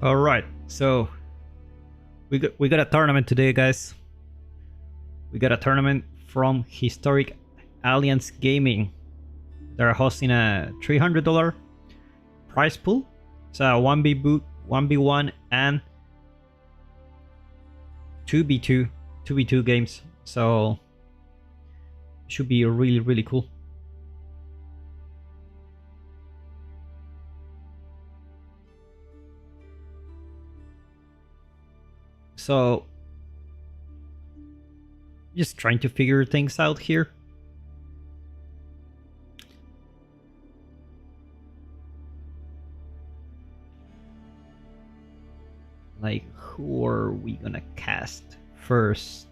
All right, so we got a tournament today, guys. We got a tournament from Historic Alliance Gaming. They're hosting a $300 prize pool. It's a 1v1 and 2v2 games. So it should be really cool. So just trying to figure things out here. Like, who are we gonna cast first?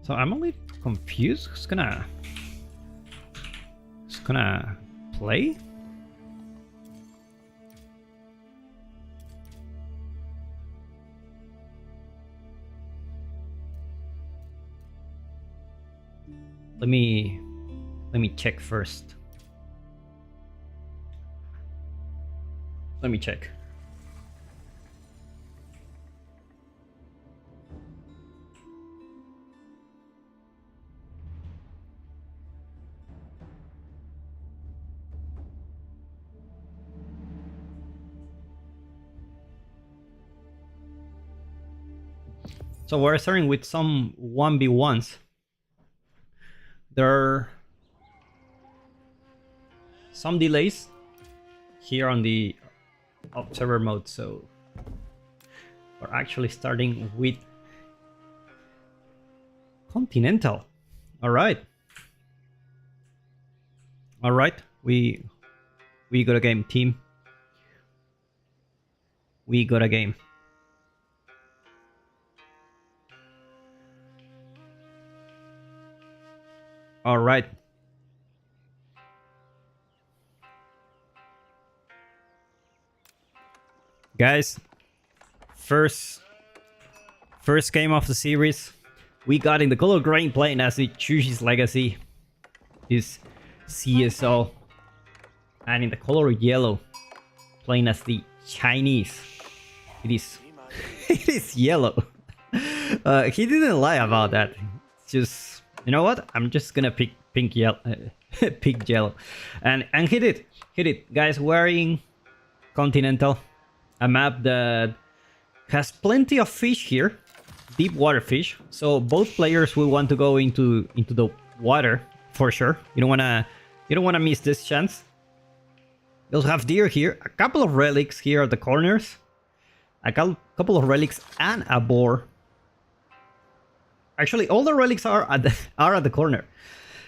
So I'm only confused. Who's gonna play? Let me check first. Let me check. So we're starting with some 1v1s. There are some delays here on the observer mode, so we're actually starting with Continental. All right, we got a game, team. We got a game. All right. Guys, first game of the series. We got in the color green playing as the Chushi's Legacy is CSO. And in the color yellow playing as the Chinese. It is it is yellow. He didn't lie about that. It's just, you know what? I'm just gonna pick pink yellow, pink yellow, and hit it, guys. We're in Continental, a map that has plenty of fish here, deep water fish. So both players will want to go into the water for sure. You don't wanna miss this chance. We also have deer here, a couple of relics here at the corners, a couple of relics and a boar. Actually, all the relics are at the corner.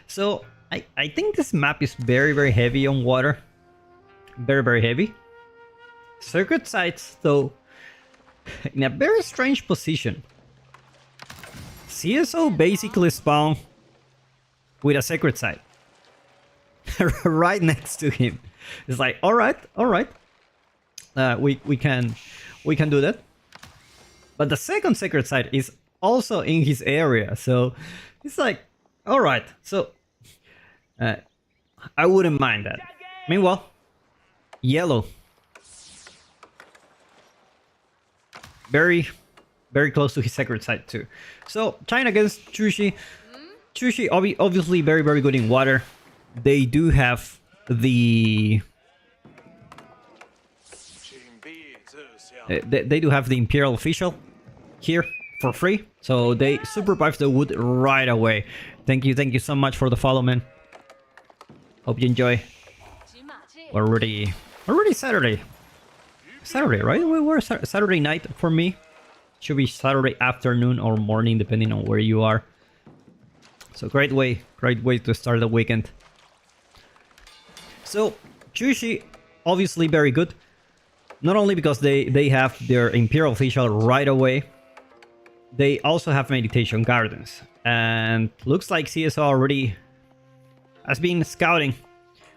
So I think this map is very heavy on water. Very heavy. Circuit sites, though, in a very strange position. CSO basically spawned with a secret site right next to him. It's like, all right. We can do that. But the second secret site is also in his area, so it's like, all right. So I wouldn't mind that. Meanwhile, yellow, very close to his secret site too. So China against Chushi. Chushi obviously very good in water. They do have the they do have the Imperial Official here for free, so they supervise the wood right away. Thank you so much for the follow, man. Hope you enjoy. Already Saturday, right? We were Saturday night for me. Should be Saturday afternoon or morning, depending on where you are. So great way to start the weekend. So Chushi, obviously very good. Not only because they have their Imperial Official right away, they also have meditation gardens. And looks like CSO already has been scouting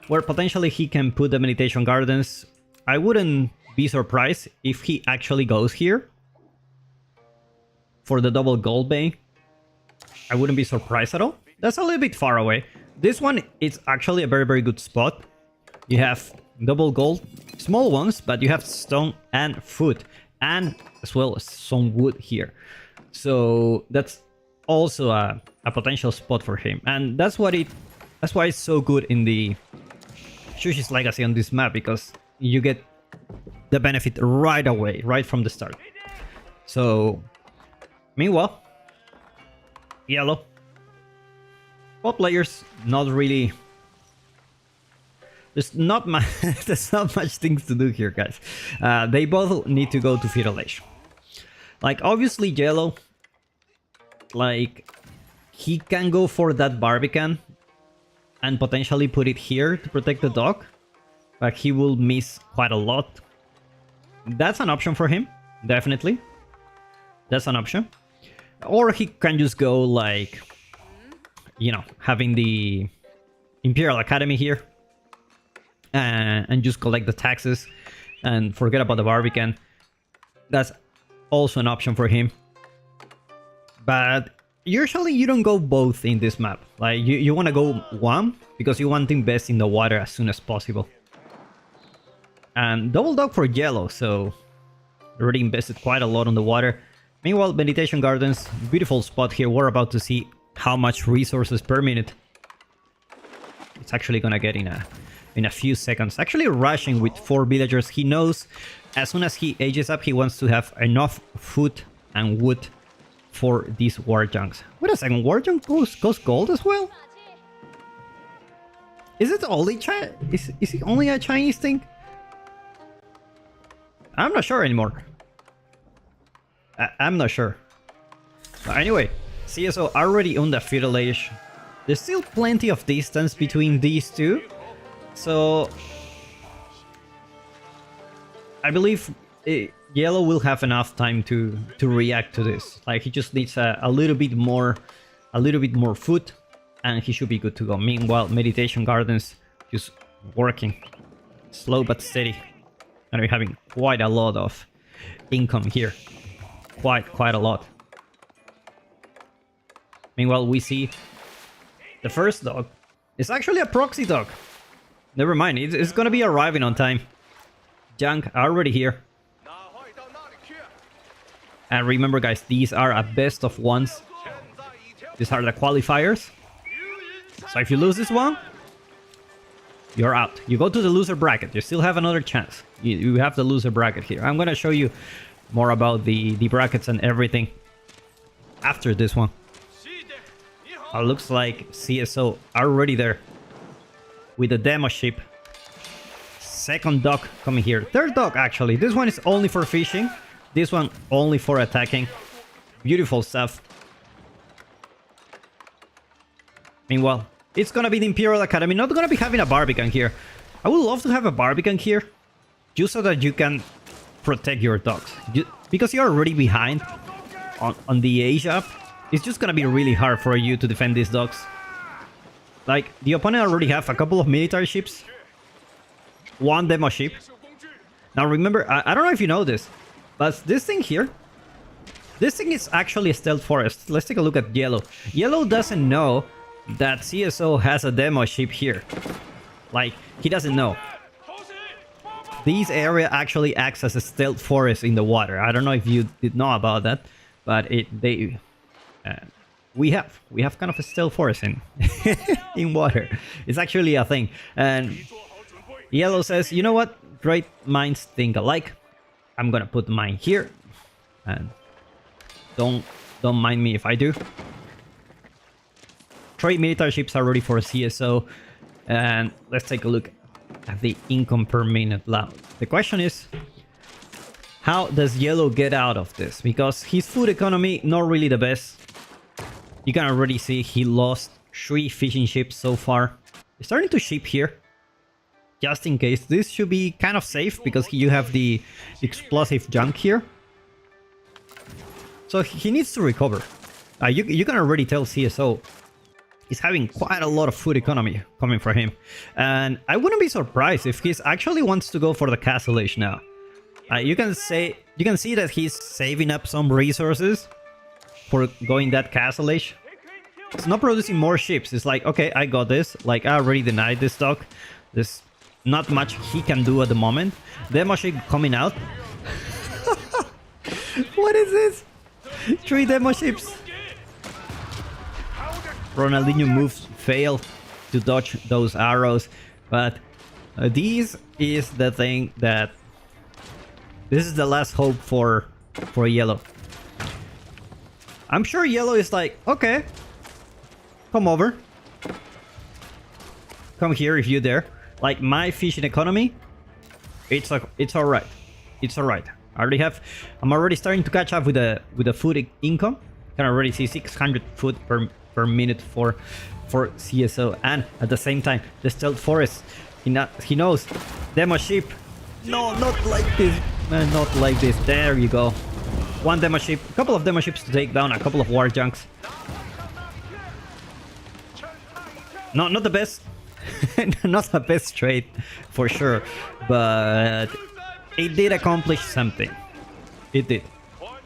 where potentially he can put the meditation gardens. I wouldn't be surprised if he actually goes here for the double gold bay. I wouldn't be surprised at all. That's a little bit far away. This one is actually a very, very good spot. You have double gold, small ones, but you have stone and food, and as well as some wood here. So that's also a potential spot for him, and that's why it's so good in the Shushi's Legacy on this map, because you get the benefit right away, right from the start. So meanwhile, yellow, both players not really. There's not much. There's not much things to do here, guys. They both need to go to Feudal Age. Like obviously, yellow. Like he can go for that Barbican and potentially put it here to protect the dog, but he will miss quite a lot. That's an option for him, definitely. That's an option. Or he can just go like, you know, having the Imperial Academy here and just collect the taxes and forget about the Barbican. That's also an option for him. But usually you don't go both in this map. Like you want to go one because you want to invest in the water as soon as possible. And double dog for yellow, so already invested quite a lot on the water. Meanwhile, Meditation Gardens, beautiful spot here. We're about to see how much resources per minute it's actually gonna get in a few seconds. Actually rushing with 4 villagers. He knows as soon as he ages up, he wants to have enough food and wood for these war junks. Wait a second, war junk goes gold as well? Is it only is it only a Chinese thing? I'm not sure anymore. I'm not sure. But anyway, CSO already on the Feudal Age. There's still plenty of distance between these two. So I believe yellow will have enough time to react to this. Like he just needs a little bit more food and he should be good to go. Meanwhile, Meditation Gardens just working slow but steady, and we're having quite a lot of income here. Quite a lot. Meanwhile, we see the first dog. It's actually a proxy dog. Never mind, it's gonna be arriving on time. Junk already here. And remember guys, these are a best of ones. These are the qualifiers. So if you lose this one, you're out. You go to the loser bracket. You still have another chance. You have the loser bracket here. I'm gonna show you more about the brackets and everything after this one. Looks like CSO already there with the demo ship. Second dock coming here. Third dock actually. This one is only for fishing. This one only for attacking. Beautiful stuff. Meanwhile, it's gonna be the Imperial Academy. Not gonna be having a Barbican here. I would love to have a Barbican here, just so that you can protect your dogs. Because you're already behind on the age up, it's just gonna be really hard for you to defend these dogs. Like, the opponent already have a couple of military ships, one demo ship. Now remember, I don't know if you know this, but this thing here, this thing is actually a stealth forest. Let's take a look at yellow. Yellow doesn't know that CSO has a demo ship here. Like, he doesn't know. This area actually acts as a stealth forest in the water. I don't know if you did know about that, but we have kind of a stealth forest in in water. It's actually a thing. And yellow says, you know what? Great minds think alike. I'm gonna put mine here, and don't mind me if I do. Trade military ships are ready for CSO, and let's take a look at the income per minute now. The question is, how does yellow get out of this? Because his food economy not really the best. You can already see he lost 3 fishing ships so far. He's starting to ship here, just in case. This should be kind of safe because you have the explosive junk here. So he needs to recover. You can already tell CSO is having quite a lot of food economy coming from him. And I wouldn't be surprised if he actually wants to go for the Castle Age now. You can see that he's saving up some resources for going that Castle Age. It's not producing more ships. It's like, okay, I got this. Like, I already denied this stock. There's not much he can do at the moment. Demo ship coming out. What is this? 3 demo ships. Ronaldinho moves fail to dodge those arrows, but this is the thing that this is the last hope for Yellow. I'm sure Yellow is like, okay, come over, come here if you're there. Like, my fishing economy, it's like, it's all right, it's all right. I'm already starting to catch up with the food income. Can already see 600 food per minute for CSO, and at the same time the stealth forest, he knows. Demo ship, no, not like this, man, not like this. There you go, 1 demo ship, a couple of demo ships to take down a couple of war junks. Not the best not the best trade for sure, but it did accomplish something. It did.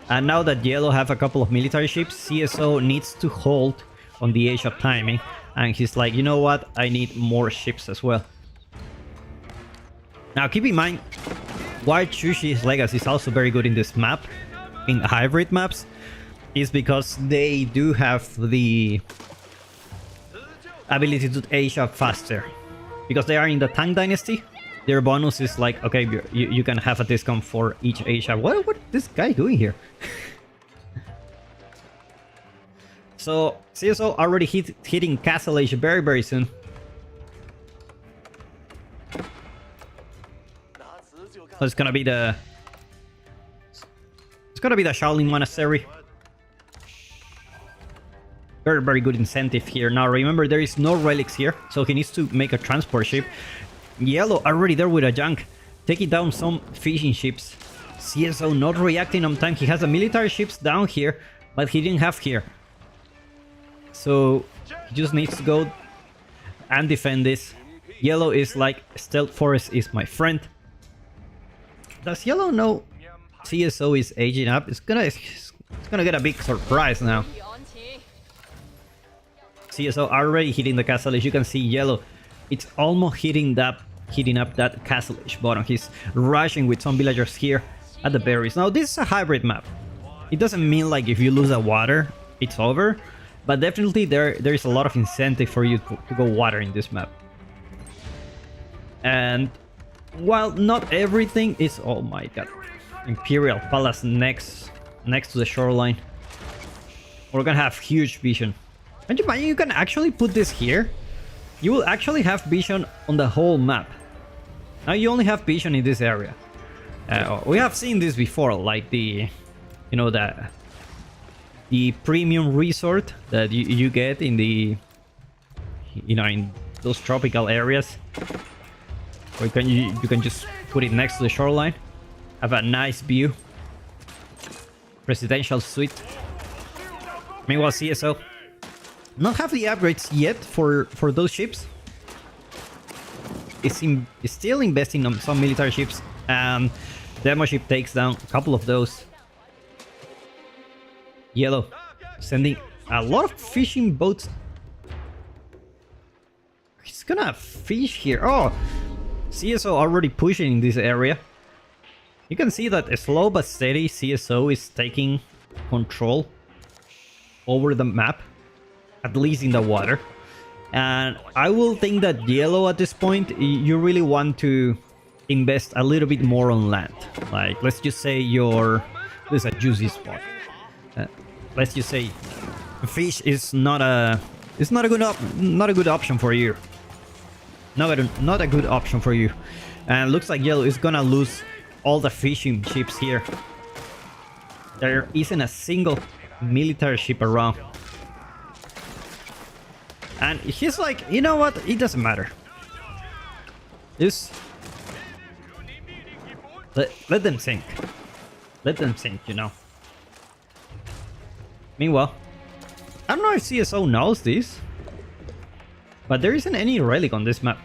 And now that Yellow have a couple of military ships, CSO needs to hold on the Age of Timing, and he's like, you know what, I need more ships as well. Now keep in mind why Chushi's Legacy is also very good in this map, in hybrid maps, is because they do have the ability to age up faster. Because they are in the Tang Dynasty, their bonus is like, okay, you can have a discount for each age up. What is this guy doing here? So CSO already hitting Castle Age very soon. So it's gonna be the Shaolin Monastery. Very good incentive here. Now remember, there is no relics here, so he needs to make a transport ship. Yellow already there with a junk, taking down some fishing ships. CSO not reacting on time. He has the military ships down here, but he didn't have here. So he just needs to go and defend this. Yellow is like, stealth forest is my friend. Does Yellow know CSO is aging up? It's gonna get a big surprise now. CSO already hitting the Castle Age. You can see Yellow, it's almost hitting up that Castle Age bottom. He's rushing with some villagers here at the berries. Now this is a hybrid map. It doesn't mean like if you lose a water, it's over. But definitely there is a lot of incentive for you to go water in this map. And while not everything is, oh my god, Imperial Palace next to the shoreline. We're gonna have huge vision. And you can actually put this here. You will actually have vision on the whole map. Now you only have vision in this area. We have seen this before, like the premium resort that you get in the, in those tropical areas. Or you can just put it next to the shoreline, have a nice view. Presidential suite. Meanwhile, CSO not have the upgrades yet for those ships. Is still investing on some military ships, and demo ship takes down a couple of those. Yellow sending a lot of fishing boats. He's gonna fish here. Oh, CSO already pushing in this area. You can see that slow but steady CSO is taking control over the map, at least in the water. And I will think that Yellow at this point, you really want to invest a little bit more on land. Like, let's just say this is a juicy spot. Let's just say fish is not a good option for you. Not a good option for you. And looks like Yellow is gonna lose all the fishing ships here. There isn't a single military ship around. And he's like, you know what? It doesn't matter. Just let them sink. Let them sink, you know. Meanwhile, I don't know if CSO knows this, but there isn't any relic on this map.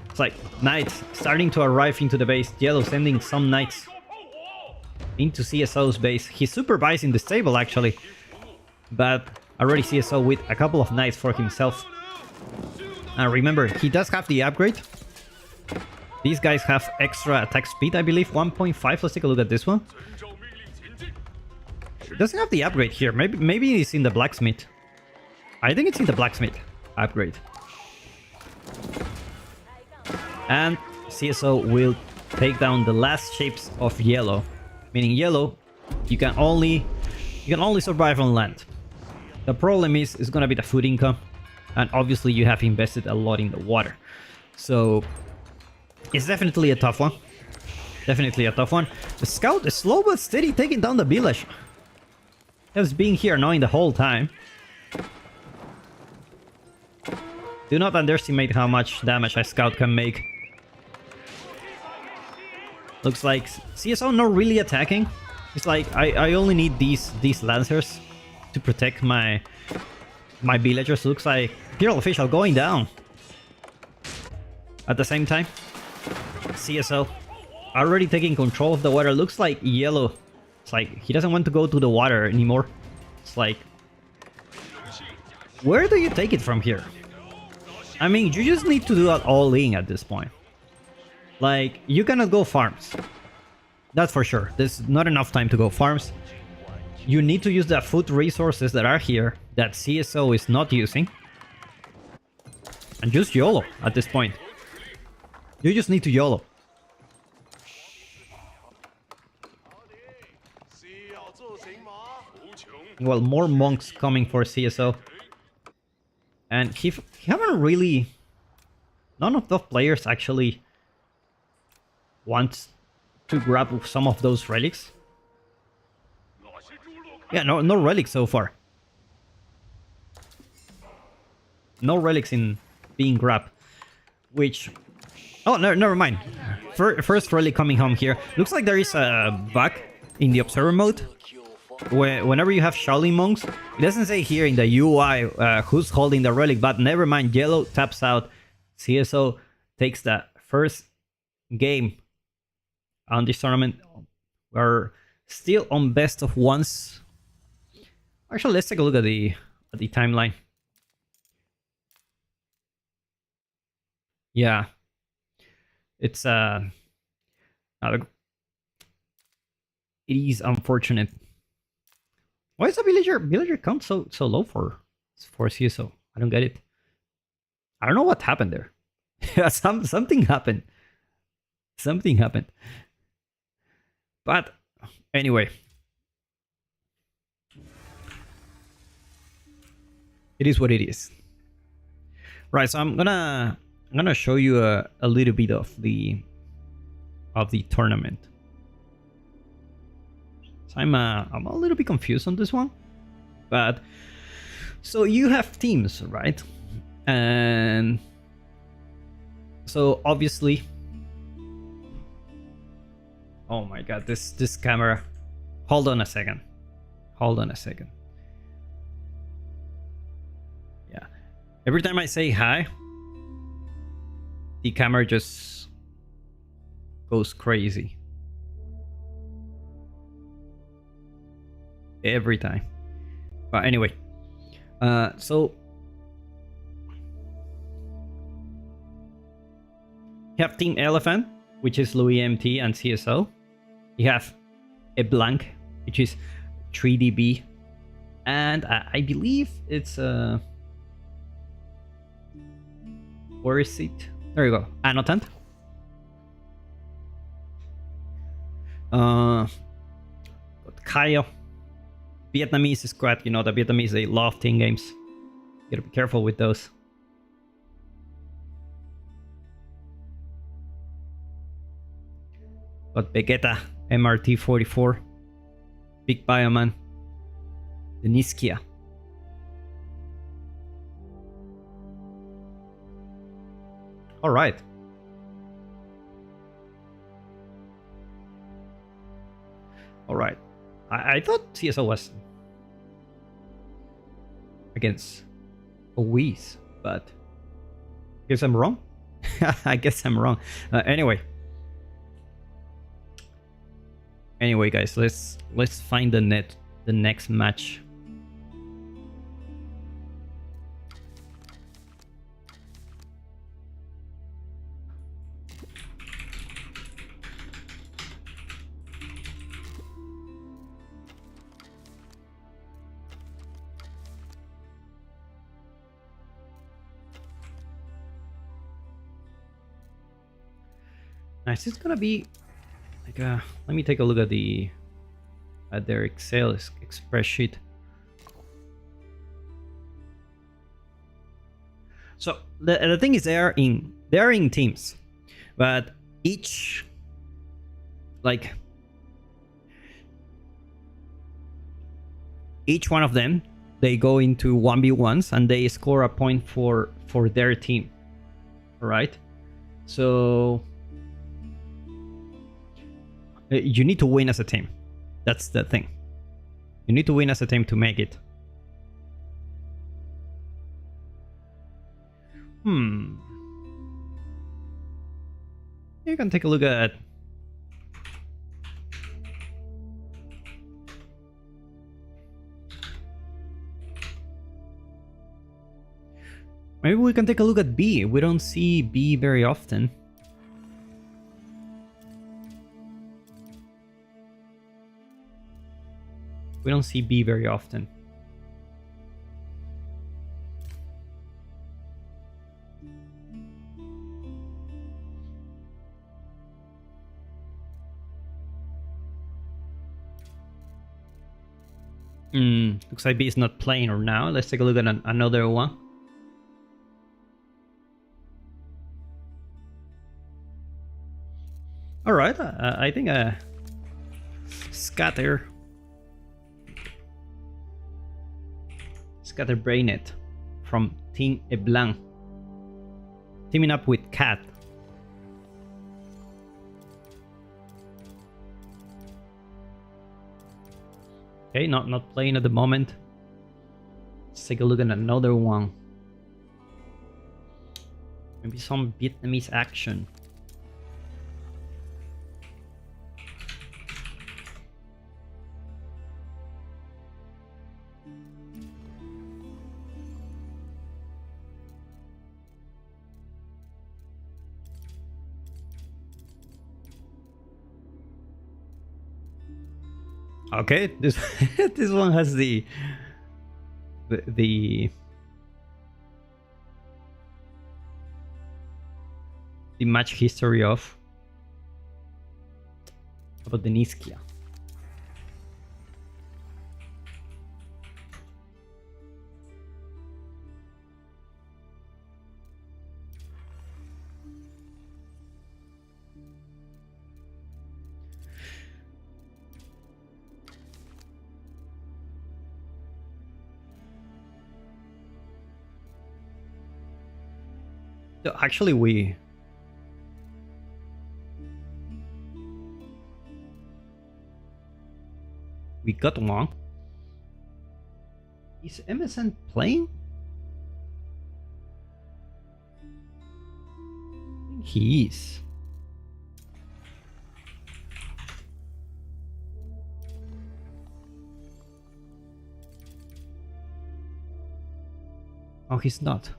It's like knights starting to arrive into the base. Yellow sending some knights into CSO's base. He's supervising the stable actually, but already CSO with a couple of knights for himself. And remember, he does have the upgrade. These guys have extra attack speed, I believe, 1.5. Let's take a look at this one. It doesn't have the upgrade here. Maybe it's in the blacksmith. I think it's in the blacksmith upgrade. And CSO will take down the last ships of yellow. Meaning yellow, you can only survive on land. The problem is it's gonna be the food income, and obviously you have invested a lot in the water. So it's definitely a tough one. Definitely a tough one. The scout is slow but steady taking down the village. Has been here annoying the whole time. Do not underestimate how much damage a scout can make. Looks like CSO not really attacking. It's like I only need these lancers to protect my villagers. Looks like Hero Official going down. At the same time, CSO already taking control of the water. Looks like yellow. It's like he doesn't want to go to the water anymore. It's like, where do you take it from here? I mean, you just need to do it all in at this point. Like, you cannot go farms. That's for sure. There's not enough time to go farms. You need to use the food resources that are here that CSO is not using. And just YOLO at this point. You just need to YOLO. Well, more monks coming for CSO. And he haven't really... None of the players actually wants to grab some of those relics. Yeah, no relics so far. No relics in being grabbed. Which... Oh, no, never mind. First relic coming home here. Looks like there is a bug in the observer mode. Whenever you have Shaolin monks, it doesn't say here in the UI who's holding the relic, but never mind. Yellow taps out. CSO takes the first game on this tournament. We're still on best of ones. Actually, let's take a look at the timeline. Yeah, it's it is unfortunate. Why is the villager count so low for CSO? I don't get it. I don't know what happened there. Something happened. Something happened. But anyway, it is what it is. Right. So I'm gonna show you a little bit of the tournament. So I'm a little bit confused on this one, but so you have teams, right? And so obviously, oh my god, this camera. Hold on a second. Hold on a second. Yeah, every time I say hi, the camera just goes crazy. Every time. But anyway, so you have Team Elephant, which is Louis MT and CSO. You have a blank, which is 3DB, and I believe it's where is it? There you go, Annotant. Got Kaio. Vietnamese squad, you know, the Vietnamese, they love team games. You gotta be careful with those. Got Vegeta, MRT44, Big Bioman, Deniskia. Alright. Alright. I thought CSO was against Owies, but I guess I'm wrong. I guess I'm wrong. Anyway, guys, let's find the next match. Nice. It's gonna be like let me take a look at their Excel express sheet. So the thing is, they are in teams, but each one of them, they go into 1v1s and they score a point for their team. All right, so you need to win as a team. That's the thing. You need to win as a team to make it. You can take a look at maybe we can take a look at B. We don't see B very often. We don't see B very often. Looks like B is not playing or now. Let's take a look at another one. All right, I think Scatterbrainet from Team Eblanc teaming up with Cat. Okay, not playing at the moment. Let's take a look at another one. Maybe some Vietnamese action. Okay, this this one has the match history of about Deniskia. So actually, we got one. Is MSN playing? I think he is. Oh, he's not.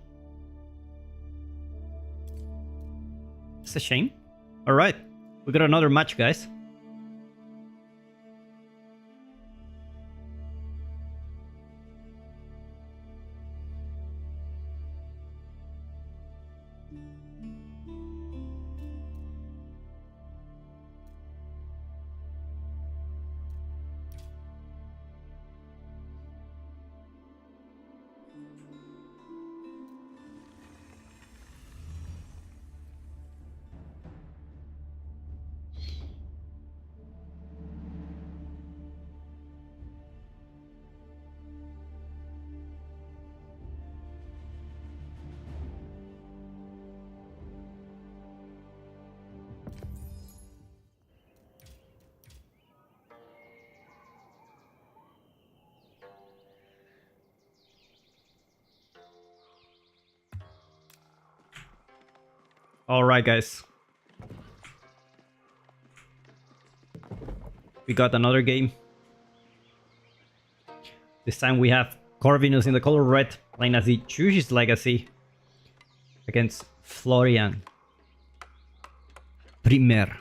It's a shame. All right, we got another match, guys. Alright, guys. We got another game. This time we have Corvinus in the color red, playing as the Chushi's Legacy against Florian Primer.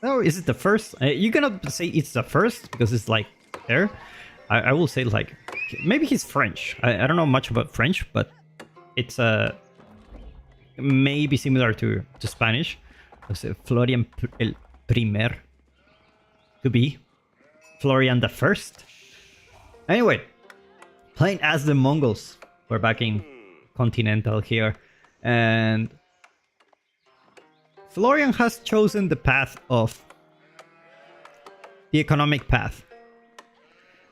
Oh, is it the first? You cannot say it's the first because it's like there. I will say like maybe he's French. I don't know much about French, but it's maybe similar to Spanish. Florian el Primer. Could be Florian the First. Anyway, playing as the Mongols. We're back in Continental here, and Florian has chosen the path of the economic path.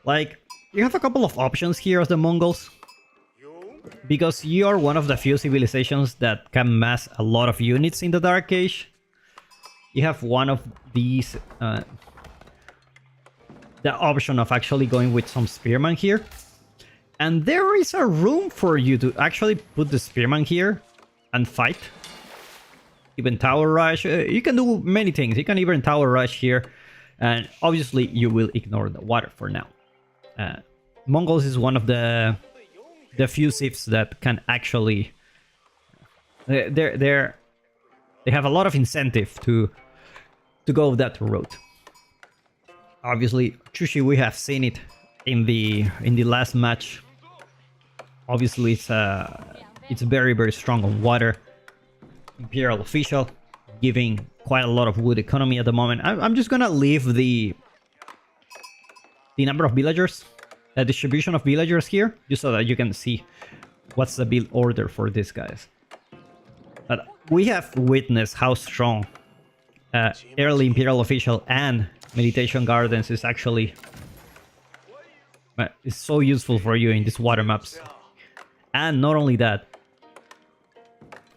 Like, you have a couple of options here as the Mongols, because you are one of the few civilizations that can mass a lot of units in the Dark Age. You have one of these, the option of actually going with some Spearman here. And there is a room for you to actually put the Spearman here and fight. Even Tower Rush. You can do many things. You can even Tower Rush here. And obviously you will ignore the water for now. Mongols is one of the few civs that can actually... They have a lot of incentive to go that route. Obviously, Chushi, we have seen it in the last match. Obviously, it's very, very strong on water. Imperial official, giving quite a lot of wood economy at the moment. I'm just gonna leave the number of villagers, the distribution of villagers here, just so that you can see what's the build order for these guys. But we have witnessed how strong early Imperial official and Meditation Gardens is actually is so useful for you in these water maps. And not only that,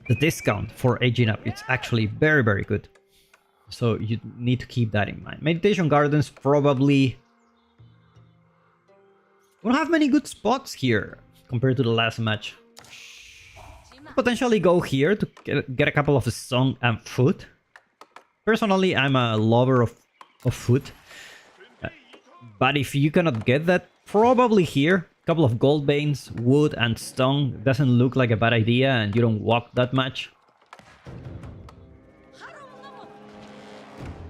the discount for aging up, it's actually very, very good. So you need to keep that in mind. Meditation Gardens probably don't have many good spots here compared to the last match. Potentially go here to get a couple of stone and food. Personally, I'm a lover of food. But if you cannot get that, probably here. A couple of gold veins, wood and stone doesn't look like a bad idea, and you don't walk that much.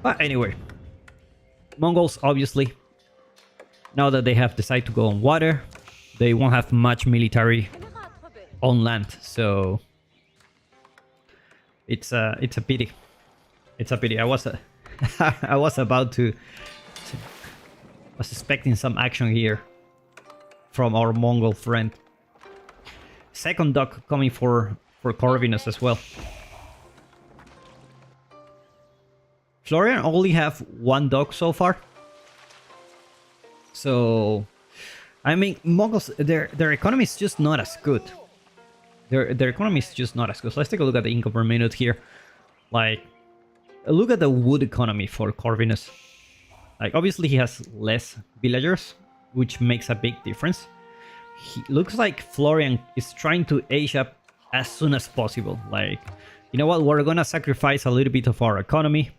But anyway, Mongols obviously, now that they have decided to go on water, they won't have much military on land, so it's a pity. It's a pity. I was about to was expecting some action here from our Mongol friend. Second dock coming for Corvinus as well. Florian only have one dock so far. So, I mean, Mongols, their economy is just not as good. Their economy is just not as good. So let's take a look at the income per minute here. Like, look at the wood economy for Corvinus. Like, obviously he has less villagers, which makes a big difference. He looks like Florian is trying to age up as soon as possible. Like, you know what? We're gonna sacrifice a little bit of our economy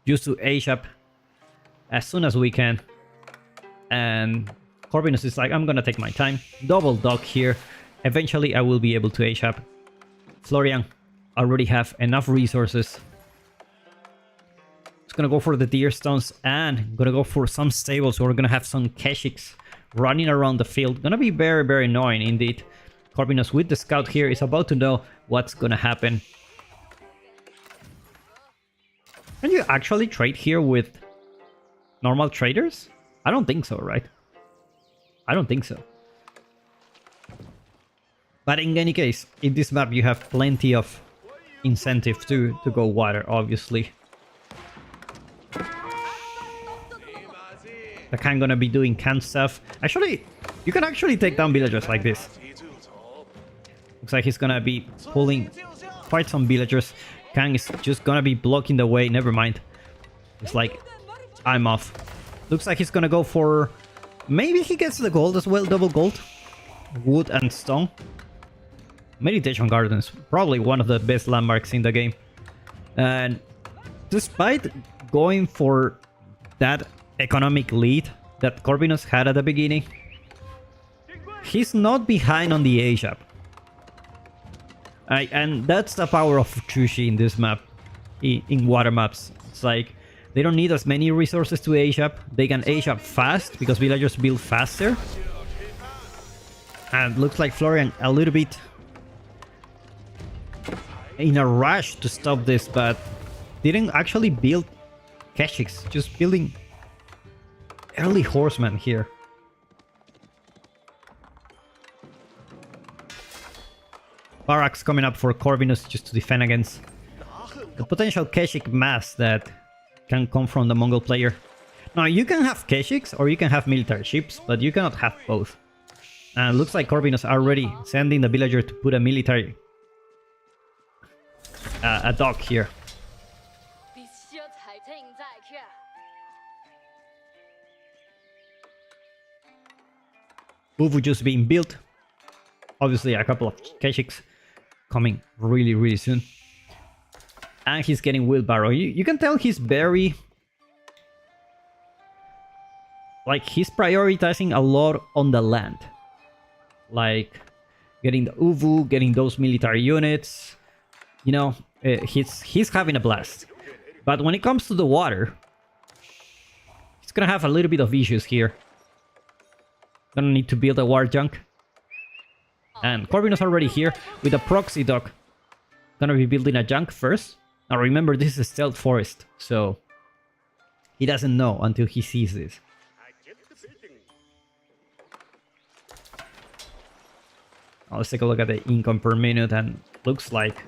just to age up as soon as we can. And Corvinus is like, I'm gonna take my time. Double dock here. Eventually I will be able to age up. Florian already have enough resources. Just gonna go for the deer stones and gonna go for some stables. So we're gonna have some Keshiks running around the field. Gonna be very, very annoying indeed. Corvinus with the scout here is about to know what's gonna happen. Can you actually trade here with normal traders? I don't think so, right? I don't think so. But in any case, in this map you have plenty of incentive to go water, obviously. The Khan gonna be doing Khan stuff. Actually, you can actually take down villagers like this. Looks like he's gonna be pulling quite some villagers. Kang is just gonna be blocking the way. Never mind. It's like, I'm off. Looks like he's gonna go for... Maybe he gets the gold as well. Double gold. Wood and stone. Meditation Gardens, probably one of the best landmarks in the game. And despite going for that economic lead that Corvinus had at the beginning, he's not behind on the HAP. And that's the power of Chushi in this map, in water maps. It's like, they don't need as many resources to HAP. They can HAP fast because villagers build faster. And looks like Florian a little bit in a rush to stop this, but didn't actually build Keshiks, just building early horsemen here. Barracks coming up for Corvinus just to defend against the potential Keshik mass that can come from the Mongol player. Now, you can have Keshiks or you can have military ships, but you cannot have both. And looks like Corvinus already sending the villager to put a military a dock here. Uvu just being built. Obviously, a couple of Keshiks coming really soon. And he's getting wheelbarrow. You can tell he's very... like, he's prioritizing a lot on the land. Like, getting the Uvu, getting those military units. You know, he's having a blast. But when it comes to the water, he's gonna have a little bit of issues here. Gonna need to build a war junk. And Corvinus already here with a proxy dock. Gonna be building a junk first. Now remember, this is a stealth forest, so he doesn't know until he sees this. Now let's take a look at the income per minute, and looks like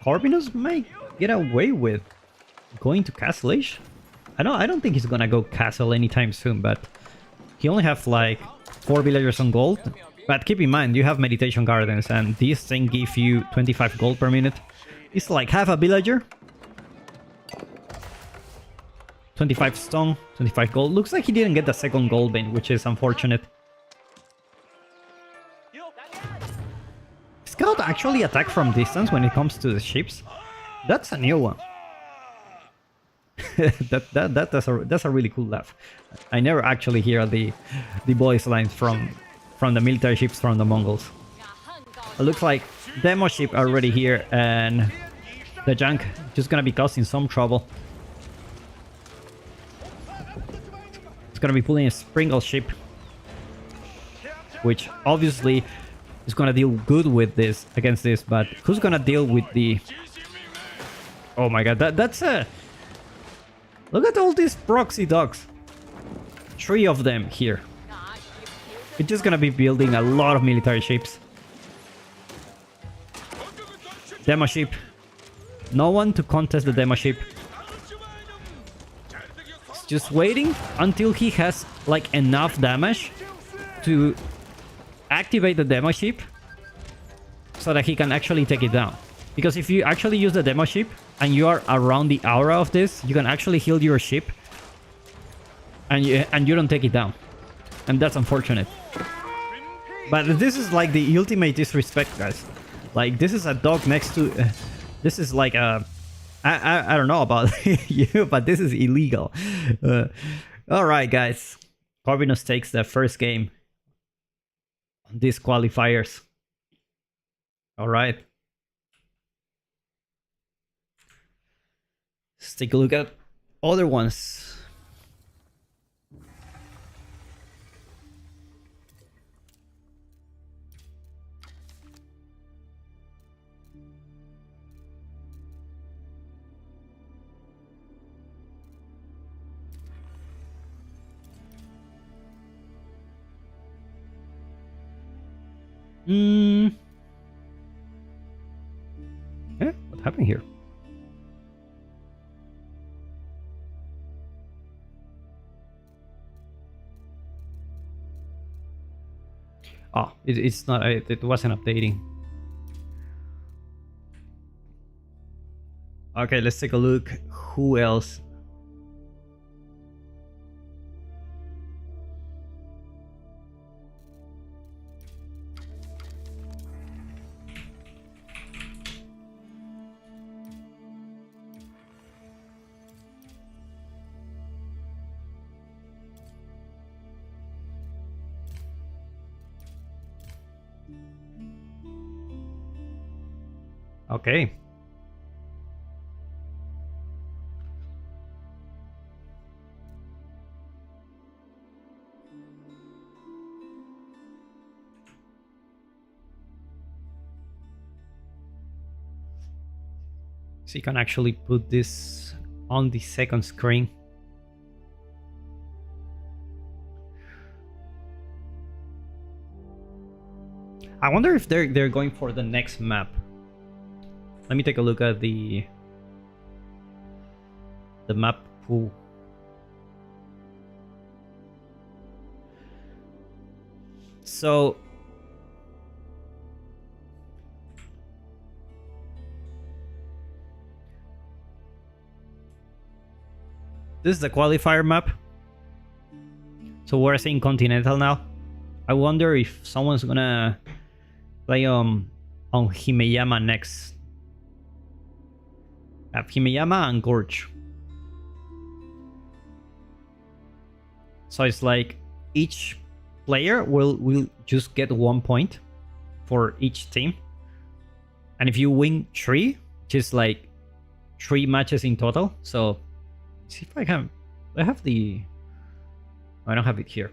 Corvinus may get away with going to Castle Age. I don't think he's gonna go castle anytime soon, but he only have like 4 villagers on gold. But keep in mind, you have Meditation Gardens, and this thing give you 25 gold per minute. It's like half a villager. 25 stone, 25 gold. Looks like he didn't get the second gold vein, which is unfortunate. Scout actually attack from distance when it comes to the ships. That's a new one. that's a really cool laugh. I never actually hear the voice lines from the military ships from the Mongols. It looks like demo ship already here, and the junk just gonna be causing some trouble. It's gonna be pulling a Sprinkle ship, which obviously is gonna deal good with this against this, but who's gonna deal with the... Oh my god, that's a... Look at all these proxy docks. 3 of them here. It's just gonna be building a lot of military ships. Demo ship. No one to contest the demo ship. It's just waiting until he has like enough damage to activate the demo ship so that he can actually take it down. Because if you actually use the demo ship and you are around the aura of this, you can actually heal your ship and you don't take it down. And that's unfortunate. But this is like the ultimate disrespect, guys. Like, this is a dog next to... this is like a... I don't know about you, but this is illegal. Alright, guys. Corvinus takes the first game on these qualifiers. Alright. Let's take a look at other ones. What happened here? Oh, it's not. It wasn't updating. Okay, let's take a look. Who else? Okay. So you can actually put this on the second screen. I wonder if they're going for the next map. Let me take a look at the map pool. So this is the qualifier map. So we're seeing Continental now. I wonder if someone's gonna play on Himeyama next. Have Himeyama and Gorge. So it's like each player will just get 1 point for each team. And if you win 3, which is like 3 matches in total. So let's see if I can. I have the. I don't have it here.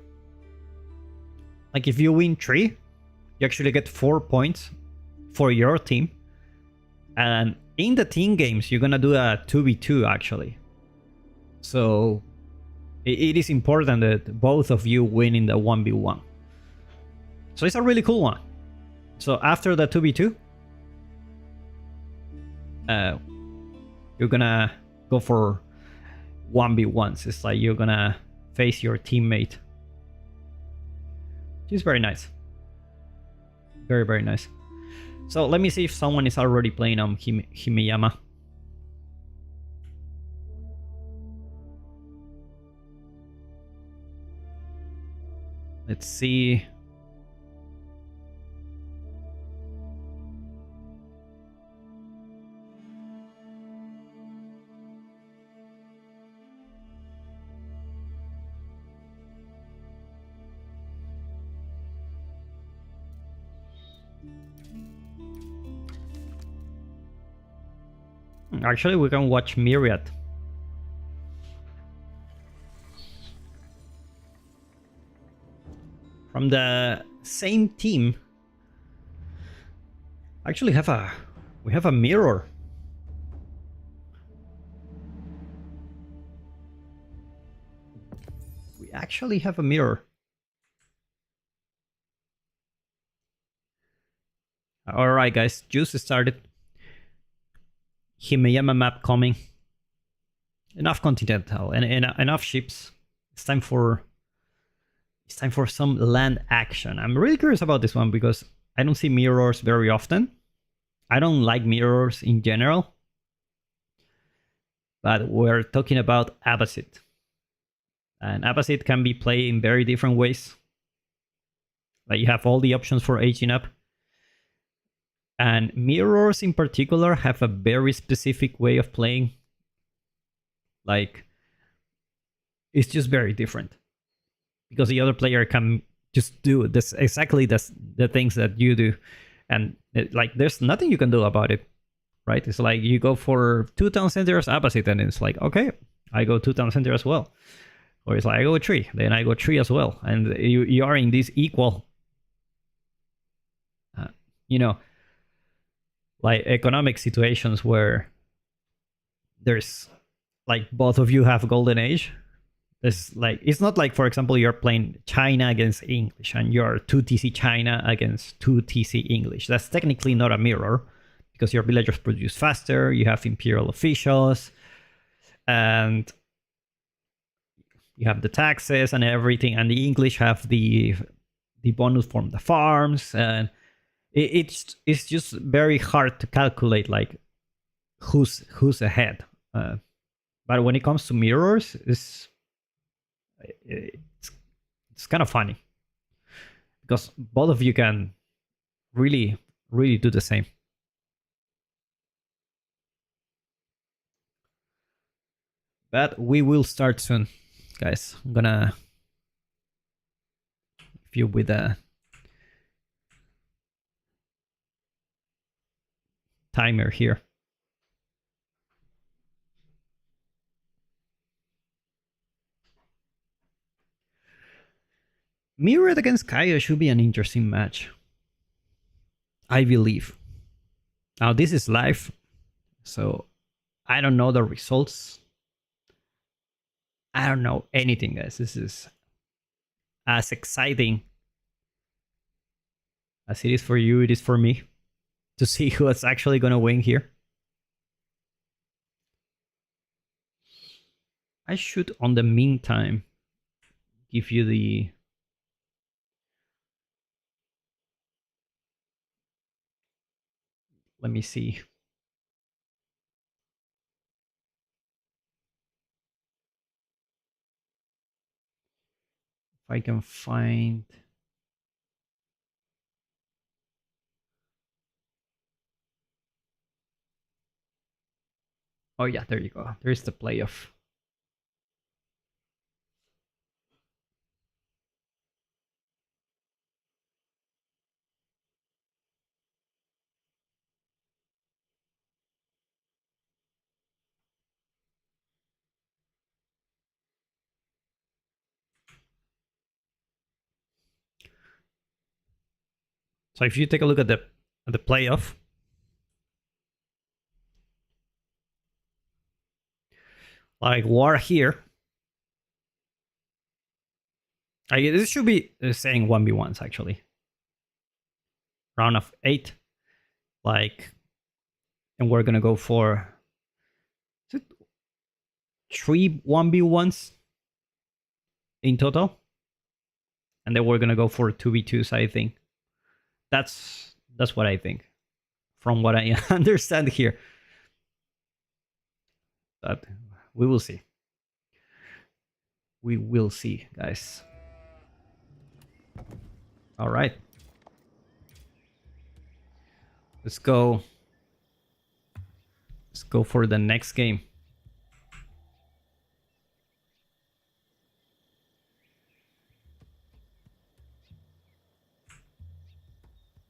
Like if you win 3, you actually get 4 points for your team. And in the team games, you're gonna do a 2v2 actually. So it is important that both of you win in the 1v1. So it's a really cool one. So after the 2v2, you're gonna go for 1v1s. It's like you're gonna face your teammate. Which is very nice. Very, very nice. So let me see if someone is already playing on Himeyama. Let's see. Actually, we can watch Myriad. From the same team. Actually we have a mirror. We actually have a mirror. Alright guys, juice started. Himeyama map coming. Enough Continental and enough ships. It's time for some land action. I'm really curious about this one because I don't see mirrors very often. I don't like mirrors in general. But we're talking about Abbasid. And Abbasid can be played in very different ways. Like you have all the options for aging up. And mirrors in particular have a very specific way of playing. Like, it's just very different. Because the other player can just do this exactly the things that you do. And like, there's nothing you can do about it. Right? It's like you go for 2 town centers Abbasid, and it's like, okay, I go 2 town center as well. Or it's like I go 3, then I go 3 as well. And you are in this equal, like economic situations where there's like both of you have golden age. It's like, it's not like, for example, you're playing China against English and you're 2 TC China against 2 TC English. That's technically not a mirror because your villagers produce faster, you have imperial officials, and you have the taxes and everything, and the English have the bonus from the farms, and it's just very hard to calculate like who's ahead. But when it comes to mirrors, it's kind of funny because both of you can really do the same. But we will start soon, guys. I'm gonna view with timer here. Myriad against Kaio should be an interesting match, I believe. Now this is live, so I don't know the results. I don't know anything, guys. This is as exciting as it is for you, it is for me to see who's actually gonna win here. I should, on the meantime, give you the... Let me see. If I can find... Oh yeah, there you go. There's the playoff. So if you take a look at the playoff, like War here, this should be saying 1v1s actually. Round of 8, like, and we're gonna go for 3 1v1s in total, and then we're gonna go for 2v2s. I think that's what I think, from what I understand here. But we will see. We will see, guys. All right. Let's go. Let's go for the next game.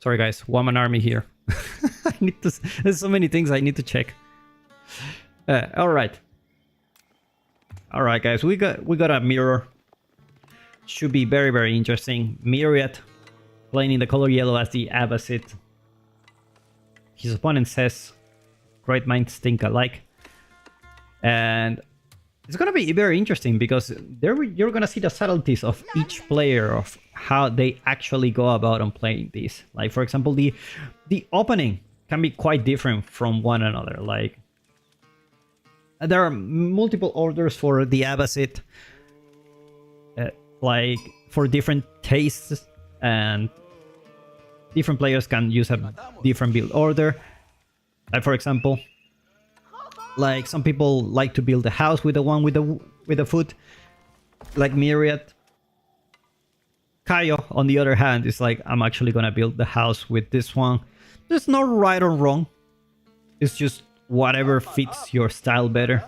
Sorry, guys. Woman army here. I need to. There's so many things I need to check. All right. All right, guys. We got a mirror. Should be very, very interesting. Myriad playing in the color yellow as the Abbasid. His opponent says, "Great minds think alike," and it's gonna be very interesting because you're gonna see the subtleties of each player, of how they actually go about on playing these. Like, for example, the opening can be quite different from one another. Like, there are multiple orders for the Abbasid, like for different tastes, and different players can use a different build order. Like, for example, like some people like to build a house with the one with the foot, like Myriad. Kaio, on the other hand, is like, I'm actually gonna build the house with this one. There's no right or wrong. It's just whatever fits your style better.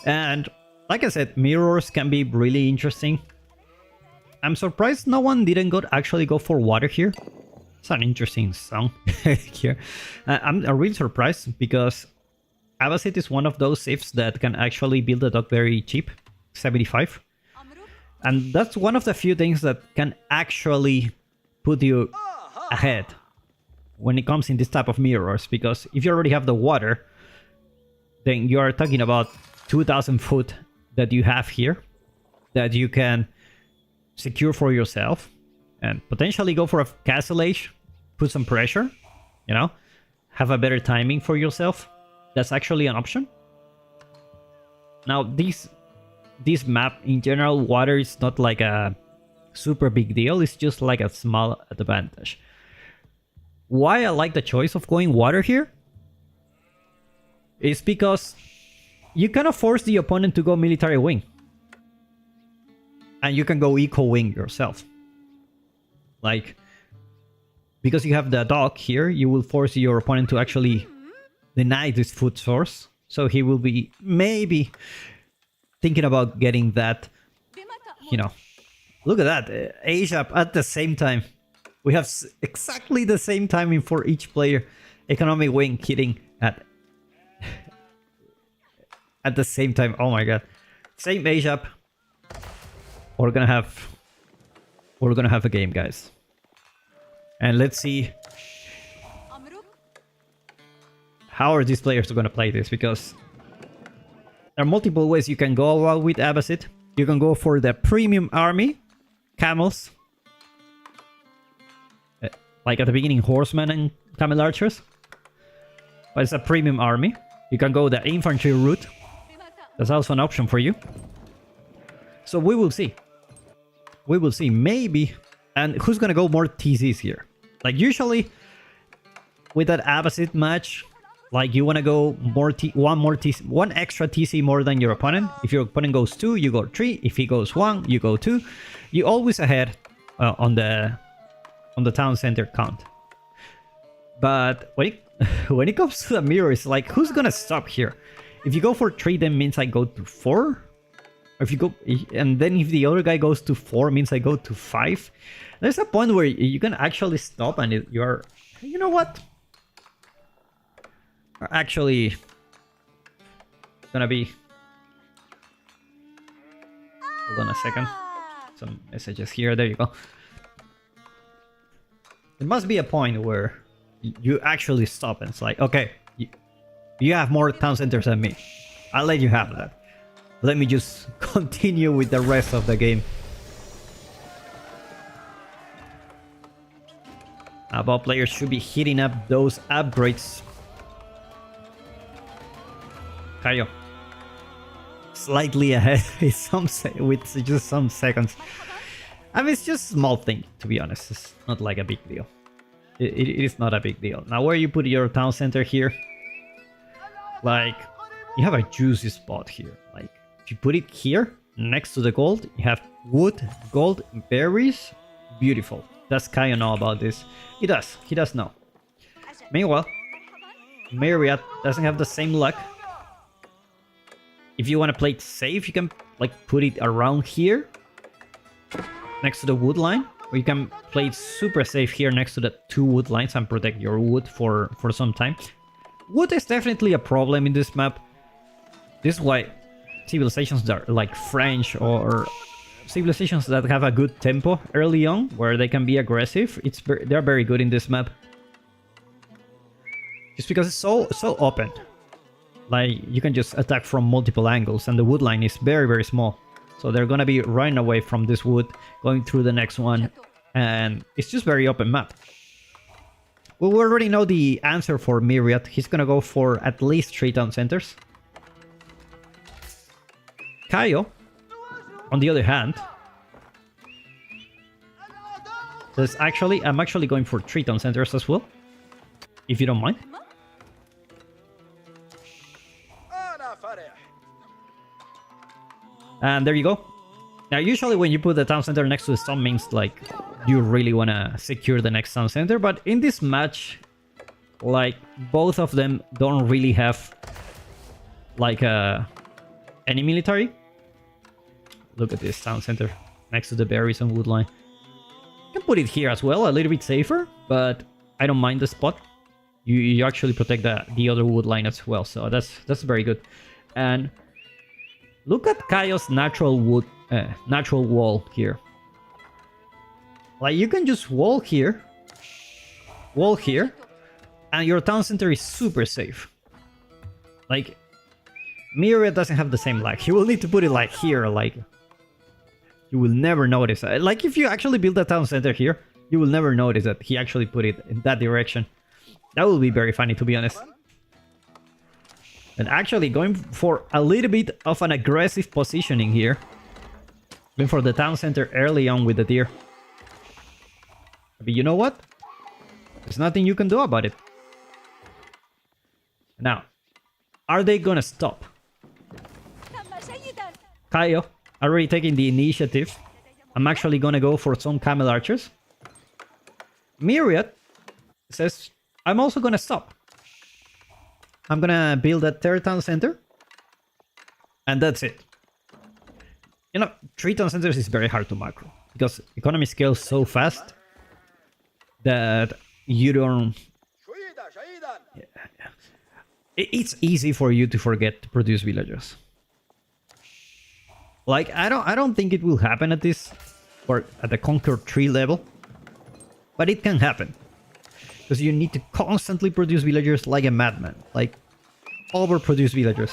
And like I said, mirrors can be really interesting. I'm surprised no one didn't actually go for water here. It's an interesting song here. I'm really surprised because Abbasid is one of those safes that can actually build a dog very cheap, 75. And that's one of the few things that can actually put you ahead when it comes in this type of mirrors, because if you already have the water, then you are talking about 2,000 foot that you have here that you can secure for yourself and potentially go for a castle age, put some pressure, you know, have a better timing for yourself. That's actually an option. Now, this map in general, water is not like a super big deal. It's just like a small advantage. Why I like the choice of going water here is because you kind of force the opponent to go military wing, and you can go eco wing yourself. Like, because you have the dog here, you will force your opponent to actually deny this food source, so he will be maybe thinking about getting that, you know. Look at that, Asia at the same time. We have exactly the same timing for each player. Economic wing hitting at the same time. Oh my god. Same age up. We're gonna have a game, guys. And let's see how are these players gonna play this, because there are multiple ways you can go about with Abbasid. You can go for the premium army, camels. Like at the beginning, horsemen and camel archers. But it's a premium army. You can go the infantry route. That's also an option for you. So we will see. We will see. Maybe. And who's gonna go more TCs here? Like usually, with that Abbasid match, like you wanna go more one extra TC more than your opponent. If your opponent goes 2, you go 3. If he goes 1, you go 2. You always ahead on the town center count. But when it comes to the mirror, it's like, who's gonna stop here? If you go for 3, then means I go to 4. Or if you go, and then if the other guy goes to 4, means I go to 5. There's a point where you can actually stop, and you're, you know what? Are actually gonna be. Hold on a second. Some messages here. There you go. There must be a point where you actually stop, and it's like, okay, you have more town centers than me. I'll let you have that. Let me just continue with the rest of the game. About players should be hitting up those upgrades. Kaio slightly ahead with just some seconds. I mean, it's just a small thing, to be honest. It's not like a big deal. It is not a big deal. Now, where you put your town center here, like, you have a juicy spot here. Like, if you put it here, next to the gold, you have wood, gold, berries. Beautiful. Does Kaio know about this? He does. He does know. Meanwhile, Myriad doesn't have the same luck. If you want to play it safe, you can, like, put it around here, next to the wood line. Or you can play it super safe here next to the 2 wood lines and protect your wood for some time. Wood is definitely a problem in this map. This is why civilizations that are like French or civilizations that have a good tempo early on, where they can be aggressive, they're very good in this map. Just because it's so open. Like, you can just attack from multiple angles, and the wood line is very, very small. So they're gonna be running away from this wood, going through the next one, and it's just very open map. Well, we already know the answer for Myriad. He's gonna go for at least 3 town centers. Kaio, on the other hand, I'm actually going for 3 town centers as well, if you don't mind. And there you go. Now, usually when you put the town center next to the stone, means like you really want to secure the next town center. But in this match, like, both of them don't really have like any military. Look at this town center next to the berries and wood line. You can put it here as well, a little bit safer, but I don't mind the spot. You actually protect the other wood line as well, so that's very good. And look at Kaio's natural wall here. Like, you can just wall here, and your town center is super safe. Like, Myriad doesn't have the same lag. He will need to put it like here, like, you will never notice. Like, if you actually build a town center here, you will never notice that he actually put it in that direction. That will be very funny, to be honest. And actually going for a little bit of an aggressive positioning here. Going for the town center early on with the deer. But you know what? There's nothing you can do about it. Now, are they gonna stop? Kaio already taking the initiative. I'm actually gonna go for some camel archers. Myriad says, I'm also gonna stop. I'm gonna build a 3rd town center. And that's it. You know, 3 town centers is very hard to macro, because economy scales so fast that you don't... It's easy for you to forget to produce villagers. Like, I don't think it will happen at this, or at the Conquer 3 level, but it can happen. Because you need to constantly produce villagers like a madman, like overproduce villagers.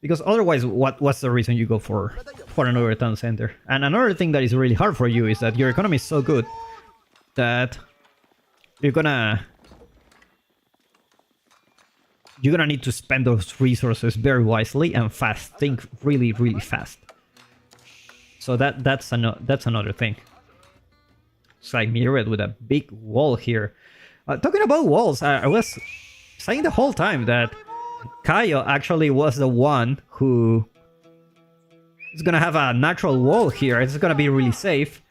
Because otherwise, what's the reason you go for another town center? And another thing that is really hard for you is that your economy is so good that you're gonna need to spend those resources very wisely and fast. Think really, really fast. So that's another thing. It's like Myriad with a big wall here. Talking about walls, I was saying the whole time that Kaio actually was the one who is gonna have a natural wall here. It's gonna be really safe.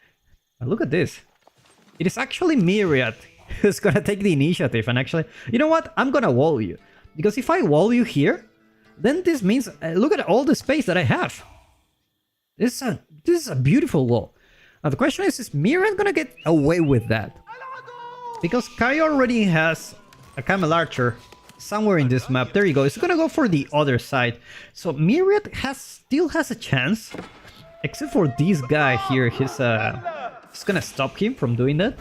And look at this. It is actually Myriad who's gonna take the initiative and actually... You know what? I'm gonna wall you. Because if I wall you here, then this means... look at all the space that I have. This is a beautiful wall. Now the question is Myriad gonna get away with that? Because Kaio already has a Camel Archer somewhere in this map. There you go. It's gonna go for the other side. So Myriad still has a chance. Except for this guy here. He's gonna stop him from doing that.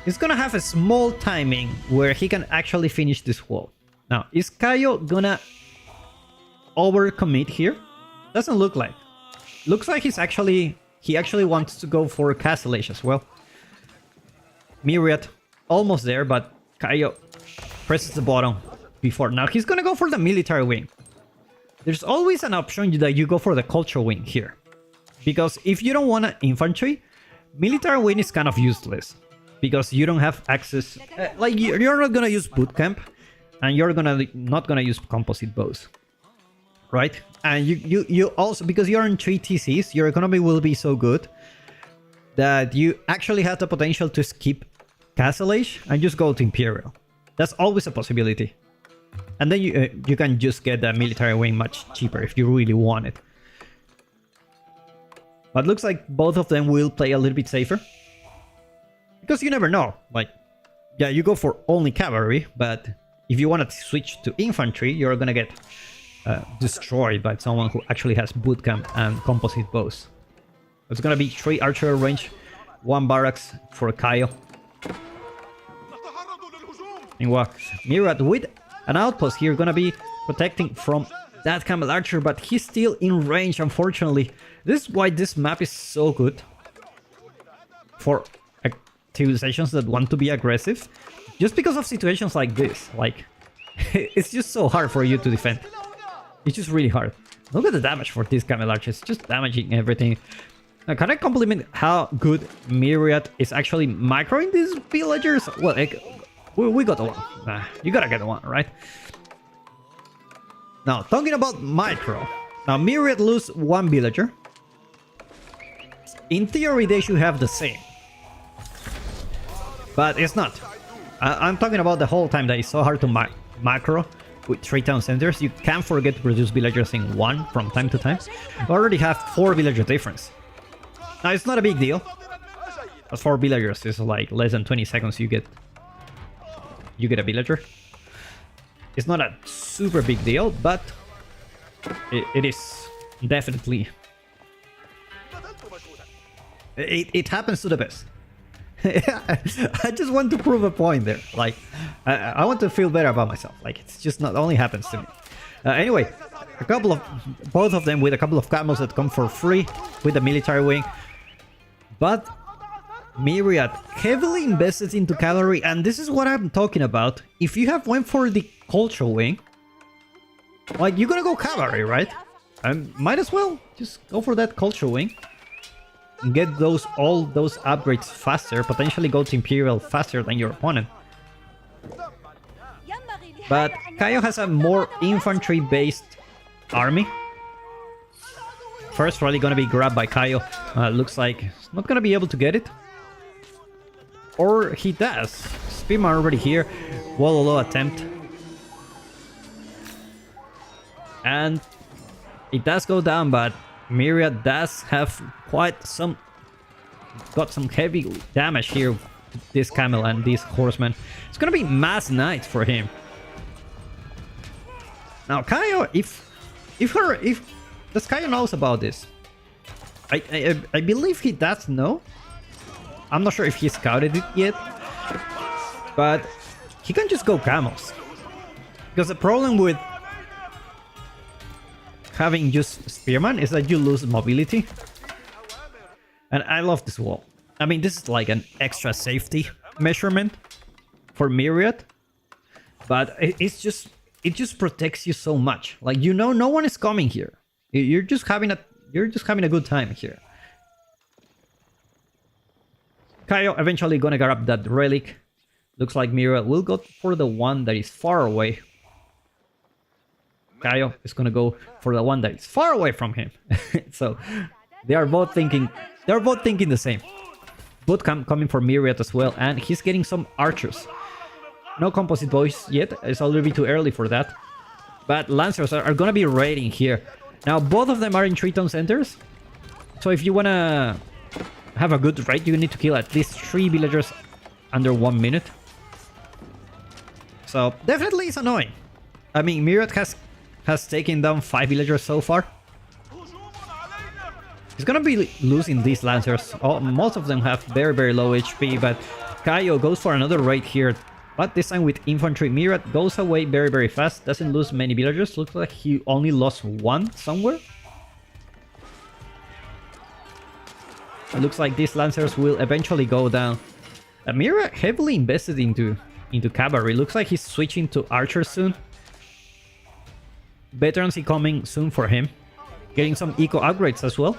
He's gonna have a small timing where he can actually finish this wall. Now, is Kaio gonna overcommit here? Doesn't look like. Looks like he actually wants to go for Castle Age as well. Myriad almost there, but Kaio presses the button before. Now he's gonna go for the military wing. There's always an option that you go for the culture wing here. Because if you don't want an infantry, military wing is kind of useless. Because you don't have access... like, you're not gonna use boot camp. And you're not gonna use composite bows. Right? And you also... Because you're in 3 TCs, your economy will be so good that you actually have the potential to skip Castle Age and just go to Imperial. That's always a possibility. And then you can just get the military wing much cheaper if you really want it. But looks like both of them will play a little bit safer. Because you never know. Like, yeah, you go for only cavalry, but if you want to switch to infantry, you're gonna get destroyed by someone who actually has boot camp and composite bows. It's gonna be 3 archer range, 1 barracks for Kaio. Meanwhile, Myriad with an outpost here gonna be protecting from that Camel Archer, but he's still in range, unfortunately. This is why this map is so good for civilizations that want to be aggressive. Just because of situations like this. Like, it's just so hard for you to defend. It's just really hard. Look at the damage for this Camel Archer. It's just damaging everything. Now, can I compliment how good Myriad is actually microing these villagers? Well, we got the one. You gotta get the one, right? Now, talking about micro. Now, Myriad lose 1 villager. In theory, they should have the same. But it's not. I'm talking about the whole time that it's so hard to macro with 3 town centers. You can't forget to produce villagers in 1 from time to time. You already have 4 villager difference. Now, it's not a big deal. As 4 villagers is like less than 20 seconds you get a villager. It's not a super big deal, but it is definitely... It happens to the best. I just want to prove a point there. Like, I want to feel better about myself. Like, it's just not only happens to me. Anyway, both of them with a couple of camels that come for free with the military wing. But Myriad heavily invested into cavalry, and this is what I'm talking about. If you have went for the cultural wing, like, you're gonna go cavalry, right? Might as well just go for that cultural wing. Get all those upgrades faster, potentially go to Imperial faster than your opponent. But Kaio has a more infantry-based army. First rally gonna be grabbed by Kaio. Looks like he's not gonna be able to get it. Or he does. Spearman already here. Wololo attempt. And it does go down, but Myriad does have got some heavy damage here this camel and this horseman. It's gonna be mass night for him. Now Kaio, if does Kaio knows about this? I believe he does know. I'm not sure if he scouted it yet, but he can just go camels. Because the problem with having just Spearman is that you lose mobility. And I love this wall. I mean, this is like an extra safety measurement for Myriad, but it just protects you so much. Like, you know, no one is coming here. You're just having a good time here. Kaio eventually gonna grab that relic. Looks like Myriad will go for the one that is far away. Kaio is gonna go for the one that is far away from him. So they are both thinking the same. Both coming for Myriad as well, and he's getting some archers. No composite boys yet. It's a little bit too early for that. But Lancers are gonna be raiding here. Now both of them are in 3-town centers. So if you wanna have a good raid, you need to kill at least 3 villagers under 1 minute. So definitely it's annoying. I mean, Myriad has taken down 5 villagers so far. He's gonna be losing these Lancers. Most of them have very, very low HP, but Kaio goes for another raid here. But this time with infantry. Myriad goes away very, very fast. Doesn't lose many villagers. Looks like he only lost 1 somewhere. It looks like these Lancers will eventually go down. Myriad heavily invested into cavalry. Looks like he's switching to archers soon. Veterancy coming soon for him. Getting some eco upgrades as well.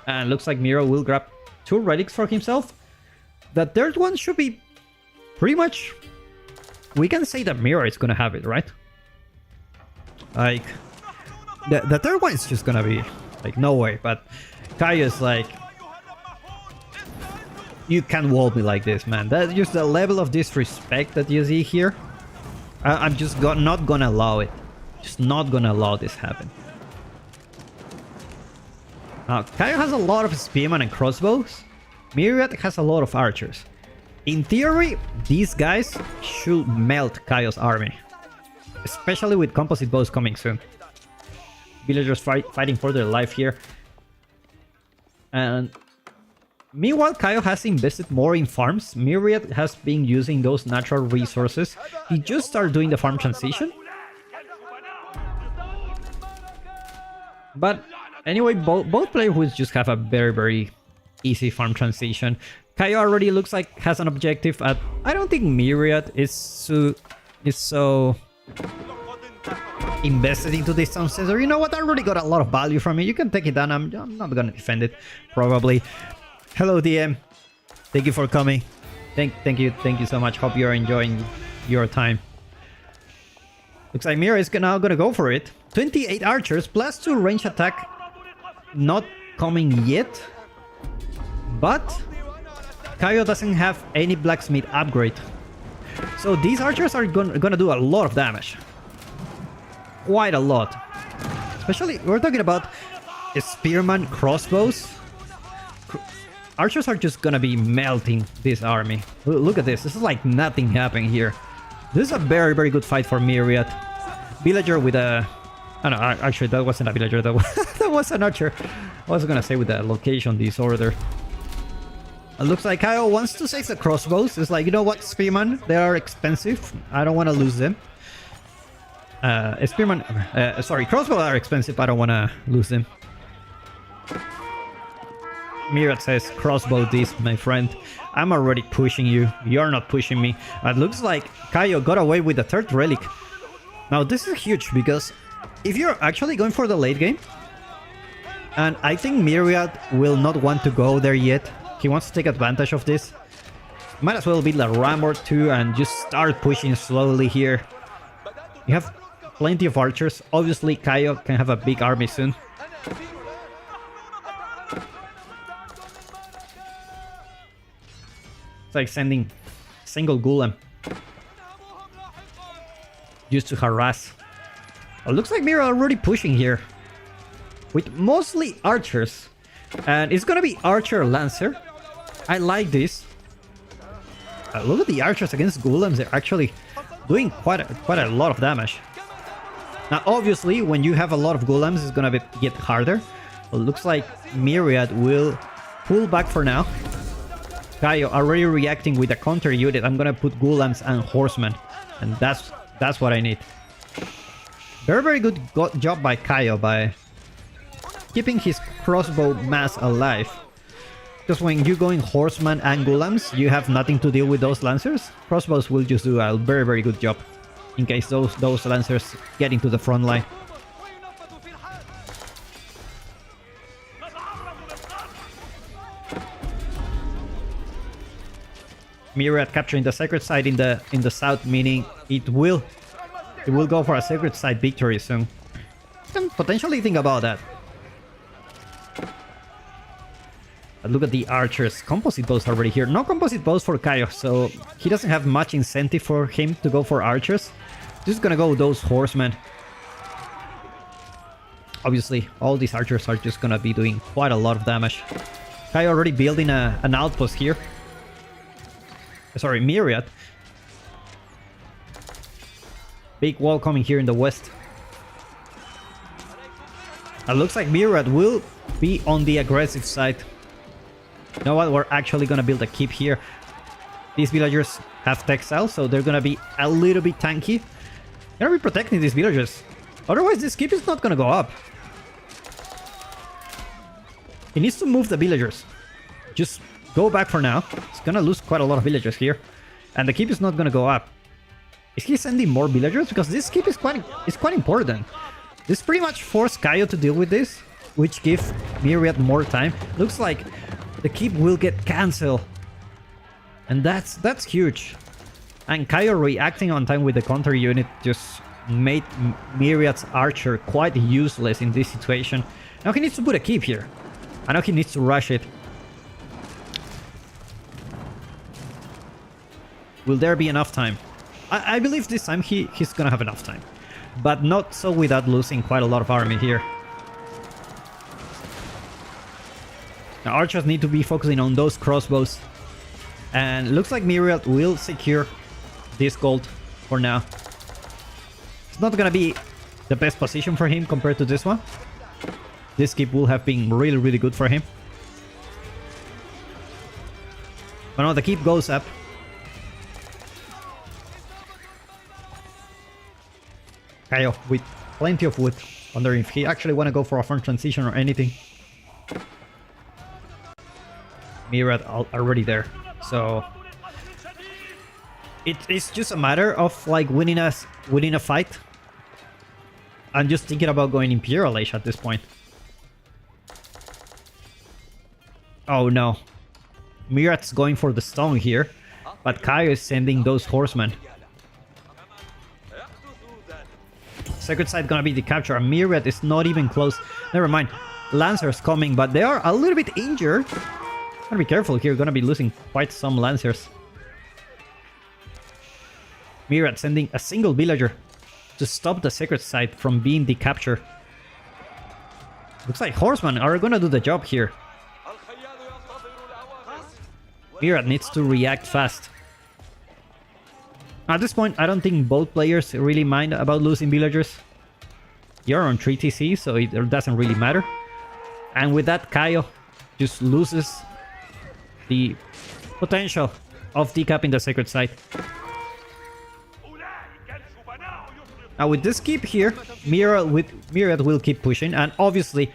And looks like Miro will grab 2 relics for himself. The third one should be pretty much... We can say that Miro is gonna have it, right? Like... The third one is just gonna be... Like, no way, but... Kaio is like... You can't wall me like this, man. That's just the level of disrespect that you see here. I'm just not gonna allow it. Just not gonna allow this happen. Now, Kaio has a lot of spearmen and crossbows. Myriad has a lot of archers. In theory, these guys should melt Kaio's army. Especially with composite bows coming soon. Villagers fighting for their life here. And meanwhile, Kaio has invested more in farms. Myriad has been using those natural resources. He just started doing the farm transition. But anyway, both players will just have a very, very easy farm transition. Kaio already looks like has an objective at... I don't think Myriad is so invested into this town center. You know what? I already got a lot of value from it. You can take it down. I'm not gonna defend it, probably. Hello, DM. Thank you for coming. Thank you so much. Hope you're enjoying your time. Looks like Mira is now gonna go for it. 28 archers plus 2 range attack. Not coming yet. But Kaio doesn't have any blacksmith upgrade. So these archers are gonna do a lot of damage. Quite a lot. Especially, we're talking about spearman crossbows. Archers are just gonna be melting this army. Look at this. This is like nothing happening here. This is a very, very good fight for Myriad. Villager with a... Oh no, actually that wasn't a villager. That was an archer. I was gonna say with the location disorder. It looks like Kaio wants to save the crossbows. It's like, you know what, Spearman? They are expensive. I don't want to lose them. Sorry, crossbows are expensive. I don't want to lose them. Myriad says, crossbow this, my friend. I'm already pushing you. You're not pushing me. It looks like Kaio got away with the 3rd relic. Now, this is huge because if you're actually going for the late game, and I think Myriad will not want to go there yet. He wants to take advantage of this. Might as well build a ram or 2 and just start pushing slowly here. You have plenty of archers. Obviously, Kaio can have a big army soon. It's like sending single golem just to harass. It looks like Mira already pushing here with mostly archers. And it's gonna be Archer Lancer. I like this. Look at the archers against golems. They're actually doing quite a lot of damage. Now, obviously, when you have a lot of golems, it's gonna get harder. But it looks like Myriad will pull back for now. Kaio already reacting with a counter unit. I'm gonna put golems and horsemen, and that's what I need. Very good job by Kaio by keeping his crossbow mass alive. Because when you go in horsemen and golems, you have nothing to deal with those lancers. Crossbows will just do a very good job in case those lancers get into the front line. Myriad capturing the sacred site in the south, meaning it will go for a sacred site victory soon. You can potentially think about that. But look at the archers. Composite bows already here. No composite bows for Kaio, so he doesn't have much incentive for him to go for archers. Just gonna go with those horsemen. Obviously, all these archers are just gonna be doing quite a lot of damage. Kaio already building an outpost here. Sorry, Myriad. Big wall coming here in the west. It looks like Myriad will be on the aggressive side. You know what? We're actually gonna build a keep here. These villagers have textile, so they're gonna be a little bit tanky. Gotta be protecting these villagers. Otherwise, this keep is not gonna go up. He needs to move the villagers. Just go back for now. He's gonna lose quite a lot of villagers here. And the keep is not gonna go up. Is he sending more villagers? Because this keep is quite important. This pretty much forced Kaio to deal with this, which gives Myriad more time. Looks like the keep will get cancelled. And that's huge. And Kaio reacting on time with the counter unit just made Myriad's archer quite useless in this situation. Now he needs to put a keep here. I know he needs to rush it. Will there be enough time? I believe this time he's gonna have enough time. But not so without losing quite a lot of army here. Now archers need to be focusing on those crossbows. And it looks like Myriad will secure this gold for now. It's not gonna be the best position for him compared to this one. This keep will have been really good for him. But now the keep goes up. Kaio with plenty of wood. Wondering if he actually want to go for a front transition or anything. Myriad already there. So it's just a matter of like winning a fight. I'm just thinking about going Imperial Age at this point. Oh no. Myriad's going for the stone here, but Kaio is sending those horsemen. Sacred site gonna be the capture. Myriad is not even close. Never mind. Lancers coming, but they are a little bit injured. Gotta be careful here. Gonna be losing quite some Lancers. Myriad sending a single villager to stop the sacred site from being the capture. Looks like horsemen are gonna do the job here. Myriad needs to react fast. At this point, I don't think both players really mind about losing villagers. You're on 3 TC, so it doesn't really matter. And with that, Kaio just loses the potential of decapping the sacred site. Now with this keep here, Myriad will keep pushing, and obviously,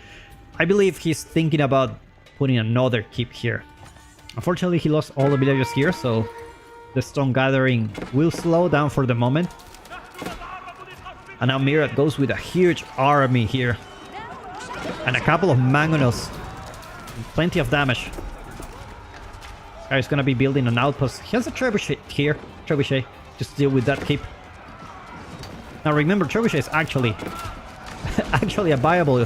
I believe he's thinking about putting another keep here. Unfortunately, he lost all the villagers here, so the stone gathering will slow down for the moment. And now Myriad goes with a huge army here. And a couple of mangonels. Plenty of damage. This guy's gonna be building an outpost. He has a trebuchet here. Trebuchet. Just deal with that keep. Now remember, trebuchet is actually actually a viable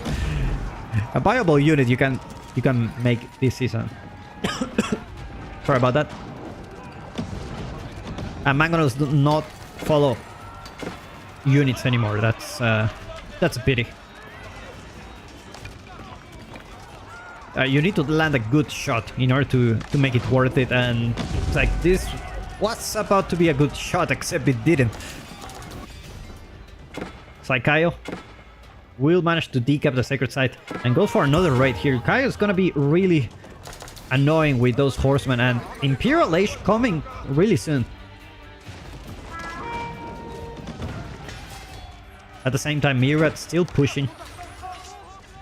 unit you can make this season. Sorry about that. And mangonels do not follow units anymore. That's a pity. You need to land a good shot in order to make it worth it, and it's like this was about to be a good shot, except it didn't. It's like Kaio will manage to decap the sacred site and go for another raid here. Kaio is gonna be really annoying with those horsemen, and Imperial Age coming really soon. At the same time, Myriad still pushing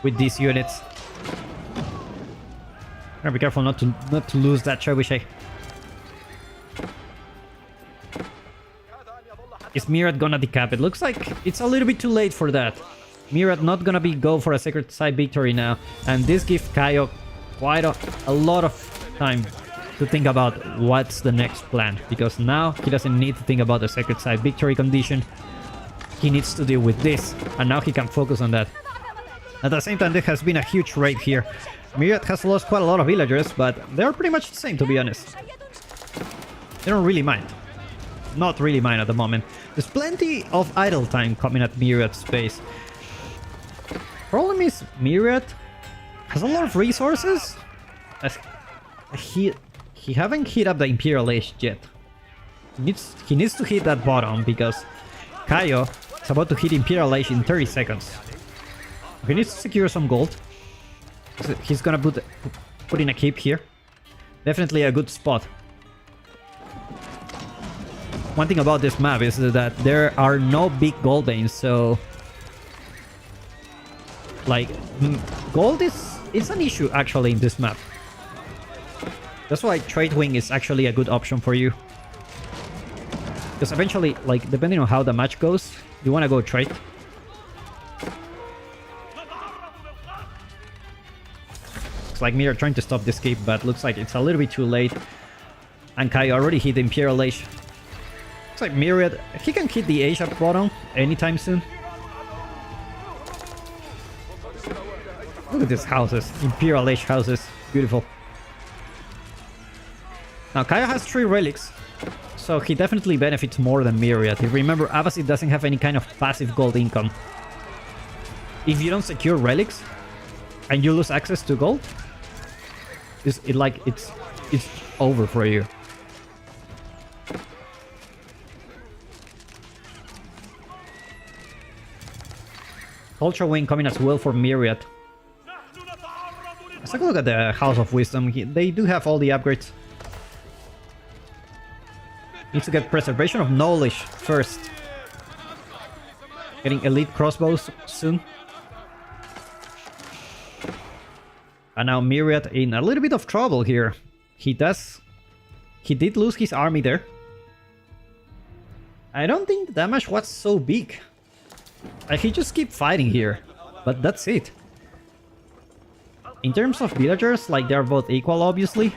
with these units. Gotta be careful not to lose that trebuchet. Is Myriad gonna decap it? Looks like it's a little bit too late for that. Myriad not gonna go for a sacred site victory now, and this gives Kaio quite a lot of time to think about what's the next plan, because now he doesn't need to think about the sacred site victory condition. He needs to deal with this, and now he can focus on that. At the same time, there has been a huge raid here. Myriad has lost quite a lot of villagers, but they're pretty much the same, to be honest. They don't really mind. Not really mind at the moment. There's plenty of idle time coming at Myriad's space. Problem is, Myriad has a lot of resources. As he haven't hit up the Imperial Age yet. He needs to hit that bottom, because Kaio is about to hit Imperial Age in 30 seconds. He needs to secure some gold. He's gonna put in a keep here. Definitely a good spot. One thing about this map is that there are no big gold veins, so like gold is an issue actually in this map. That's why Trade Wing is actually a good option for you. Because eventually, like, depending on how the match goes, you want to go trade. Looks like Myriad trying to stop this keep, but looks like it's a little bit too late. And Kai already hit the Imperial Age. Looks like Myriad, he can hit the Age at bottom anytime soon. Look at these houses, Imperial Age houses, beautiful. Now Kaio has 3 relics, so he definitely benefits more than Myriad. If you remember, Abbasid doesn't have any kind of passive gold income. If you don't secure relics and you lose access to gold, it's over for you. Culture Wing coming as well for Myriad. Let's take a look at the House of Wisdom. They do have all the upgrades. Needs to get Preservation of Knowledge first. Getting Elite Crossbows soon. And now Myriad in a little bit of trouble here. He did lose his army there. I don't think the damage was so big. He just keep fighting here. But that's it. In terms of villagers, like, they're both equal, obviously.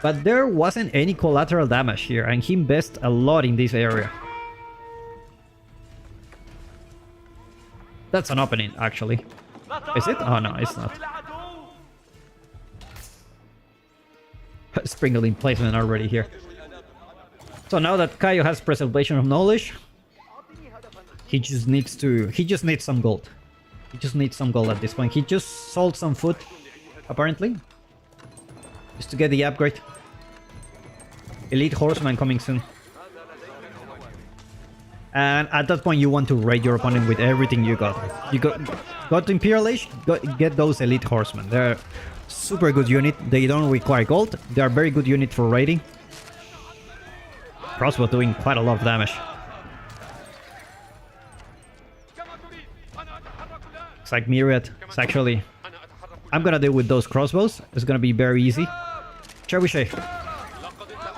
But there wasn't any collateral damage here, and he invested a lot in this area. That's an opening, actually. Is it? Oh no, it's not. Sprinkling placement already here. So now that Kaio has Preservation of Knowledge, he just needs some gold. He just needs some gold at this point. He just sold some food, apparently, just to get the upgrade. Elite Horseman coming soon. And at that point, you want to raid your opponent with everything you got. You got to Imperial Age, get those Elite Horsemen. They're super good unit. They don't require gold. They are very good unit for raiding. Crossbow doing quite a lot of damage. It's like Myriad. It's actually... I'm gonna deal with those crossbows. It's gonna be very easy. Trebuchet.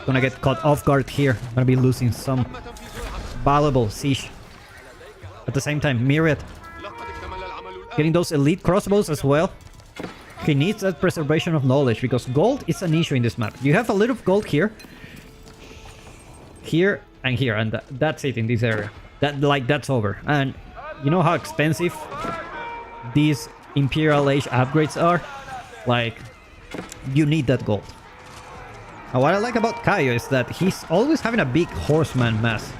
Gonna get caught off guard here. Gonna be losing some valuable siege. At the same time, Myriad getting those elite crossbows as well. He needs that Preservation of Knowledge, because gold is an issue in this map. You have a little gold here, and here, and that's it in this area. That's over. And you know how expensive these Imperial Age upgrades are? Like, you need that gold. Now, what I like about Kaio is that he's always having a big horseman mass.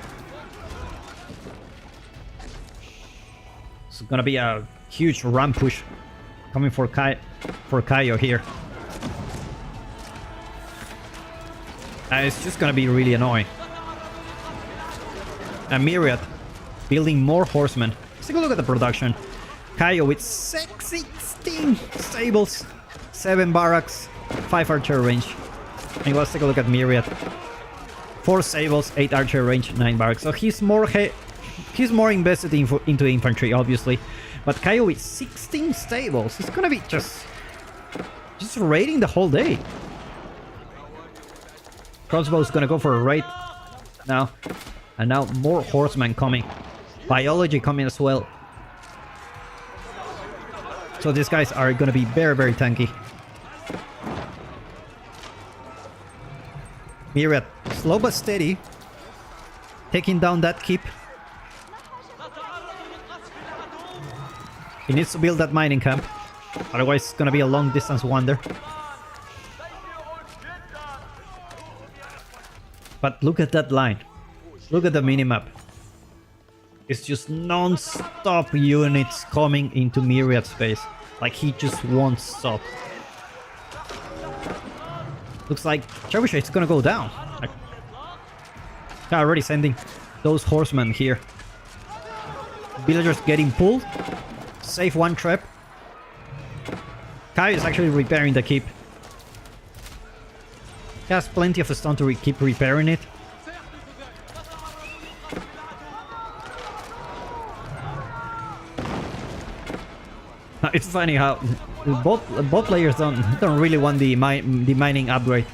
It's gonna be a huge ramp push coming for Kaio here. And it's just gonna be really annoying. And Myriad building more horsemen. Let's take a look at the production. Kaio with 16 stables, 7 barracks, 5 archer range. And let's take a look at Myriad. 4 stables, 8 archer range, 9 barracks. So he's more invested into infantry, obviously. But Kaio with 16 stables, he's gonna be just raiding the whole day. Crossbow's gonna go for a raid now. And now more horsemen coming. Biology coming as well. So these guys are gonna be very, very tanky. Myriad, slow but steady. Taking down that keep. He needs to build that mining camp. Otherwise it's gonna be a long distance wander. But look at that line. Look at the minimap. It's just non-stop units coming into Myriad space. Like he just won't stop. Looks like Trebuchet is gonna go down. Like, already sending those horsemen here. Villagers getting pulled. Save one trap. Kai is actually repairing the keep. He has plenty of stone to keep repairing it. It's funny how both players don't really want the mining upgrade.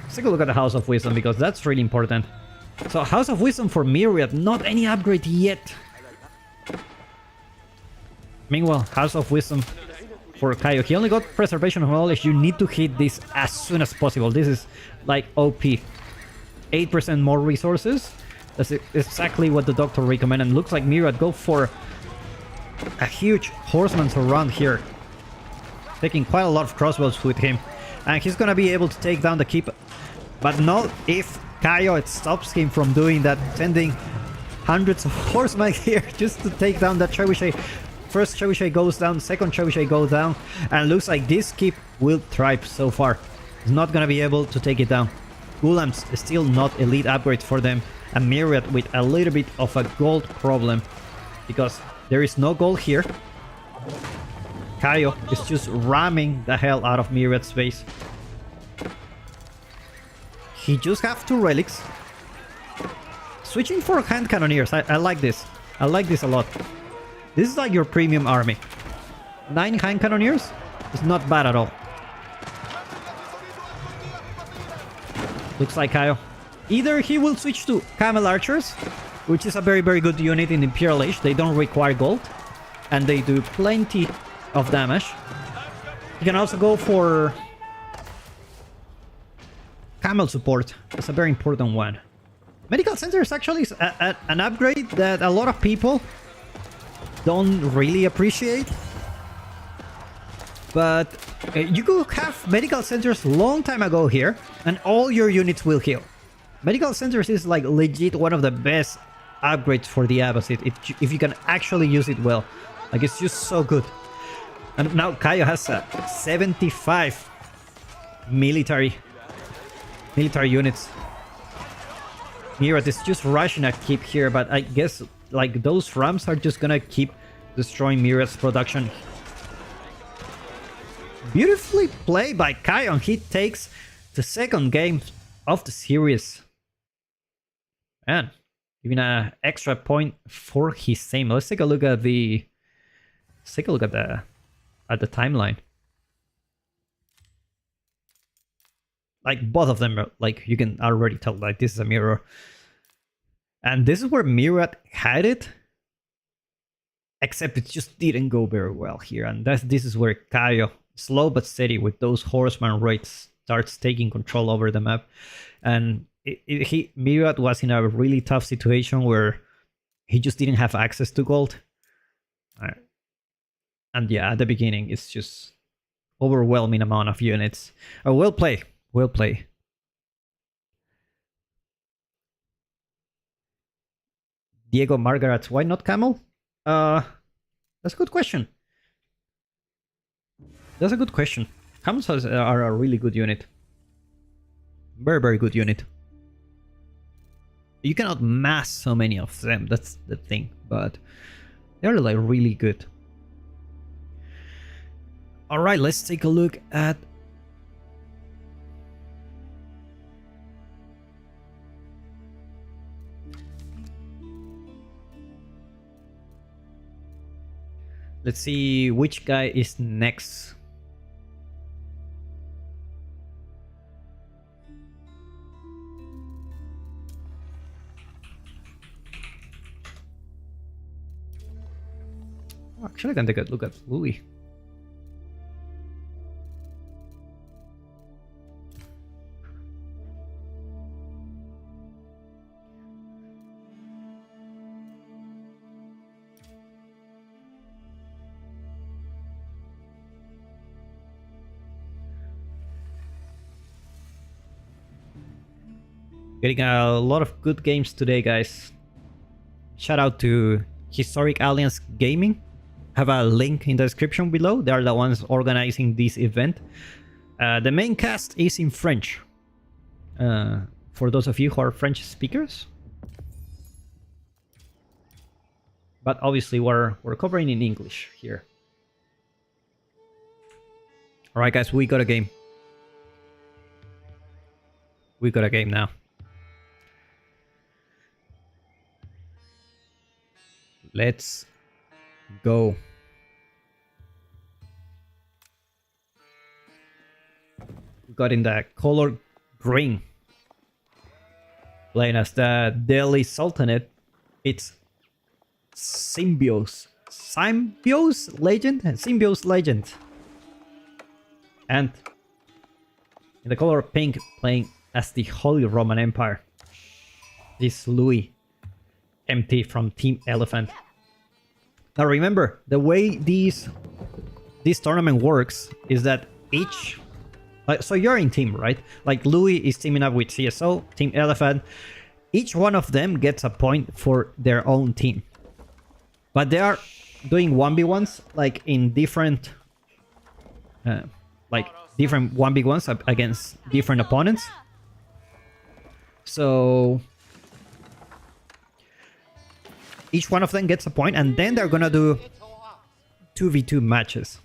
Let's take a look at the House of Wisdom because that's really important. So House of Wisdom for Myriad, not any upgrade yet. Meanwhile, House of Wisdom for Kaio. He only got Preservation of Knowledge. You need to hit this as soon as possible. This is like OP. 8% more resources. That's exactly what the doctor recommended. And looks like Myriad go for a huge horseman's around here. Taking quite a lot of crossbows with him. And he's gonna be able to take down the keep. But not if Kaio stops him from doing that. Sending hundreds of horsemen here just to take down that trebuchet. First trebuchet goes down, second trebuchet goes down. And looks like this keep will thrive so far. He's not gonna be able to take it down. Gulams is still not elite upgrades for them. And Myriad with a little bit of a gold problem. Because there is no gold here. Kaio is just ramming the hell out of Myriad space. He just have 2 relics. Switching for hand cannoneers. I like this. I like this a lot. This is like your premium army. 9 hand cannoneers is not bad at all. Looks like Kaio. Either he will switch to Camel Archers, which is a very, very good unit in Imperial Age. They don't require gold. And they do plenty of damage. You can also go for Camel Support. It's a very important one. Medical Center is actually an upgrade that a lot of people don't really appreciate. But you could have Medical Centers long time ago here, and all your units will heal. Medical Centers is like legit one of the best upgrades for the Abbasid if you can actually use it well. Like it's just so good. And now Kaio has 75 military units. Myriad is just rushing a keep here, but I guess like those rams are just gonna keep destroying Myriad's production. Beautifully played by Kaio. He takes the second game of the series. And even an extra point for his team. Let's take a look at the timeline. Like both of them are, like you can already tell like this is a mirror. And this is where Myriad had it. Except it just didn't go very well here. And this is where Kaio, slow but steady with those horseman raids, starts taking control over the map. And Myriad was in a really tough situation where he just didn't have access to gold. And yeah, at the beginning, it's just overwhelming amount of units. Well play. Well play. Diego Margaret, why not Camel? That's a good question. That's a good question. Camels are a really good unit. Very, very good unit. You cannot mass so many of them, that's the thing, but they're like really good. Alright, let's take a look at... Let's see which guy is next. Actually, I can take a look at Louis. Getting a lot of good games today, guys. Shout out to Historic Alliance Gaming. Have a link in the description below. They are the ones organizing this event. The main cast is in French. For those of you who are French speakers. But obviously we're covering in English here. Alright guys, we got a game. We got a game now. Let's go. We got in the color green. Playing as the Delhi Sultanate. It's Symbios Legend? Symbios Legend. And in the color pink, playing as the Holy Roman Empire. This Louis MT from Team Elephant. Now remember, the way this tournament works is that each... so you're in team, right? Like Louis is teaming up with CSO, Team Elephant. Each one of them gets a point for their own team. But they are doing 1v1s, like in different... different 1v1s against different opponents. So... each one of them gets a point, and then they're gonna do 2v2 matches,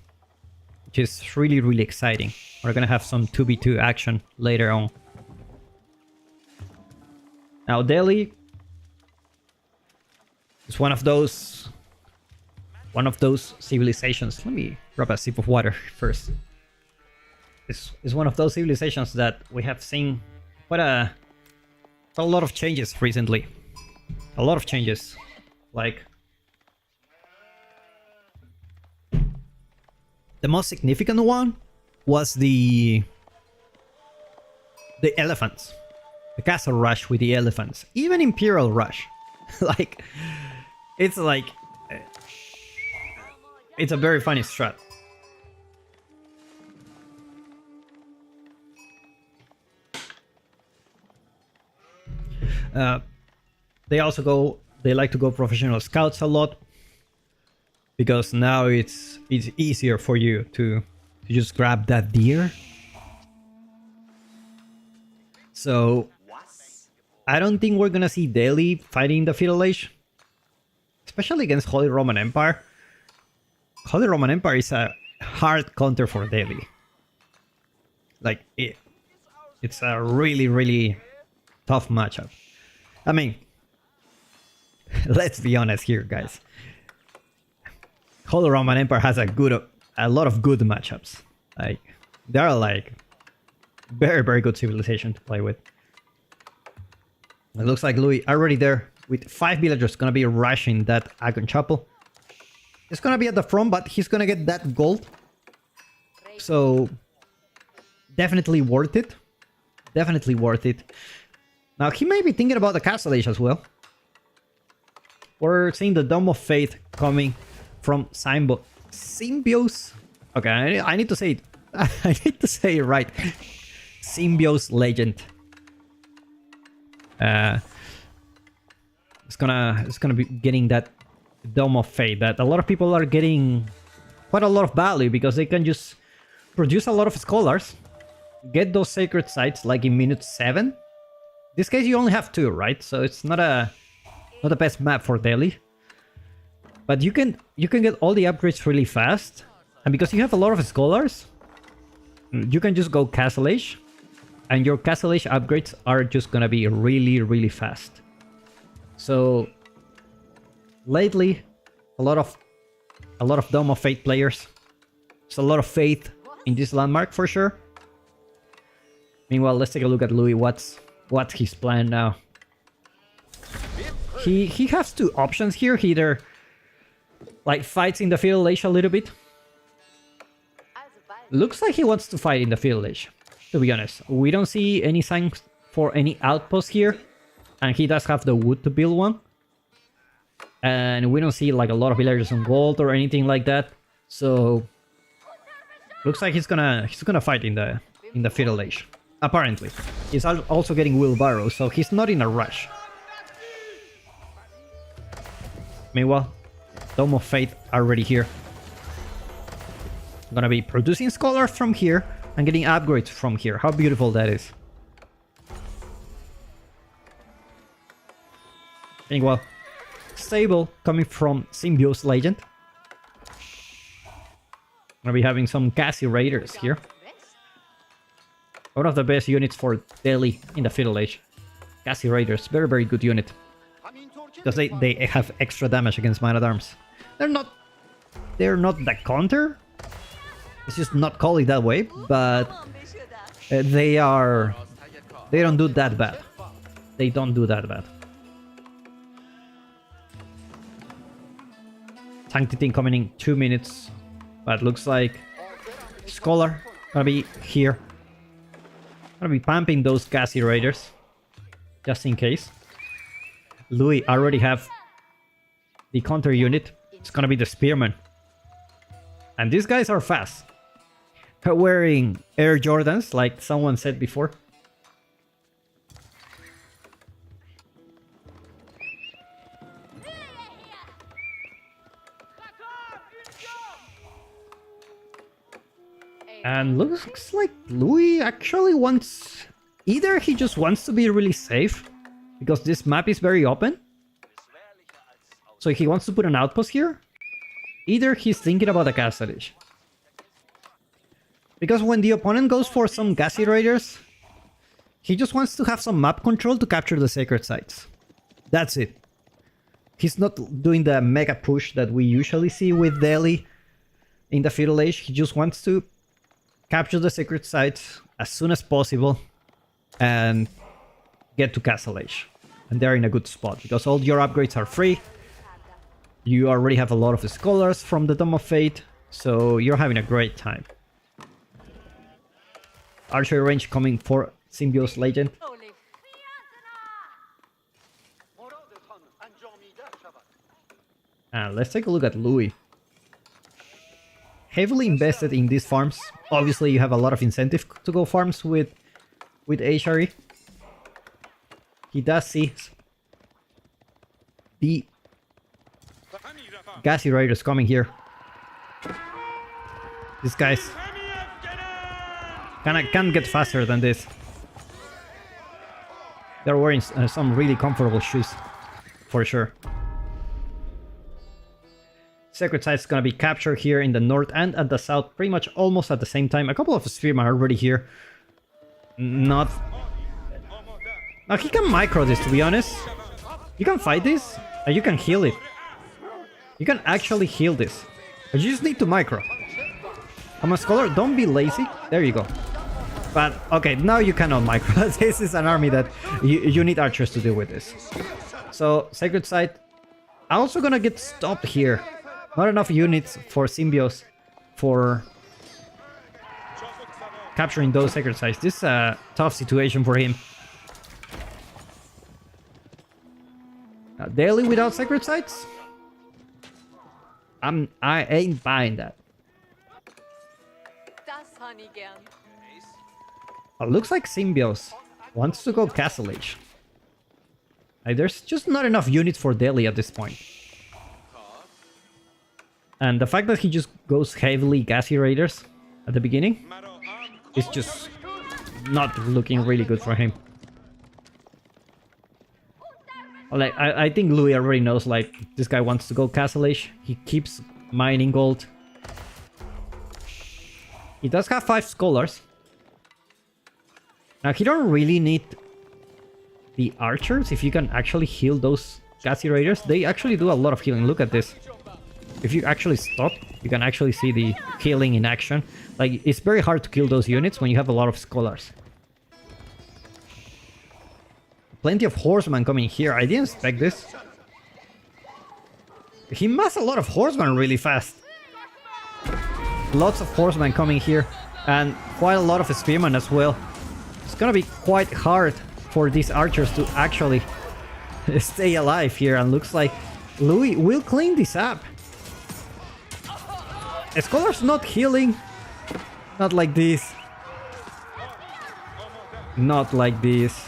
which is really, really exciting. We're gonna have some 2v2 action later on. Now, Delhi is one of those civilizations. Let me grab a sip of water first. It's one of those civilizations that we have seen quite a lot of changes recently. A lot of changes. Like, the most significant one was the elephants. The castle rush with the elephants. Even Imperial rush. Like, it's a very funny strat. They like to go professional scouts a lot, because now it's easier for you to just grab that deer. So I don't think we're gonna see Delhi fighting the Feudal Age, especially against Holy Roman Empire. Holy Roman Empire is a hard counter for Delhi. Like, it's a really, really tough matchup. I mean, let's be honest here, guys. Holy Roman Empire has a lot of good matchups. Like, they are like very, very good civilization to play with. It looks like Louis already there with 5 villagers gonna be rushing that Agon Chapel. He's gonna be at the front, but he's gonna get that gold. So definitely worth it. Definitely worth it. Now he may be thinking about the Castle Age as well. We're seeing the Dome of Faith coming from Symbios. Okay, I need to say it. I need to say it right. Symbios Legend. It's gonna be getting that Dome of Fate that a lot of people are getting quite a lot of value because they can just produce a lot of scholars, get those sacred sites like in minute 7. This case you only have 2, right? So it's not the best map for Delhi. But you can get all the upgrades really fast, and because you have a lot of scholars, you can just go Castle Age, and your Castle Age upgrades are just gonna be really, really fast. So lately, a lot of Dome of Fate players. There's a lot of faith in this landmark for sure. Meanwhile, let's take a look at Louis. What's his plan now? He has 2 options here. He either like fights in the Feudal Age a little bit. Looks like he wants to fight in the Feudal Age, to be honest. We don't see any signs for any outpost here, and he does have the wood to build one. And we don't see like a lot of villagers on gold or anything like that. So looks like he's gonna fight in the Feudal Age. Apparently. He's also getting wheelbarrow, so he's not in a rush. Meanwhile, Dome of Fate already here. Gonna be producing scholars from here and getting upgrades from here. How beautiful that is. Meanwhile, stable coming from Symbio's Legend. Gonna be having some Gassy Raiders here. One of the best units for Delhi in the Feudal Age. Gassy Raiders, very, very good unit. Because they have extra damage against Man at Arms. They're not the counter. It's just not called it that way, but they don't do that bad. They don't do that bad. Sanctity coming in 2 minutes, but looks like Scholar gonna be here. Gonna be pumping those Gassy Raiders, just in case. Louis already have the counter unit. It's gonna be the Spearman. And these guys are fast. Wearing Air Jordans, like someone said before. And looks like Louis actually wants... Either he just wants to be really safe, because this map is very open. So he wants to put an outpost here. Either he's thinking about a Castle Age. Because when the opponent goes for some Gassy Raiders, he just wants to have some map control to capture the sacred sites. That's it. He's not doing the mega push that we usually see with Delhi in the Feudal Age. He just wants to capture the sacred sites as soon as possible and get to Castle Age. And they're in a good spot because all your upgrades are free. You already have a lot of scholars from the Dome of Fate, so you're having a great time. Archery range coming for Symbio's Legend. And let's take a look at Louis. Heavily invested in these farms. Obviously, you have a lot of incentive to go farms with Ashari. He does see the Gassy Raiders coming here. These guys can't get faster than this. They're wearing some really comfortable shoes, for sure. Sacred Site is gonna be captured here in the north and at the south, pretty much almost at the same time. A couple of Spearmen are already here. Not... Now he can micro this, to be honest. You can fight this, and you can heal it. You can actually heal this. But you just need to micro. I'm a Scholar, don't be lazy. There you go. But, okay, now you cannot micro. This is an army that you need archers to deal with this. So, Sacred Site. I'm also gonna get stopped here. Not enough units for Symbios for capturing those Sacred Sites. This is a tough situation for him. Daily without Sacred Sites? I ain't buying that. Looks like Symbios wants to go Castle Age. Like, there's just not enough units for Delhi at this point. And the fact that he just goes heavily Gassy Raiders at the beginning is just not looking really good for him. Like, I think Louis already knows, like, this guy wants to go Castle Age. He keeps mining gold. He does have 5 scholars. Now, he don't really need the archers. If you can actually heal those Gassy Raiders, they actually do a lot of healing. Look at this. If you actually stop, you can actually see the healing in action. Like, it's very hard to kill those units when you have a lot of scholars. Plenty of horsemen coming here. I didn't expect this. He massed a lot of horsemen really fast. Lots of horsemen coming here. And quite a lot of spearmen as well. It's gonna be quite hard for these archers to actually stay alive here. And looks like Louis will clean this up. Scholar's not healing. Not like this. Not like this.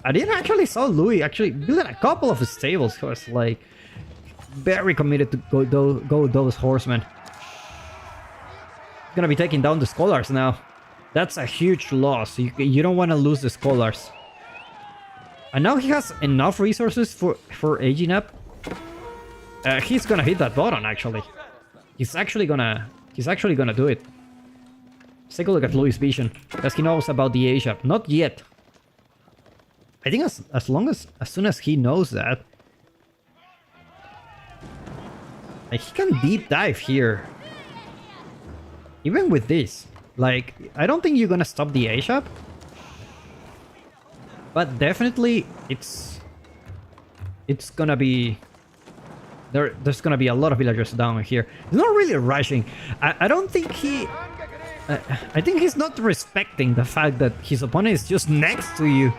I didn't actually saw Louis actually building a couple of stables. He was like very committed to go those horsemen. He's gonna be taking down the scholars now. That's a huge loss. You don't want to lose the scholars. And now he has enough resources for aging up. He's gonna hit that button actually. He's actually gonna do it. Let's take a look at Louis' vision, because he knows about the age up. Not yet. I think as soon as he knows that, like, he can deep dive here. Even with this, like, I don't think you're gonna stop the age up, but definitely it's gonna be there's gonna be a lot of villagers down here. He's not really rushing. I don't think he. I think he's not respecting the fact that his opponent is just next to you.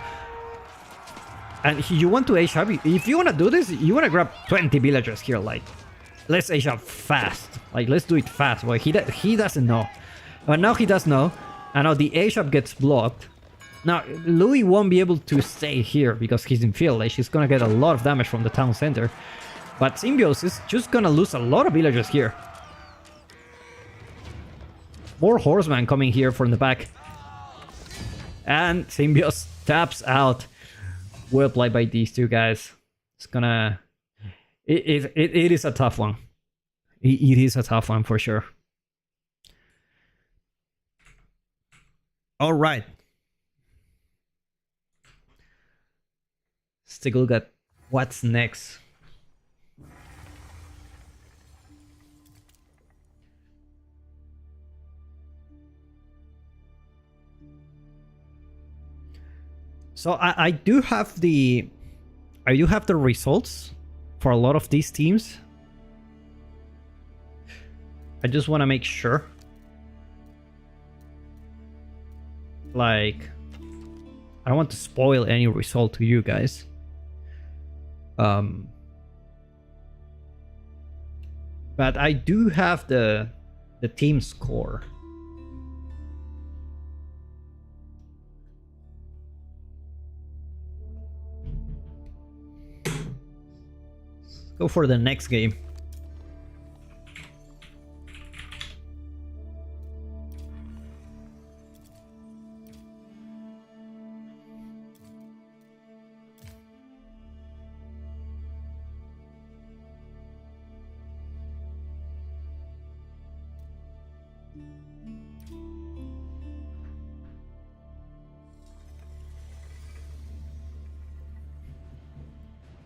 And you want to age up. If you want to do this, you want to grab 20 villagers here. Like, let's age up fast. Like, let's do it fast. Well, he doesn't know. But now he does know. And now the age up gets blocked. Now, Louis won't be able to stay here because he's in field age. He's going to get a lot of damage from the town center. But Symbios is just going to lose a lot of villagers here. More horsemen coming here from the back. And Symbios taps out. Well played by these two guys. It's gonna... It is a tough one. It is a tough one for sure. Alright. Let's take a look at what's next. So I do have the results for a lot of these teams. I just want to make sure. Like, I don't want to spoil any result to you guys. But I do have the team score. Go for the next game.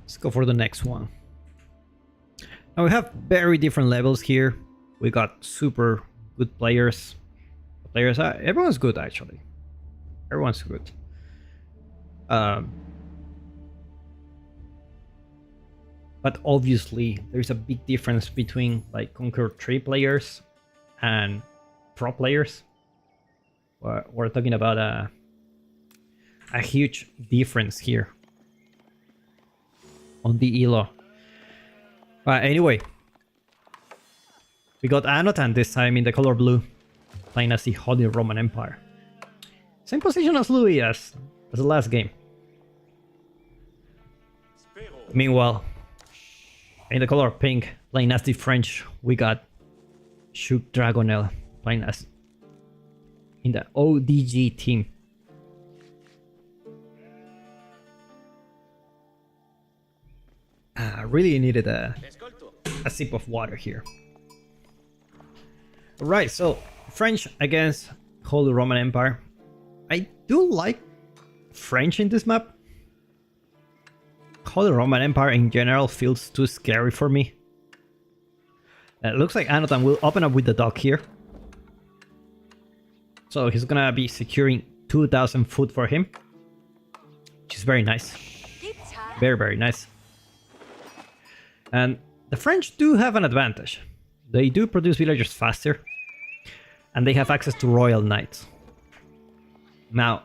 Let's go for the next one. Now we have very different levels here. We got super good players. Everyone's good actually. Everyone's good. But obviously there's a big difference between like Conquer 3 players and pro players. We're talking about a huge difference here on the elo. Anyway, we got Anotan this time in the color blue, playing as the Holy Roman Empire. Same position as Louis as the last game. Meanwhile, in the color pink, playing as the French, we got Shuk Dragonel playing as in the ODG team. I really needed a sip of water here. Right, so French against Holy Roman Empire. I do like French in this map. Holy Roman Empire in general feels too scary for me. It looks like Anotan will open up with the dock here. So he's gonna be securing 2,000 food for him. Which is very nice. Very, very nice. And the French do have an advantage. They do produce villagers faster. And they have access to Royal Knights. Now,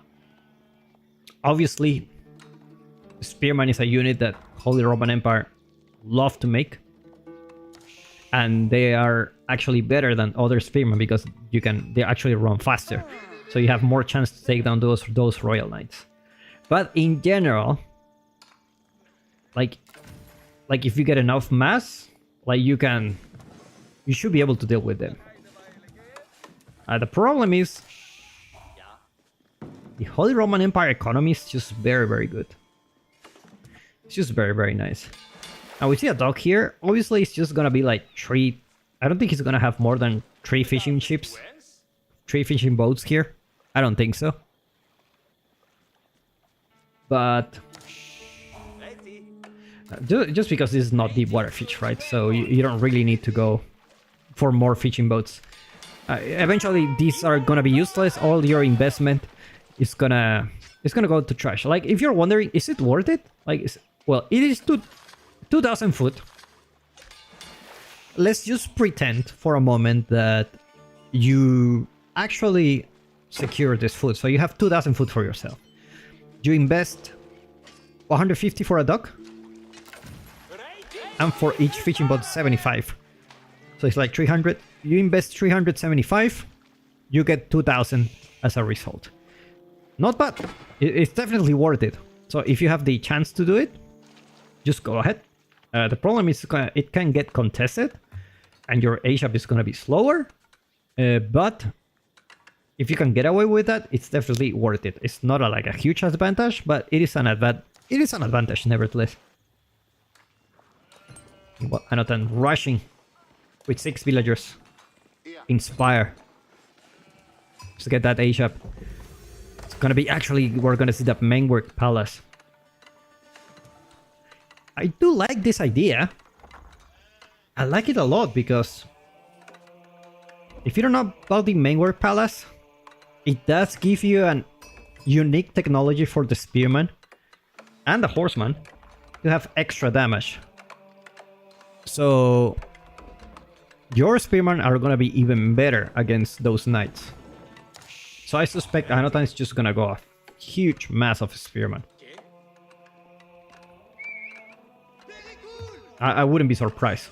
obviously, Spearman is a unit that Holy Roman Empire love to make. And they are actually better than other Spearmen because they actually run faster. So you have more chance to take down those Royal Knights. But in general, like if you get enough mass, like you should be able to deal with them. The problem is the Holy Roman Empire economy is just very, very good. It's just very, very nice. Now we see a dock here. Obviously, it's just gonna be like 3. I don't think he's gonna have more than 3 fishing ships, 3 fishing boats here. I don't think so. But just because this is not deep water fish, right? So you don't really need to go for more fishing boats. Eventually, these are gonna be useless. All your investment is gonna go to trash. Like, if you're wondering, is it worth it? Like, well, it is 2,000 food. Let's just pretend for a moment that you actually secure this food. So you have 2,000 food for yourself. You invest 150 for a dock. And for each fishing boat, 75. So it's like 300. You invest 375. You get 2,000 as a result. Not bad. It's definitely worth it. So if you have the chance to do it, just go ahead. The problem is it can get contested. And your HAP is going to be slower. But if you can get away with that, it's definitely worth it. It's not like a huge advantage, but it is an advantage nevertheless. Well, Anotan rushing with 6 villagers. Inspire. To get that HAP. It's gonna be we're gonna see that Mengwerk Palace. I do like this idea. I like it a lot because if you don't know about the Mengwerk Palace, it does give you an unique technology for the Spearman and the Horseman to have extra damage. So your Spearmen are gonna be even better against those Knights. So I suspect Anotan is just gonna go a huge mass of Spearmen. I wouldn't be surprised.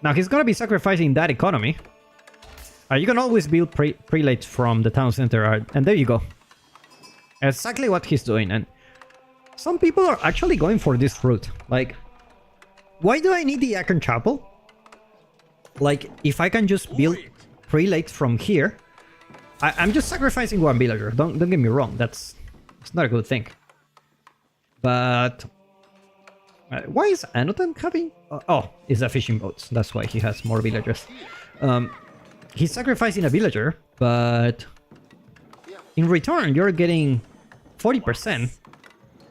Now he's gonna be sacrificing that economy. You can always build prelates from the town center, and there you go. Exactly what he's doing, and some people are actually going for this route. Like, why do I need the Acheron Chapel? Like, if I can just build prelates from here, I'm just sacrificing one villager. Don't get me wrong. It's not a good thing. But why is Anotan having? Oh, it's the fishing boats. That's why he has more villagers. He's sacrificing a villager, but in return, you're getting 40%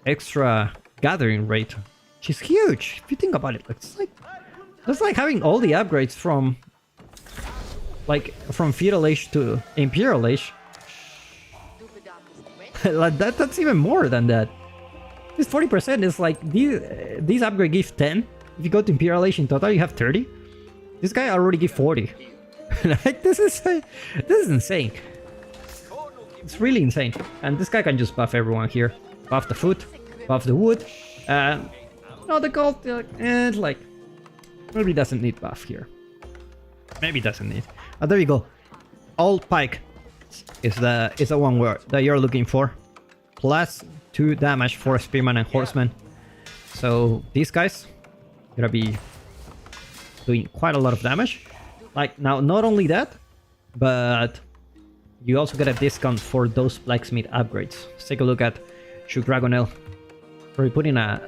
extra gathering rate, which is huge. If you think about it, that's like having all the upgrades from Feudal Age to Imperial Age. Like that's even more than that. This 40% is like these upgrade give 10. If you go to Imperial Age in total, you have 30. This guy already give 40. Like this is insane. It's really insane. And this guy can just buff everyone here. Buff the food, buff the wood, and no, the gold. And like maybe doesn't need buff here. Maybe doesn't need. There you go. Old Pike is the one that you're looking for. Plus 2 damage for Spearman and Horseman. So these guys gonna be doing quite a lot of damage. Like now, not only that, but you also get a discount for those blacksmith upgrades. Let's take a look at Shug Dragonel. We're putting an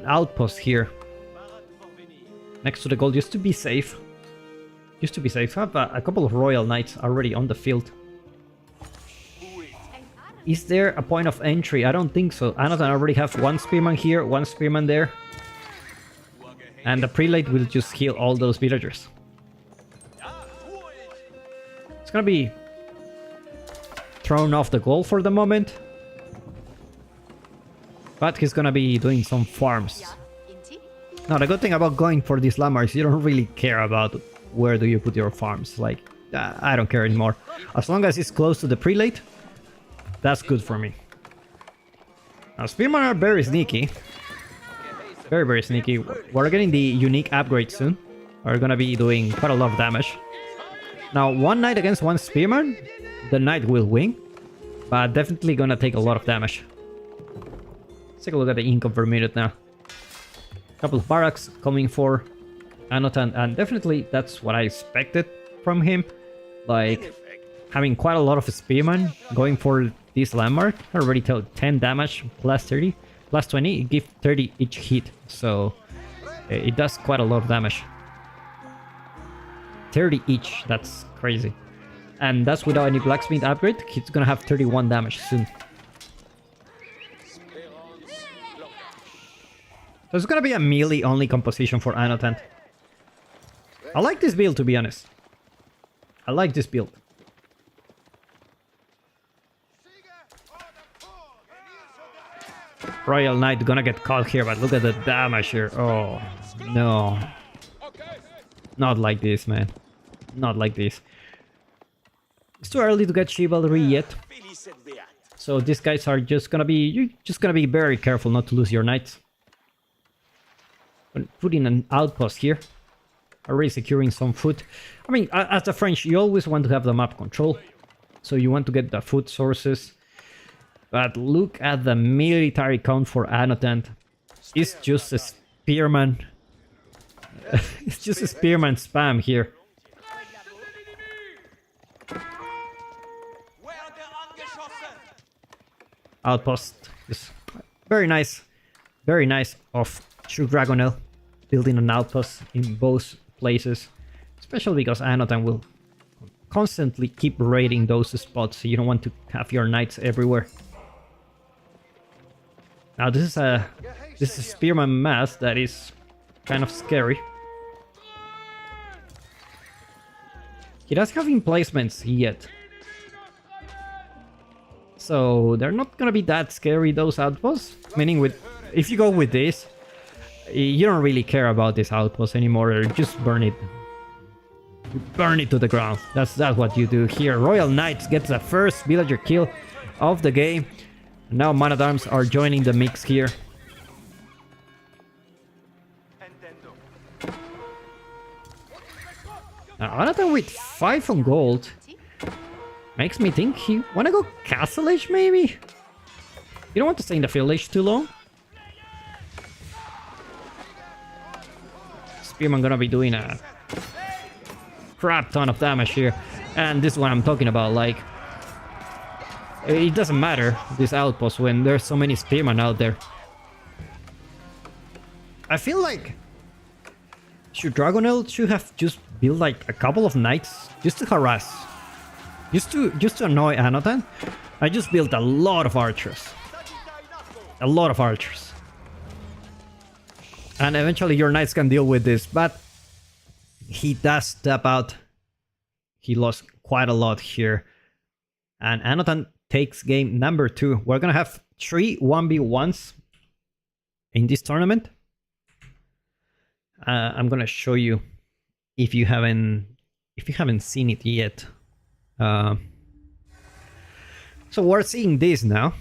outpost here next to the gold just to be safe. Just to be safe. I have a couple of Royal Knights already on the field. Is there a point of entry? I don't think so. Another already have one Spearman here, one Spearman there. And the Prelate will just heal all those villagers. It's gonna be thrown off the goal for the moment. But he's gonna be doing some farms. Now the good thing about going for these landmarks, you don't really care about where do you put your farms. Like, I don't care anymore. As long as it's close to the Prelate, that's good for me. Now Spearmen are very sneaky. Very, very sneaky. We're getting the unique upgrade soon. We're gonna be doing quite a lot of damage. Now, one knight against one Spearman, the knight will win, but definitely gonna take a lot of damage. Let's take a look at the income per minute now. Couple of barracks coming for Anotan, and definitely that's what I expected from him. Like, having quite a lot of Spearman going for this landmark. I already told 10 damage plus 30. Plus 20, it gives 30 each hit, so it does quite a lot of damage. 30 each, that's crazy. And that's without any blacksmith upgrade. He's gonna have 31 damage soon. So it's gonna be a melee only composition for Anotan. I like this build, to be honest. I like this build. Royal Knight gonna get caught here, but look at the damage here. Oh, no. Not like this, man. Not like this. It's too early to get chivalry yet. So these guys are just gonna be... You're just gonna be very careful not to lose your knights. Putting an outpost here. Already securing some food. I mean, as the French, you always want to have the map control. So you want to get the food sources. But look at the military count for Anotan. It's just a Spearman. It's just a Spearman spam here. Outpost is very nice. Very nice of Shug Dragonel building an outpost in both places. Especially because Anotan will constantly keep raiding those spots, so you don't want to have your knights everywhere. Now this is a Spearman mass that is kind of scary. He does have emplacements yet. So they're not gonna be that scary, those outposts. Meaning with if you go with this, you don't really care about this outpost anymore, or just burn it. You burn it to the ground. That's what you do here. Royal Knights gets the first villager kill of the game. Now Man-at-Arms are joining the mix here. Now Anotan with 5 on gold makes me think he wanna go Castle Age maybe? You don't want to stay in the village too long. Spearman gonna be doing a crap ton of damage here. And this is what I'm talking about, like... It doesn't matter, this outpost, when there's so many Spearmen out there. I feel like Shug Dragonel should have just built like a couple of knights just to harass. Just to annoy Anotan. I just built a lot of archers. A lot of archers. And eventually your knights can deal with this, but he does step out. He lost quite a lot here. And Anotan takes game number 2. We're gonna have 3 1v1s in this tournament. I'm gonna show you if you haven't seen it yet. So we're seeing this now.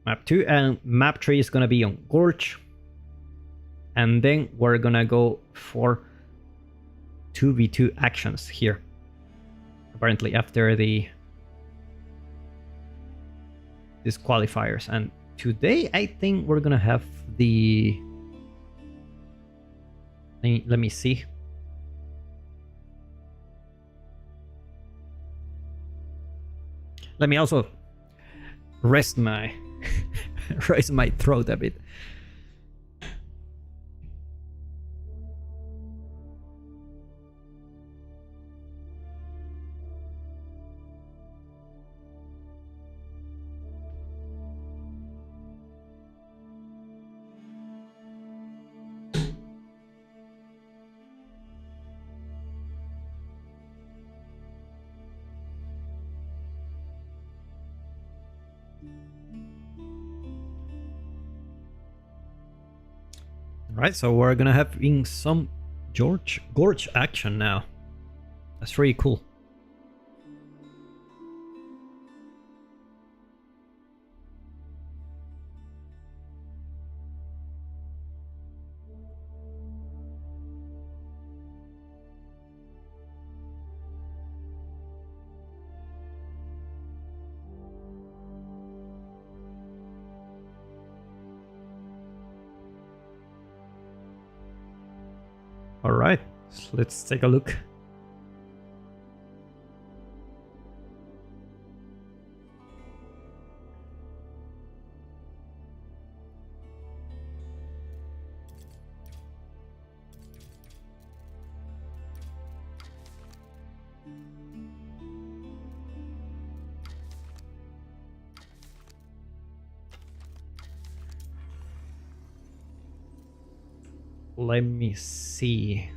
Map 2 and map 3 is gonna be on Gorge. And then we're gonna go for 2v2 actions here. Apparently after the disqualifiers, and today I think we're gonna have the... Let me see. Let me also rest my rest my throat a bit. Right, so we're gonna have in some gorge action now. That's really cool. All right, so let's take a look. Let me see.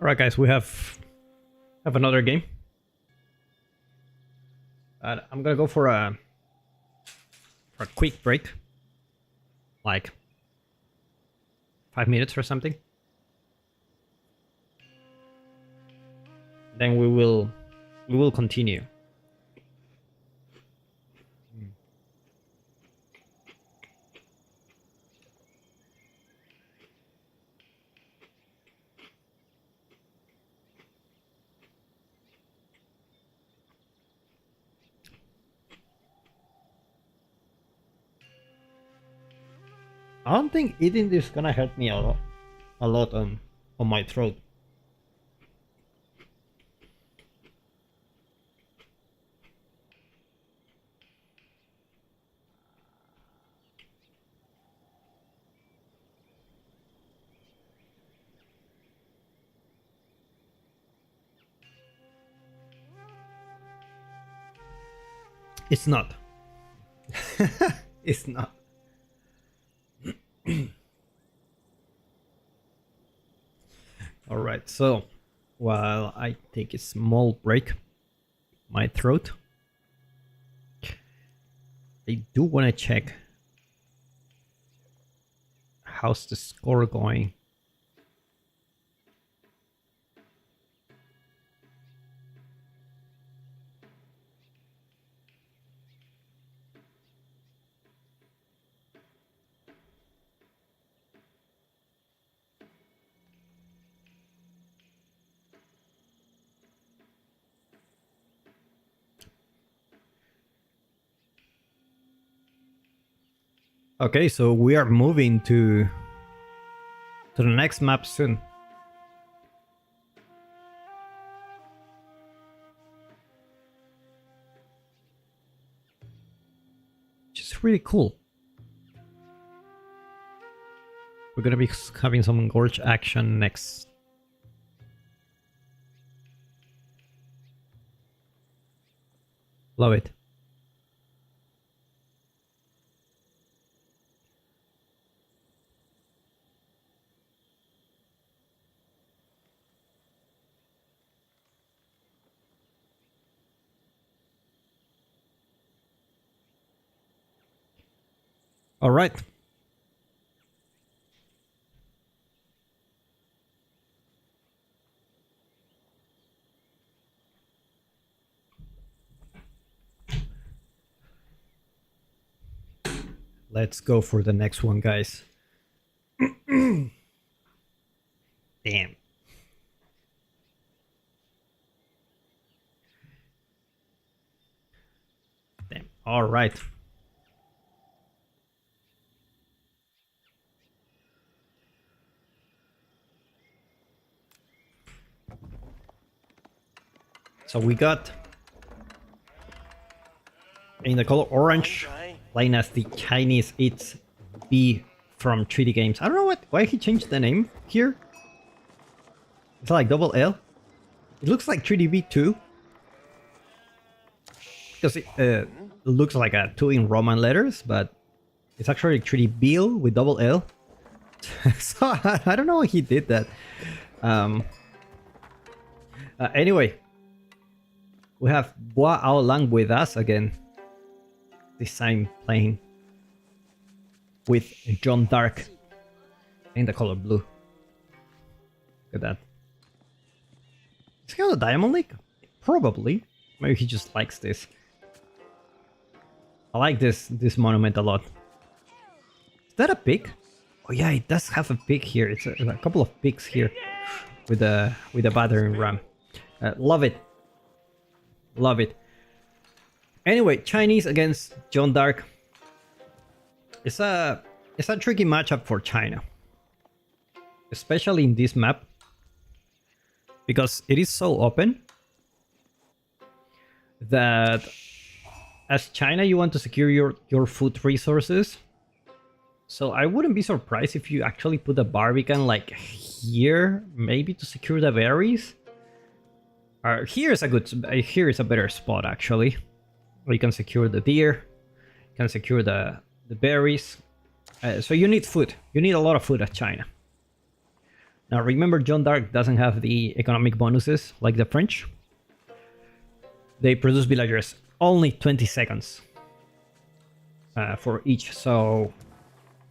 All right, guys, we have another game. I'm gonna go for a quick break, like 5 minutes or something. Then we will continue. I don't think eating this is gonna help me a lot on my throat. It's not. It's not. All right, so while I take a small break, my throat, I do want to check how's the score going. Okay, so we are moving to the next map soon. looks really cool. We're gonna be having some gorge action next. Love it. All right. Let's go for the next one, guys. Damn. Damn. All right. So we got in the color orange, playing as the Chinese It's B from 3D Games. I don't know why he changed the name here. It's like double L. It looks like 3DB too. Because it looks like a 2 in Roman letters, but it's actually 3D with double L. So I don't know why he did that. Anyway, we have Boa Ao Lang with us again. This time playing with John Dark in the color blue. Look at that. Is he on the Diamond League? Probably. Maybe he just likes this. I like this monument a lot. Is that a pig? Oh yeah, it does have a pig here. It's a couple of pigs here with a battering ram. Love it. Love it. Anyway, Chinese against John Dark. It's a tricky matchup for China, especially in this map, because it is so open that as China you want to secure your food resources. So I wouldn't be surprised if you actually put a Barbican like here, maybe to secure the berries. Here is a better spot actually. You can secure the deer, you can secure the berries. So you need food. You need a lot of food as China. Now remember, John Dark doesn't have the economic bonuses like the French. They produce villagers only 20 seconds for each. So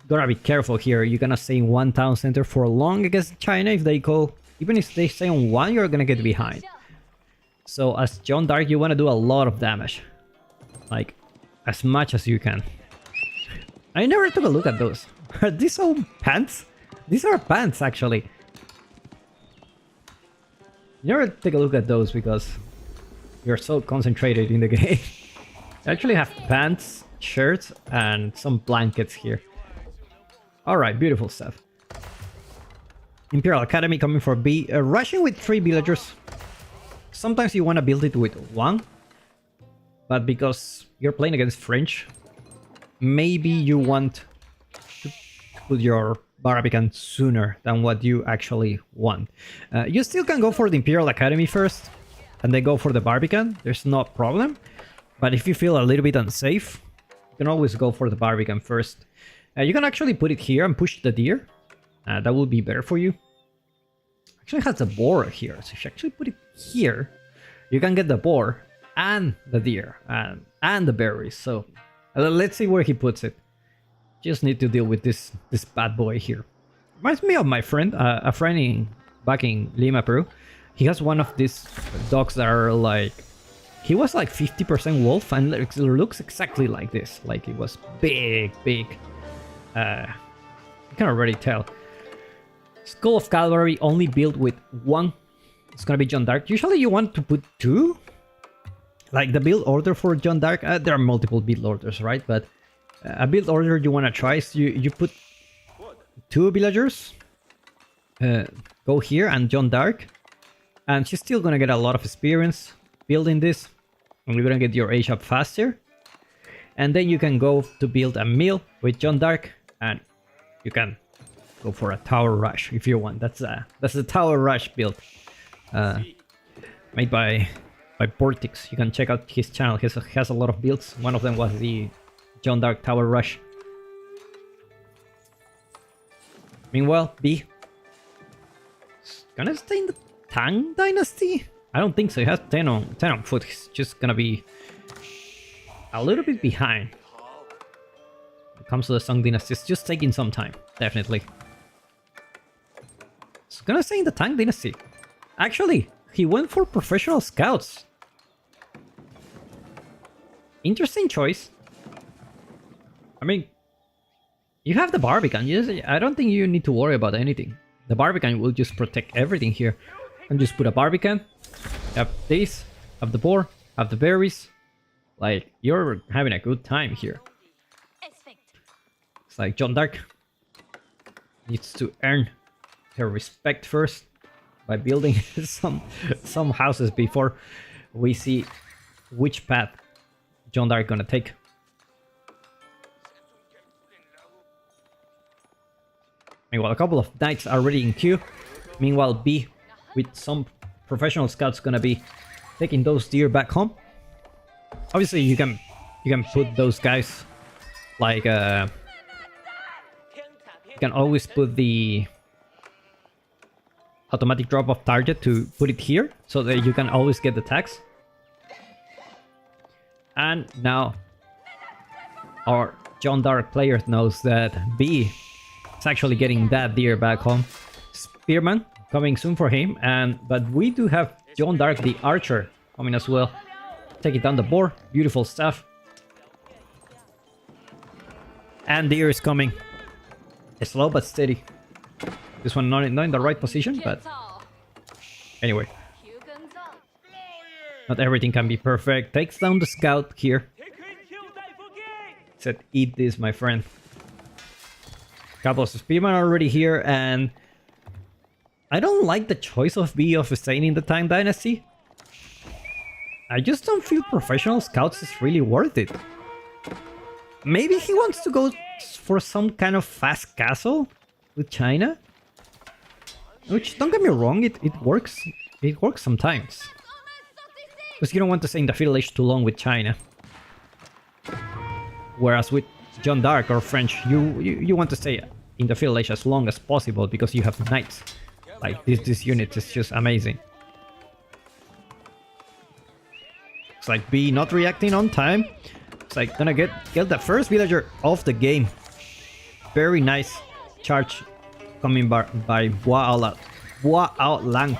gotta be careful here. You're gonna stay in one town center for long against China. If they go, even if they stay on one, you're gonna get behind. So as John Dark, you want to do a lot of damage. Like, as much as you can. I never took a look at those. Are these all pants? These are pants, actually. You never take a look at those because you're so concentrated in the game. I actually have pants, shirts, and some blankets here. Alright, beautiful stuff. Imperial Academy coming for B. Rushing with 3 villagers. Sometimes you want to build it with 1. But because you're playing against French, maybe you want to put your Barbican sooner than what you actually want. You still can go for the Imperial Academy first, and then go for the Barbican. There's no problem. But if you feel a little bit unsafe, you can always go for the Barbican first. You can actually put it here and push the deer. That will be better for you. Actually has a boar here, so if you actually put it here, you can get the boar and the deer and the berries. So let's see where he puts it. Just need to deal with this bad boy here. Reminds me of my friend, a friend back in Lima, Peru. He has one of these dogs that are like, he was like 50% wolf and it looks exactly like this. Like it was big. You can already tell. Skull of Cavalry only built with 1. It's gonna be John Dark. Usually you want to put 2. Like the build order for John Dark, there are multiple build orders, right? But a build order you want to try is you put 2 villagers, go here, and John Dark, and she's still gonna get a lot of experience building this, and you're gonna get your age up faster. And then you can go to build a mill with John Dark, and you can go for a tower rush if you want. That's a tower rush build, made by Portix. You can check out his channel. He has a lot of builds. One of them was the John Dark tower rush. Meanwhile, B is gonna stay in the Tang Dynasty? I don't think so. He has 10 on foot. He's just gonna be a little bit behind. When it comes to the Song Dynasty, it's just taking some time, definitely. It's gonna stay in the Tang Dynasty. Actually, he went for professional scouts. Interesting choice. I mean, you have the Barbican. I don't think you need to worry about anything. The Barbican will just protect everything here. And just put a Barbican. Have this, have the boar, have the berries. Like, you're having a good time here. It's like John Dark needs to earn her respect first by building some houses before we see which path John Dark gonna take. Meanwhile, a couple of knights are already in queue. Meanwhile, B, with some professional scouts, gonna be taking those deer back home. Obviously, you can put those guys like you can always put the automatic drop of target to put it here, so that you can always get the tags. And now our John Dark player knows that B is actually getting that deer back home. Spearman coming soon for him, but we do have John Dark the archer coming as well. Take it down the board, beautiful stuff. And deer is coming. Slow but steady. This one not in the right position, but anyway. Not everything can be perfect. Takes down the scout here. Said, eat this, my friend. Couple of spearmen are already here, and I don't like the choice of B of staying in the Tang Dynasty. I just don't feel professional scouts is really worth it. Maybe he wants to go for some kind of fast castle with China. Which, don't get me wrong, it works. It works sometimes. Because you don't want to stay in the Feudal Age too long with China. Whereas with John Dark or French, you want to stay in the Feudal Age as long as possible because you have knights. Like this unit is just amazing. It's like B not reacting on time. It's like gonna get the first villager off the game. Very nice charge coming by Hua Lang.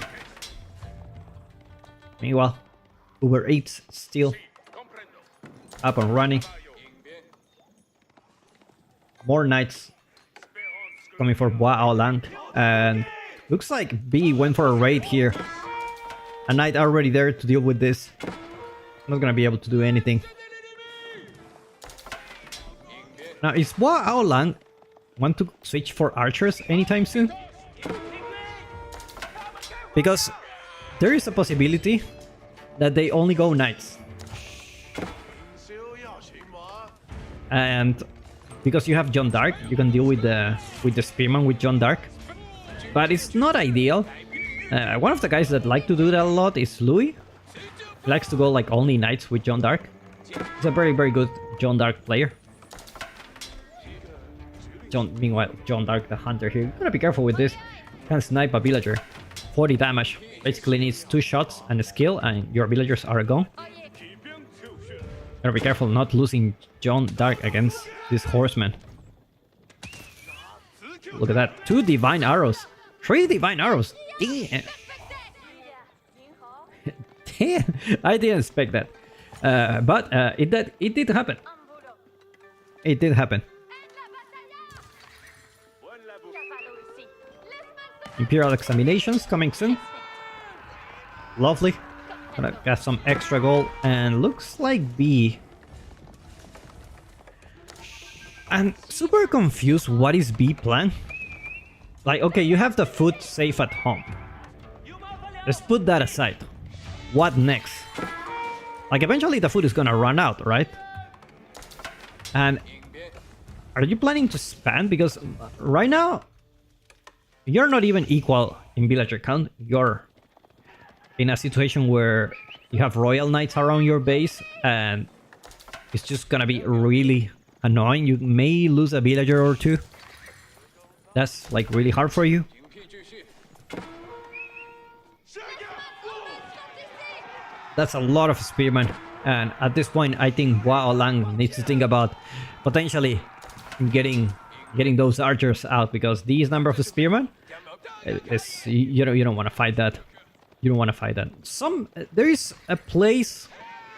Meanwhile, Uber Eats still up and running. More knights coming for Hua Lang, and looks like B went for a raid here. A knight already there to deal with this. Not gonna be able to do anything. Now, is Hua Lang want to switch for archers anytime soon? Because there is a possibility that they only go knights. And because you have John Dark, you can deal with the spearman with John Dark. But it's not ideal. One of the guys that like to do that a lot is Louis. He likes to go like only knights with John Dark. He's a very, very good John Dark player. Meanwhile, John Dark the hunter here. You gotta be careful with this. Can snipe a villager. 40 damage. Basically needs 2 shots and a skill, and your villagers are gone. Gotta be careful not losing John Dark against this horseman. Look at that. 2 divine arrows. 3 divine arrows. Damn. Damn. I didn't expect that. But it did happen. It did happen. Imperial examinations coming soon. Lovely. Gonna get some extra gold, and looks like B. I'm super confused. What is B plan? Like, okay, you have the food safe at home. Let's put that aside. What next? Like, eventually the food is gonna run out, right? And are you planning to spam? Because right now, you're not even equal in villager count. You're in a situation where you have Royal Knights around your base, and it's just gonna be really annoying. You may lose a villager or two. That's like really hard for you. That's a lot of spearmen, and at this point I think Hua Lang needs to think about potentially getting those archers out, because these number of spearmen is, you don't want to fight that. You don't want to fight that. There is a place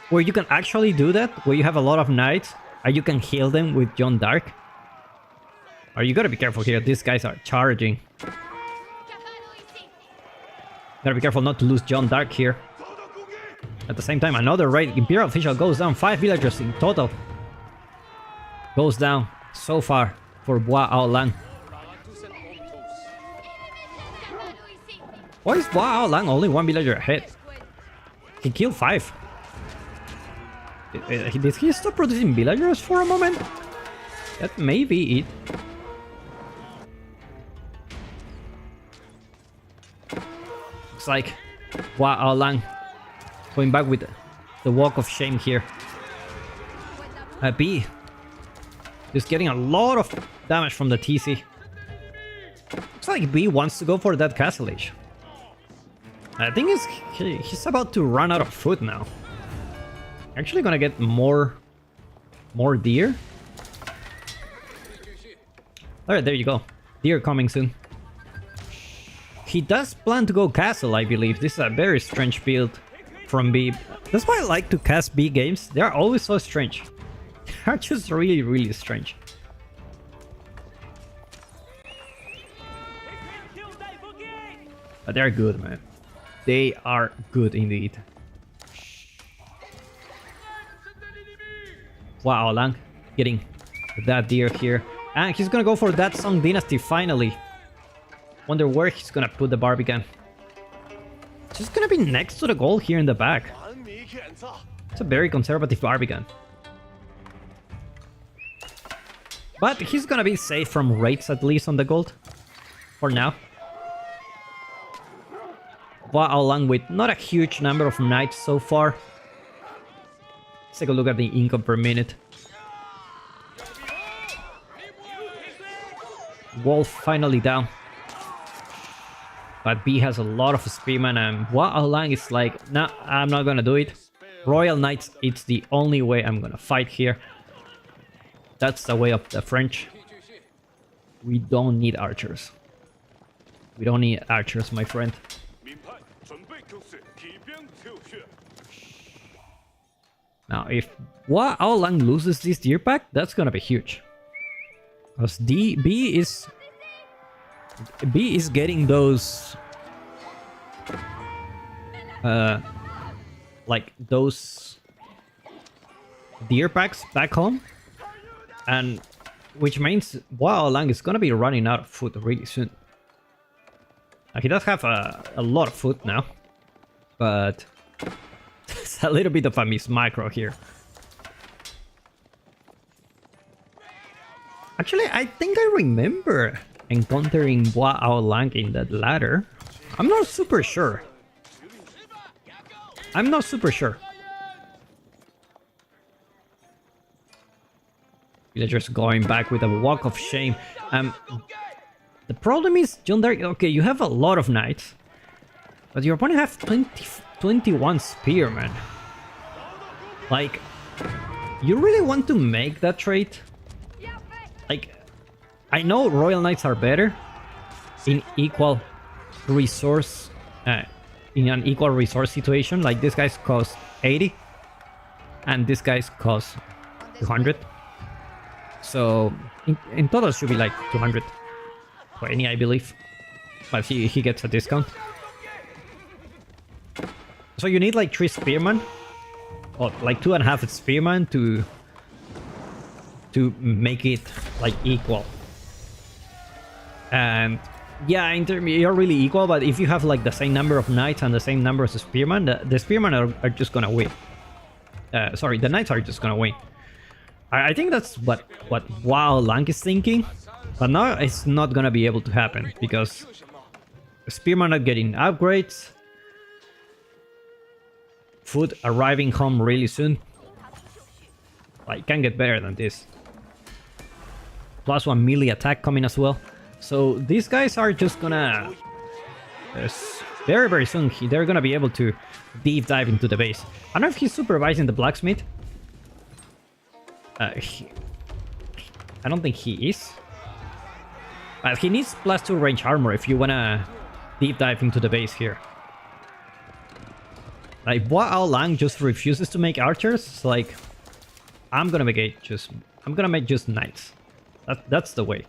where you can actually do that, where you have a lot of knights and you can heal them with John Dark. Or you gotta be careful here, these guys are charging. Gotta be careful not to lose John Dark here. At the same time, another raid Imperial official goes down. 5 villagers in total goes down so far for Hua Aolang. Why is Hua Aolang only 1 villager ahead? He killed 5. Did he stop producing villagers for a moment? That may be it. Looks like Hua Aolang going back with the walk of shame here. B is getting a lot of damage from the TC. Looks like B wants to go for that Castle Age. I think he's about to run out of food now. Actually gonna get more deer. Alright, there you go. Deer coming soon. He does plan to go castle, I believe. This is a very strange build from B. That's why I like to cast B games. They're always so strange. They're just really, really strange. But they're good, man. They are good indeed. Wow, Lang getting that deer here. And he's gonna go for that Song Dynasty finally. Wonder where he's gonna put the Barbican. Just gonna be next to the goal here in the back. It's a very conservative Barbican. But he's gonna be safe from raids, at least on the gold. For now. Hua Lang with not a huge number of knights so far. Let's take a look at the income per minute. Wolf finally down. But B has a lot of spearmen, and Hua Lang is like, nah, I'm not gonna do it. Royal Knights, it's the only way I'm gonna fight here. That's the way of the French. We don't need archers. We don't need archers, my friend. Now, if Hua Lang loses this deer pack, that's gonna be huge. Because B is getting those like those deer packs back home, and which means Hua Lang is gonna be running out of food really soon. Now, he does have a lot of food now, but it's a little bit of a mismicro here. Actually, I think I remember encountering Hua Lang in that ladder. I'm not super sure. I'm not super sure. Villagers going back with a walk of shame. The problem is, John Dark, okay, you have a lot of knights, but your opponent have 21 spearmen. Like, you really want to make that trade? Like, I know Royal Knights are better in equal resource, in an equal resource situation. Like, these guys cost 80, and these guys cost 200. So, in total, it should be like 220, I believe. But he gets a discount. So you need like 3 spearmen, or like 2.5 spearmen to make it like equal. And yeah, you're really equal, but if you have like the same number of knights and the same number of spearmen, the spearmen are just gonna win. Sorry, the knights are just gonna win. I think that's what Wao Lang is thinking, but now it's not gonna be able to happen because Spearman not getting upgrades, food arriving home really soon. Like, can't get better than this. +1 melee attack coming as well. So these guys are just gonna very soon they're gonna be able to deep dive into the base. I don't know if he's supervising the blacksmith. I don't think he is. But he needs +2 range armor if you wanna deep dive into the base here. Like, Wao Lang just refuses to make archers. It's like, I'm gonna make just knights. That's the way.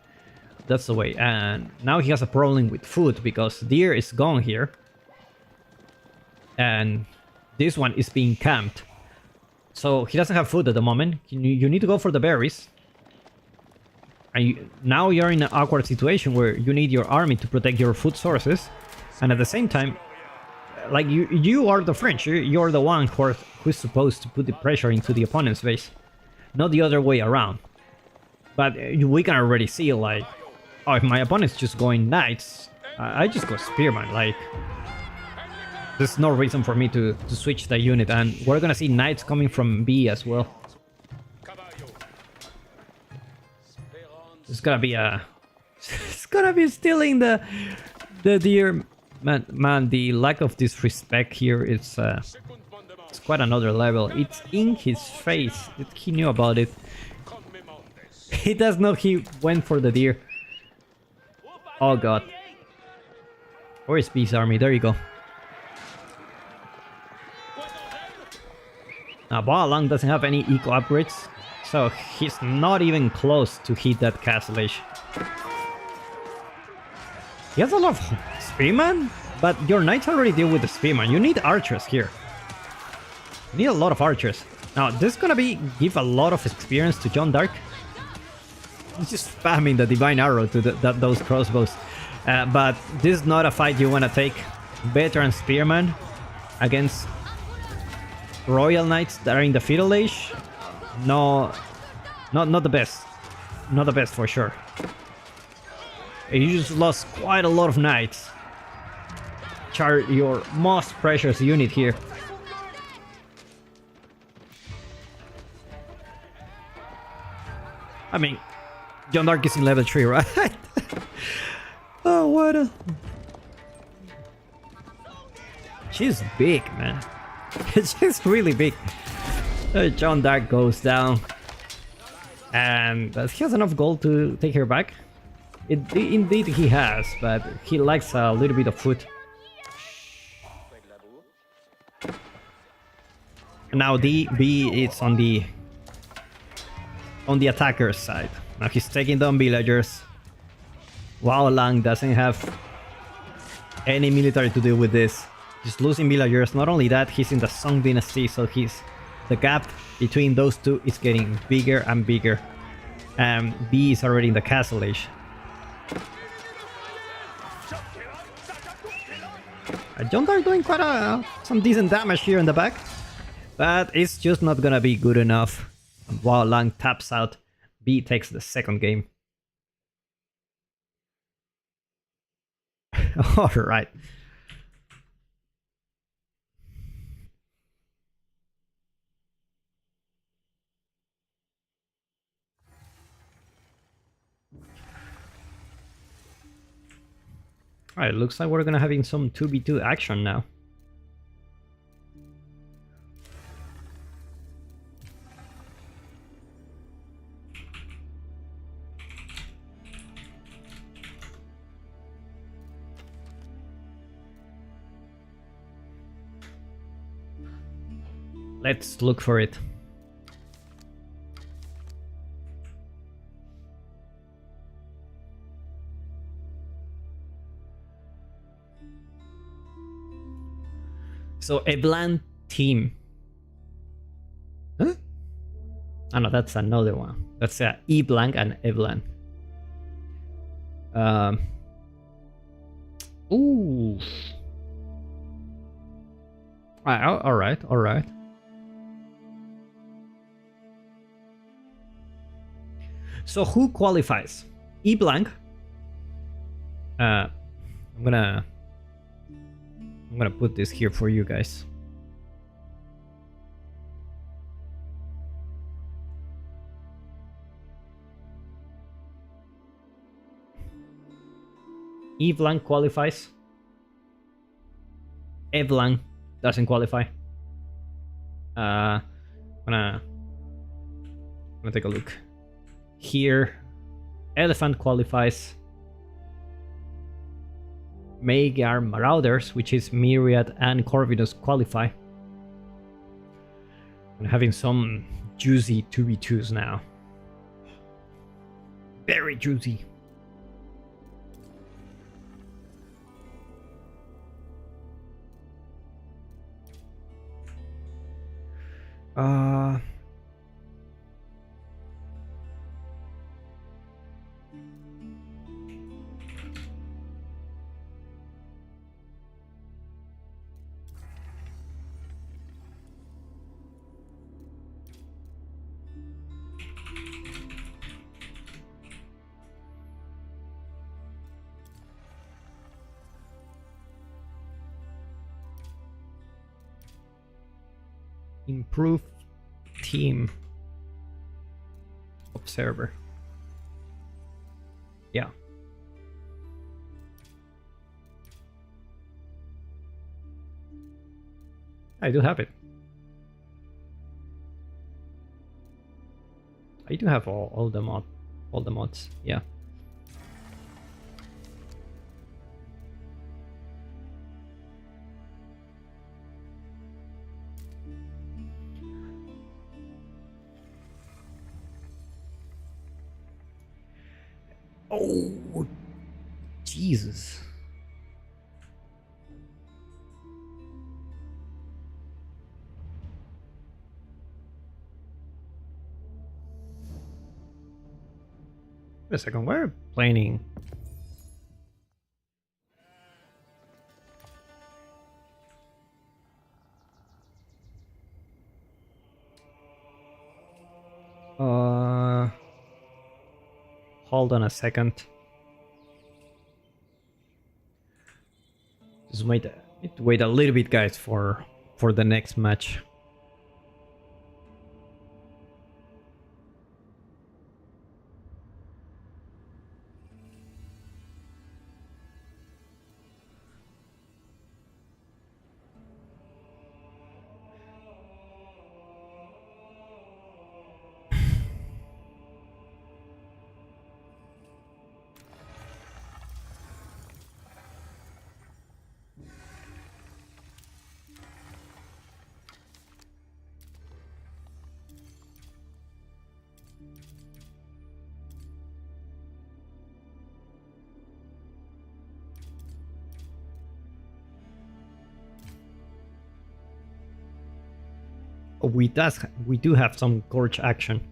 That's the way. And now he has a problem with food because deer is gone here. And this one is being camped. So he doesn't have food at the moment. You need to go for the berries. And now you're in an awkward situation where you need your army to protect your food sources. And at the same time, like, you are the French. You're the one who's supposed to put the pressure into the opponent's base. Not the other way around. But we can already see, like, oh, if my opponent's just going knights, I just go spearman. Like, there's no reason for me to switch the unit. And we're gonna see knights coming from B as well. It's gonna be a... it's gonna be stealing the deer. Man, the lack of disrespect here is it's quite another level. It's in his face. He knew about it. He does not. He went for the deer. Oh god. Where is B's army? There you go. Now Wao Lang doesn't have any eco upgrades, so he's not even close to hit that castle age. He has a lot of spearman, but your knights already deal with the spearman. You need archers here. You need a lot of archers. Now this is gonna give a lot of experience to Jeanne d'Arc. He's just spamming the divine arrow to those crossbows. But this is not a fight you want to take. Veteran spearman against royal knights that are in the feudal age. No, not the best. Not the best for sure. You just lost quite a lot of knights. Your most precious unit here. I mean, Jeanne d'Arc is in level 3, right? Oh, what a... She's big, man. She's really big. Jeanne d'Arc goes down. And he has enough gold to take her back. Indeed he has, but he likes a little bit of food. Now B is on the attacker's side. Now he's taking down villagers. Wao Lang doesn't have any military to deal with this. He's losing villagers. Not only that, he's in the Song Dynasty, so the gap between those two is getting bigger and bigger. And B is already in the castle age. Jeanne d'Arc doing quite some decent damage here in the back, but it's just not gonna be good enough. Wao Lang taps out. B takes the second game. Alright. Alright, looks like we're gonna having some 2v2 action now. Let's look for it. So Eblan team. Huh? Oh no, that's another one. That's E blank and Eblan. Ooh. All right. So who qualifies? eBlank. I'm gonna put this here for you guys. eBlank qualifies. eBlank doesn't qualify. I'm gonna take a look. Here, Elephant qualifies. Magyar Marauders, which is Myriad and Corvinus, qualify. I'm having some juicy 2v2s now. Very juicy. Improve team observer. Yeah. I do have it. I do have all the mods. Yeah. Oh, Jesus. Wait a second, we're planning. Hold on a second. Just wait a little bit, guys, for the next match. Oh, we do have some Gorge action.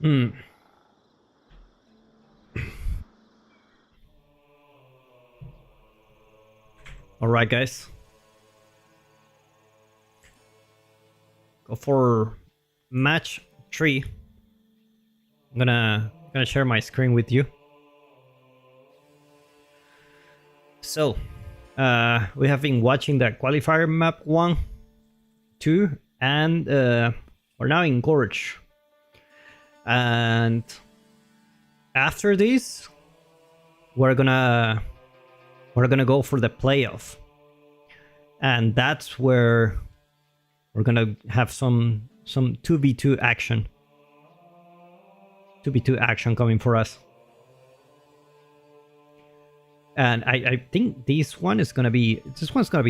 Hmm. Alright, guys. Go for match 3. I'm gonna share my screen with you. So, we have been watching the qualifier map 1, 2, and we're now in Gorge. And after this, we're gonna go for the playoff, and that's where we're gonna have some 2v2 action. 2v2 action coming for us. And I think this one's gonna be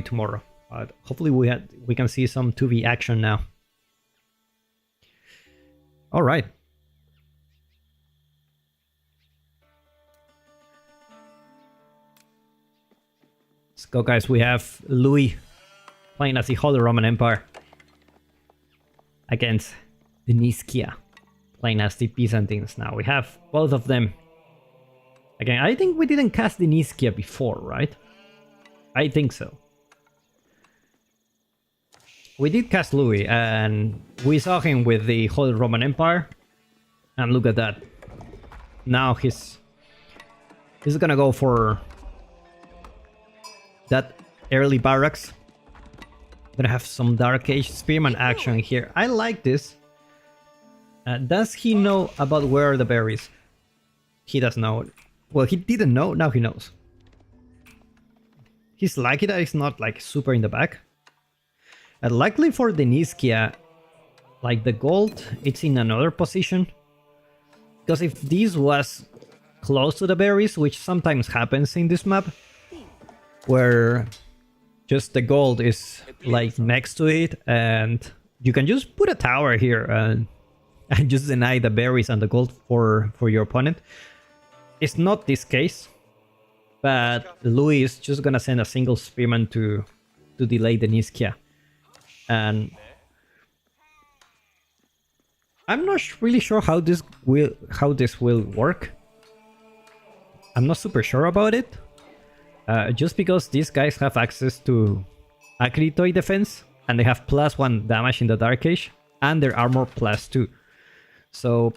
tomorrow. Hopefully we can see some 2v action now. All right. Let's go, guys. We have Louis playing as the Holy Roman Empire against Deniskia playing as the Byzantines. Now we have both of them. Again, I think we didn't cast Deniskia before, right? I think so. We did cast Louis, and we saw him with the Holy Roman Empire. And look at that. Now he's gonna go for that early barracks. Gonna have some Dark Age Spearman action here. I like this. Does he know about where are the berries? He does know. Well, he didn't know, now he knows. He's lucky that it's not like super in the back. And likely for Deniskia, like the gold, it's in another position. Because if this was close to the berries, which sometimes happens in this map, where just the gold is like next to it, and you can just put a tower here and just deny the berries and the gold for your opponent. It's not this case, but Louis is just gonna send a single spearman to delay Deniskia. And I'm not really sure how this will work. I'm not super sure about it. Just because these guys have access to Acritoid defense, and they have +1 damage in the Dark Age, and their armor +2. So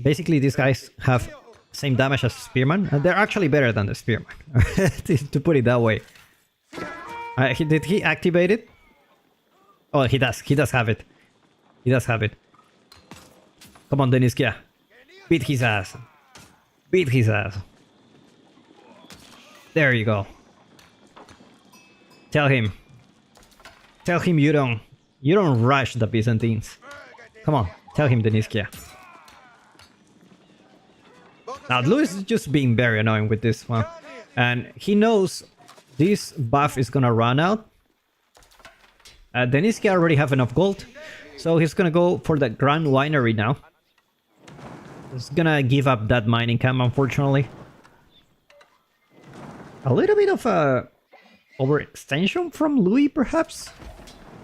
basically these guys have same damage as Spearman, and they're actually better than the Spearman, to put it that way. Did he activate it? Oh, he does. He does have it. He does have it. Come on, Deniskia. Beat his ass. Beat his ass. There you go. Tell him. Tell him you don't rush the Byzantines. Come on, tell him, Deniskia. Now, Louis is just being very annoying with this one. And he knows this buff is gonna run out. Deniskia already have enough gold. So he's gonna go for the Grand Winery now. He's gonna give up that mining camp, unfortunately. A little bit of a overextension from Louis, perhaps?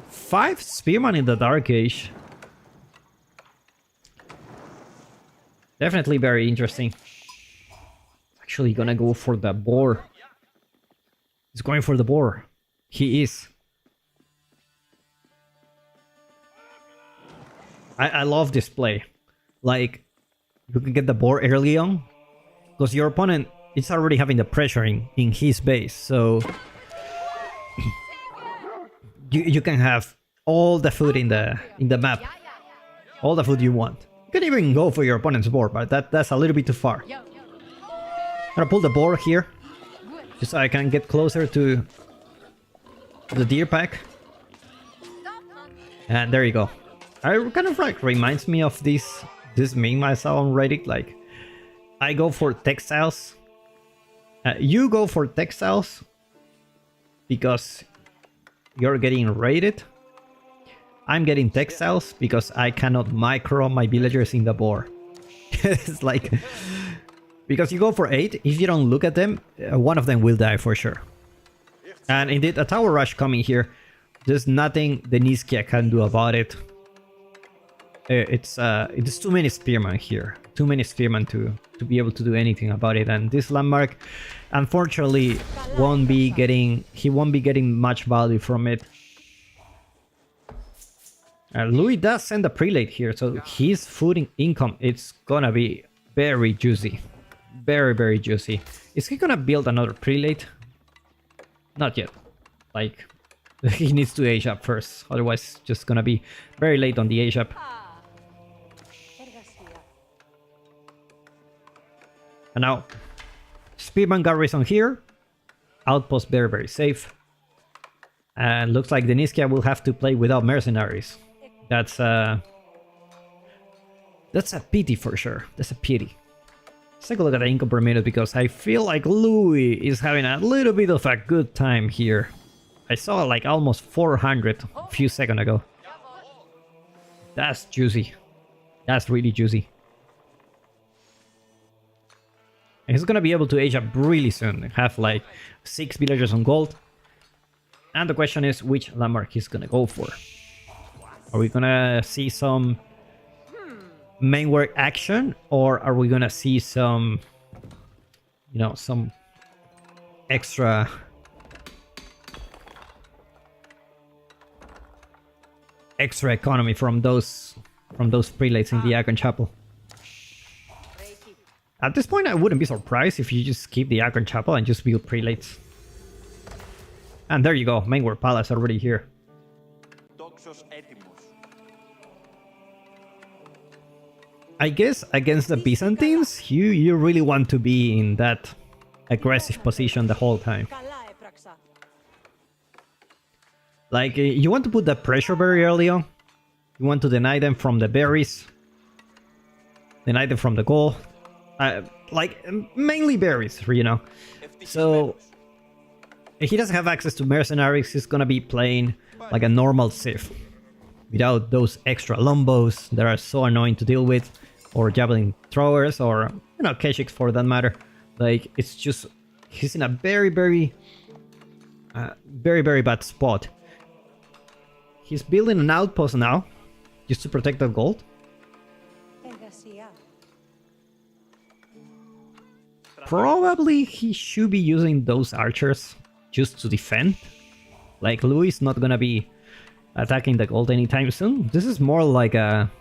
5 Spearman in the Dark Age. Definitely very interesting. Actually gonna go for the boar. He's going for the boar. He is. I love this play. Like, you can get the boar early on, because your opponent is already having the pressure in his base, so you can have all the food in the map, all the food you want. You can even go for your opponent's boar, but that's a little bit too far. I'm gonna pull the boar here, just so I can get closer to the deer pack. And there you go. It kind of like reminds me of this meme I saw on Reddit. Like, I go for textiles. You go for textiles because you're getting raided. I'm getting textiles because I cannot micro my villagers in the boar. It's like, because you go for 8, if you don't look at them, one of them will die for sure. And indeed, a tower rush coming here. There's nothing Deniskia can do about it. it's too many spearmen here. Too many spearmen to be able to do anything about it. And this landmark, unfortunately, won't be getting much value from it. Louis does send a prelate here, so his food income, it's gonna be very juicy. Very, very juicy. Is he gonna build another prelate? Not yet. Like, he needs to age up first, otherwise just gonna be very late on the age up. And now, Spearman garrison here. Outpost very, very safe. And looks like Deniskia will have to play without mercenaries. That's a pity for sure. That's a pity. Let's take a look at the income per minute because I feel like Louis is having a little bit of a good time here. I saw like almost 400 a few seconds ago. That's juicy. That's really juicy. And he's gonna be able to age up really soon. Have like 6 villagers on gold. And the question is which landmark he's gonna go for. Are we gonna see some main work action, or are we gonna see some, you know, some extra economy from those prelates in the Akron Chapel? At this point, I wouldn't be surprised if you just keep the Akron Chapel and just build prelates. And there you go, main work palace already here. I guess against the Byzantines, you really want to be in that aggressive position the whole time. Like, you want to put the pressure very early on. You want to deny them from the berries. Deny them from the gold. Like, mainly berries, you know. So, if he doesn't have access to mercenaries, he's gonna be playing like a normal Civ. Without those extra lombos that are so annoying to deal with. Or javelin throwers, or, you know, Keshiks for that matter. Like, it's just, he's in a very, very bad spot. He's building an outpost now, just to protect the gold. Probably he should be using those archers just to defend. Like, Louis is not gonna be attacking the gold anytime soon. This is more like a...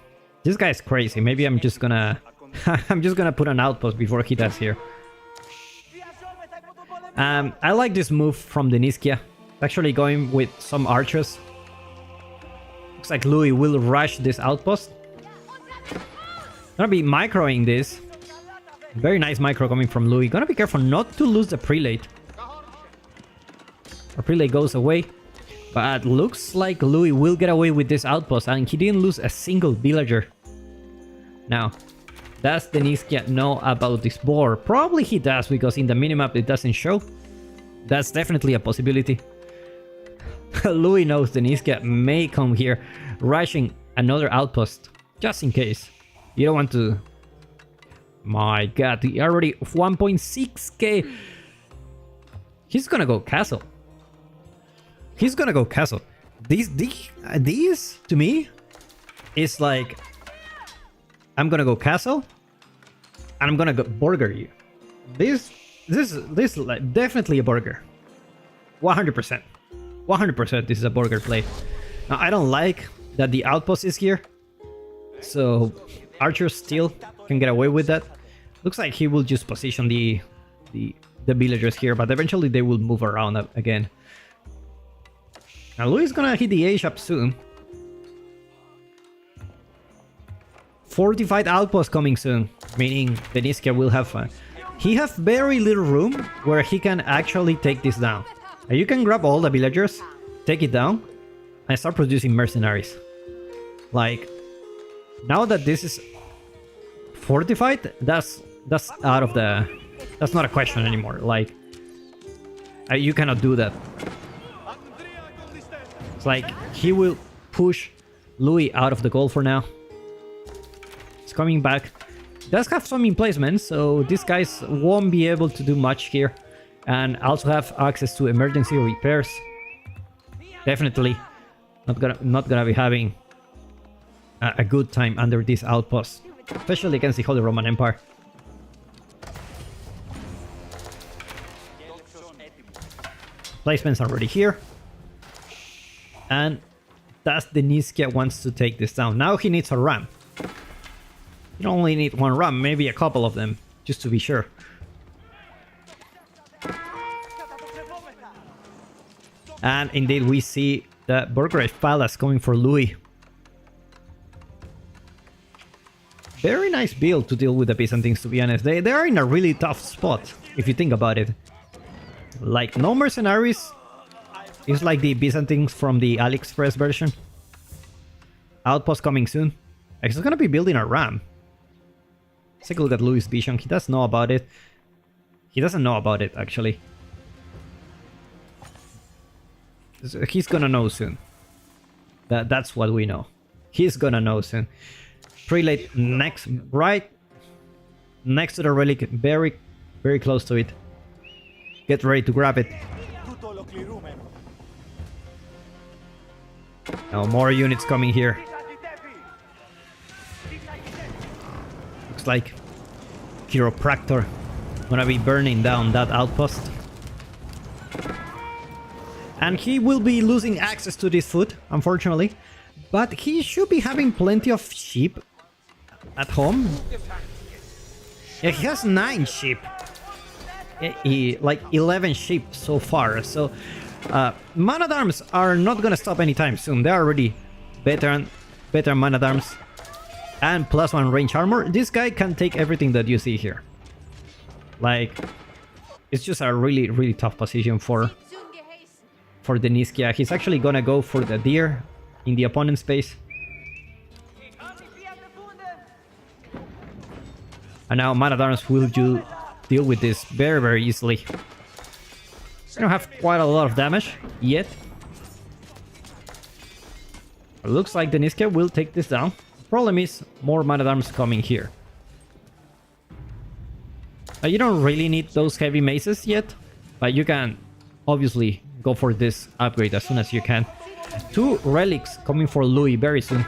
This guy's crazy. Maybe I'm just gonna... I'm just gonna put an outpost before he does here. I like this move from Deniskia. Actually going with some archers. Looks like Louis will rush this outpost. Gonna be microing this. Very nice micro coming from Louis. Gonna be careful not to lose the prelate. Our prelate goes away. But looks like Louis will get away with this outpost, and he didn't lose a single villager. Now, does Deniskia know about this board? Probably he does, because in the minimap it doesn't show. That's definitely a possibility. Louis knows Deniskia may come here, rushing another outpost, just in case. You don't want to... My god, he already 1.6k. He's gonna go castle. He's gonna go castle. These to me is like, I'm gonna go castle and I'm gonna go burger you. This is like definitely a burger. 100%. 100% this is a burger play. Now, I don't like that the outpost is here. So archers still can get away with that. Looks like he will just position the villagers here, but eventually they will move around again. Now Louis is gonna hit the age up soon. Fortified outpost coming soon, meaning Deniskia will have fun. He has very little room where he can actually take this down. And you can grab all the villagers, take it down, and start producing mercenaries. Like, now that this is fortified, that's out of the... That's not a question anymore. Like, you cannot do that. It's like, he will push Louis out of the goal for now. He's coming back. Does have some emplacements, so these guys won't be able to do much here. And also have access to emergency repairs. Definitely not gonna be having a good time under this outpost, especially against the Holy Roman Empire. Placements are already here. And thus Denizkia wants to take this down. Now he needs a ram. You don't only need one ram, maybe a couple of them, just to be sure. And indeed we see the Burgrave Palace coming for Louis. Very nice build to deal with the Byzantines, to be honest. They are in a really tough spot, if you think about it. Like, no mercenaries. It's like the Byzantines from the AliExpress version. Outpost coming soon. He's gonna be building a ram. Let's take a look at Louis' vision. He does know about it. He doesn't know about it, actually. He's gonna know soon. That's what we know. He's gonna know soon. Prelate next, right next to the relic, very, very close to it. Get ready to grab it. Now more units coming here. Looks like Chiropractor gonna be burning down that outpost. And he will be losing access to this food, unfortunately. But he should be having plenty of sheep at home. Yeah, he has 9 sheep. Like 11 sheep so far. So man-at-arms are not gonna stop anytime soon. They're already better man-at-arms. And +1 range armor. This guy can take everything that you see here. Like, it's just a really, really tough position for Denizkia. He's actually gonna go for the deer in the opponent's base. And now man-at-arms will deal with this very, very easily. They don't have quite a lot of damage yet. It looks like Denizkia will take this down. Problem is, more man-at-arms coming here. You don't really need those heavy maces yet, but you can obviously go for this upgrade as soon as you can. 2 relics coming for Louis very soon.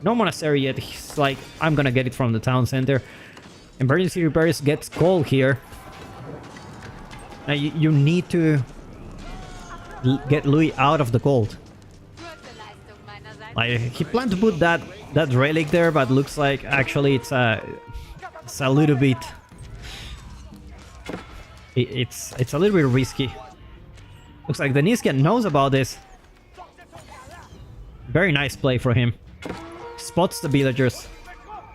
No monastery yet. He's like, I'm gonna get it from the town center. Emergency repairs gets cold here. Now you need to get Louis out of the cold. Like, he planned to put that relic there, but looks like actually it's a little bit. It's a little bit risky. Looks like Denizkia knows about this. Very nice play for him. Spots the villagers.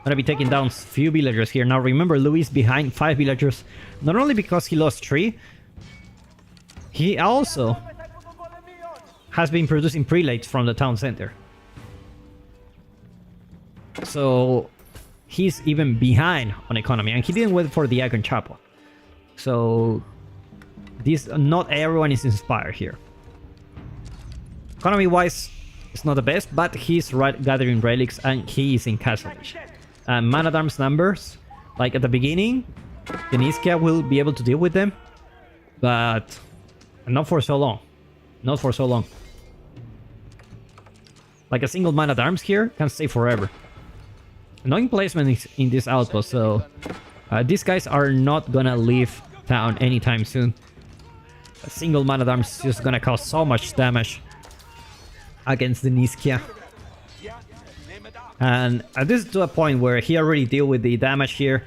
Gonna be taking down few villagers here. Now remember, Louis behind 5 villagers. Not only because he lost 3, he also has been producing prelates from the town center. So he's even behind on economy, and he didn't wait for the Icon Chapel. So not everyone is inspired here. Economy wise, it's not the best, but he's gathering relics and he is in castle age. Man-at-arms numbers, like at the beginning, Denizkia will be able to deal with them, but not for so long. Not for so long. Like a single man-at-arms here can stay forever. Annoying placement in this outpost, so these guys are not gonna leave town anytime soon. A single man-at-arms is just gonna cause so much damage against Denizkia. And this is to a point where he already deal with the damage here.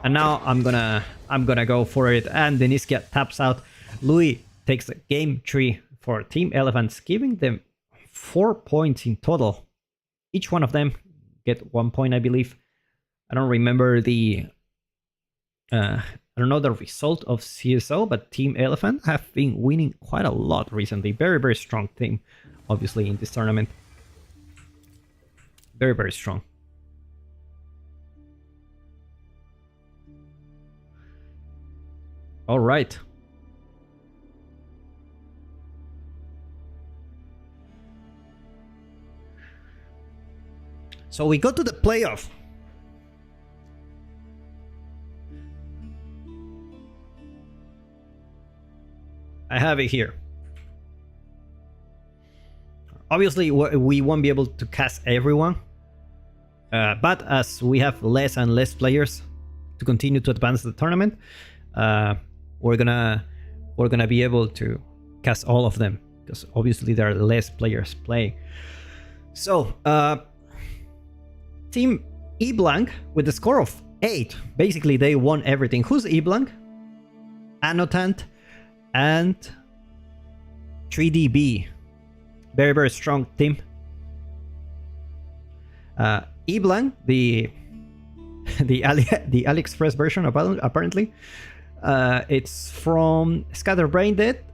And now I'm gonna go for it, and Denizkia taps out. Louis takes game 3 for Team Elephants, giving them 4 points in total. Each one of them get 1 point, I believe. I don't remember the I don't know the result of CSO, but Team Elephant have been winning quite a lot recently. Very, very strong team, obviously, in this tournament. Very, very strong. All right. So we go to the playoff. I have it here. Obviously, we won't be able to cast everyone, but as we have less and less players to continue to advance the tournament, we're gonna be able to cast all of them because obviously there are less players playing. So, Team eBlank with the score of 8. Basically, they won everything. Who's eBlank? Anotant and 3DB. Very, very strong team. eBlank, the AliExpress version, apparently. It's from Scatterbrain Dead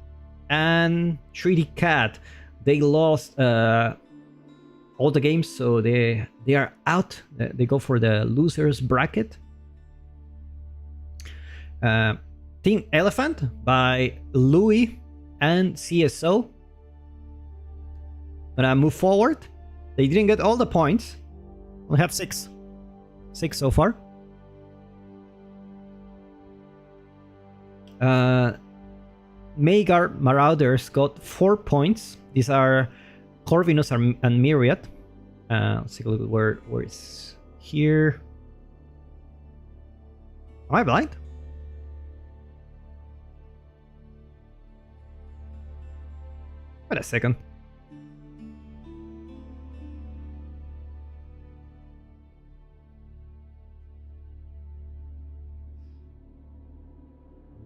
and 3D Cat. They lost all the games, so they are out. They go for the losers bracket. Team Elephant by Louis and CSO. Gonna move forward. They didn't get all the points. We have 6 so far. Maygar Marauders got 4 points. These are Corvinus and Myriad. Let's take a look at where it's here. Am I blind? Wait a second.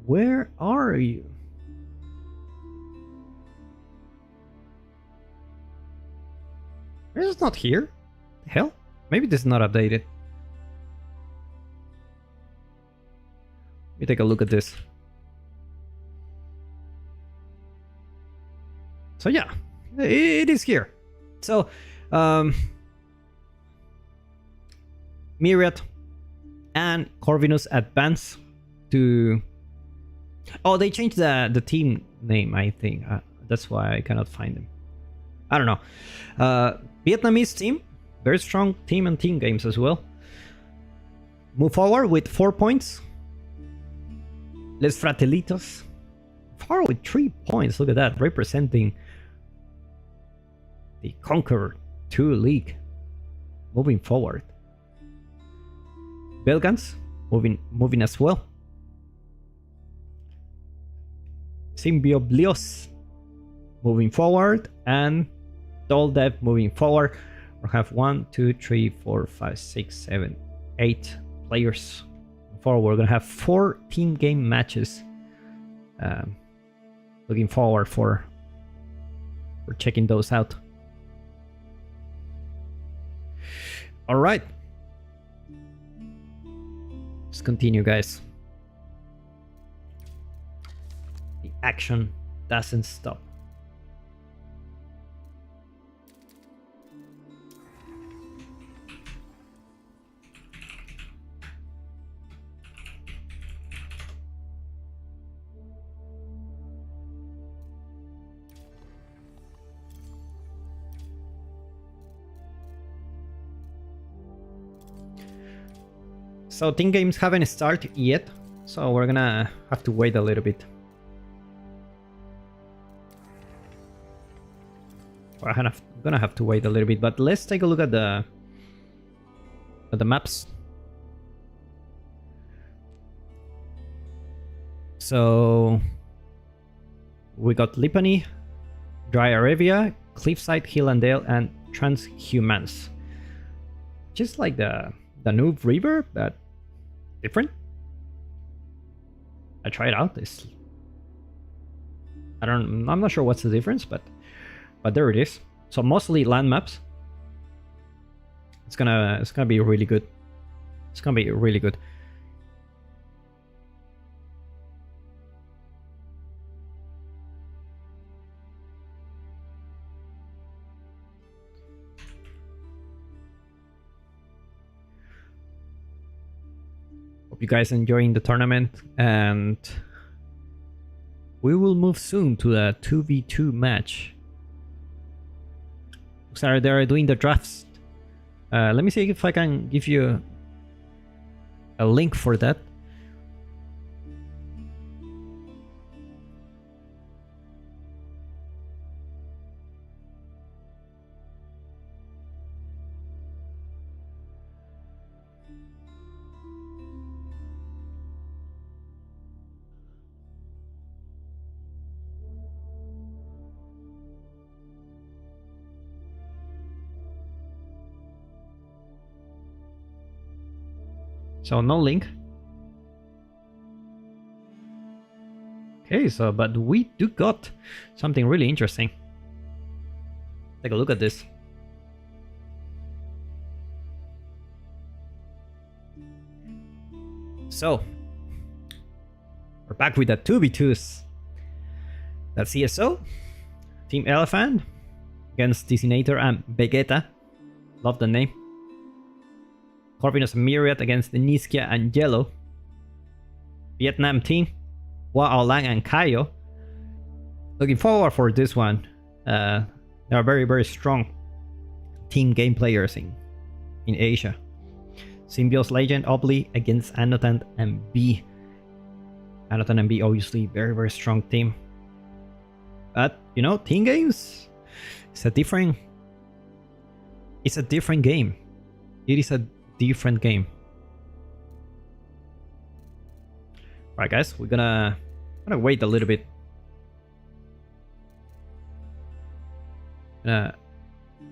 Where are you? It's not here. The hell? Maybe this is not updated. Let me take a look at this. So yeah, it is here. So, Myriad and Corvinus advance to... Oh, they changed the team name, I think. That's why I cannot find them. I don't know. Vietnamese team, very strong team and team games as well. Move forward with 4 points. Les Fratelitos. Far with 3 points. Look at that, representing the Conqueror 2 League. Moving forward. Belgans moving as well. Symbioblios moving forward, and Doldev moving forward. We have 1, 2, 3, 4, 5, 6, 7, 8 players forward. We're gonna have 4 team game matches. Looking forward for checking those out. All right, let's continue, guys. The action doesn't stop. So team games haven't started yet, so we're gonna have to wait a little bit. We're gonna have to wait a little bit, but let's take a look at the maps. So we got Lipany, Dry Arabia, Cliffside, Hillandale, and Transhumans. Just like the Danube River, but different. I tried out this. I'm not sure what's the difference, but there it is. So mostly land maps. It's gonna be really good. It's gonna be really good. Hope you guys enjoying the tournament, and we will move soon to the 2v2 match. Sorry, they're doing the drafts. Let me see if I can give you a link for that. So no link. Okay, so but we do got something really interesting. Take a look at this. So we're back with the 2v2s. That's CSO, Team Elephant against Designator and Vegeta. Love the name. Corvinus and Myriad against Niskia and Yellow. Vietnam team, Hua Lang and Kaio. Looking forward for this one. They are very, very strong team game players in Asia. Symbios Legend Obli against Anotan and B. Anotan and B obviously very, very strong team. But you know, team games, it's a different game. It is a different game. Right, guys, we're gonna wait a little bit.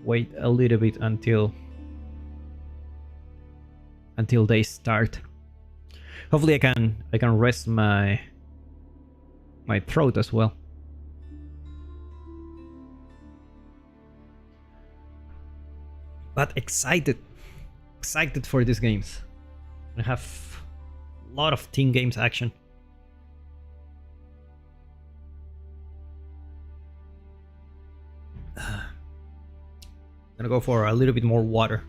Wait a little bit until they start. Hopefully, I can rest my throat as well. But excited for these games. I have a lot of team games action. Gonna go for a little bit more water.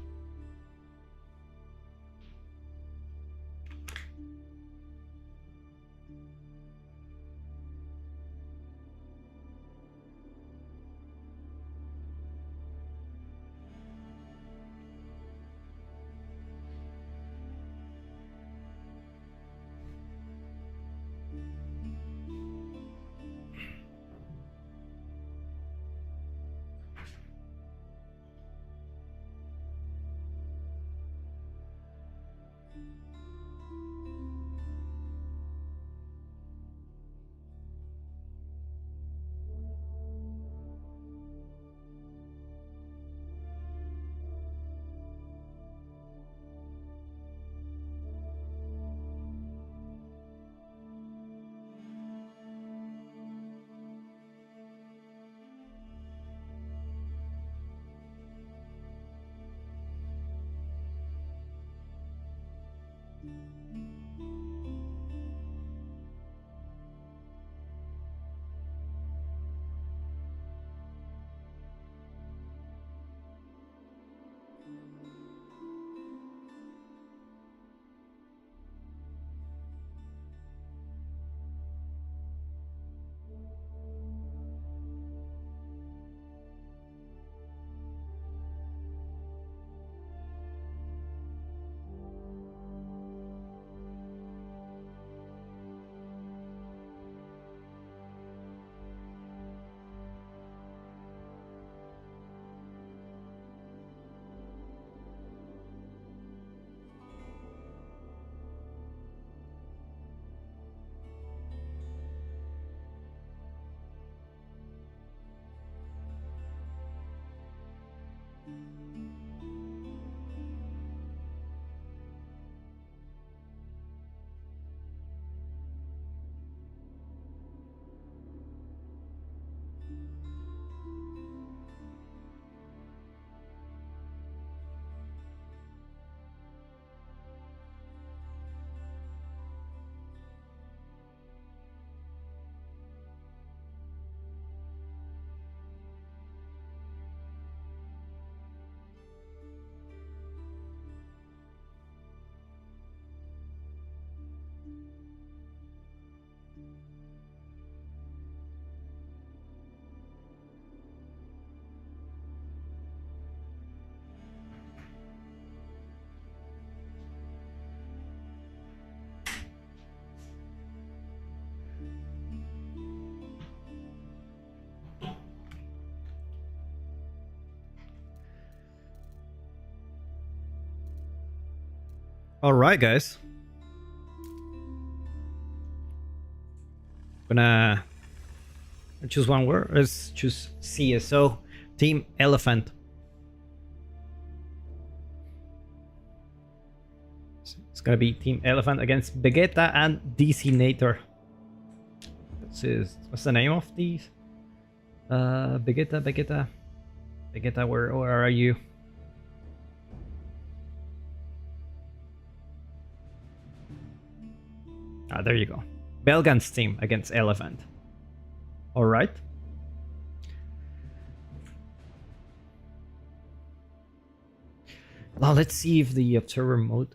All right, guys. Gonna choose one word. Let's choose CSO, Team Elephant. It's It's gonna be Team Elephant against Vegeta and Decinator. What's the name of these? Vegeta, where are you? Ah, there you go. Belgan's team against Elephant. All right. Now let's see if the observer mode.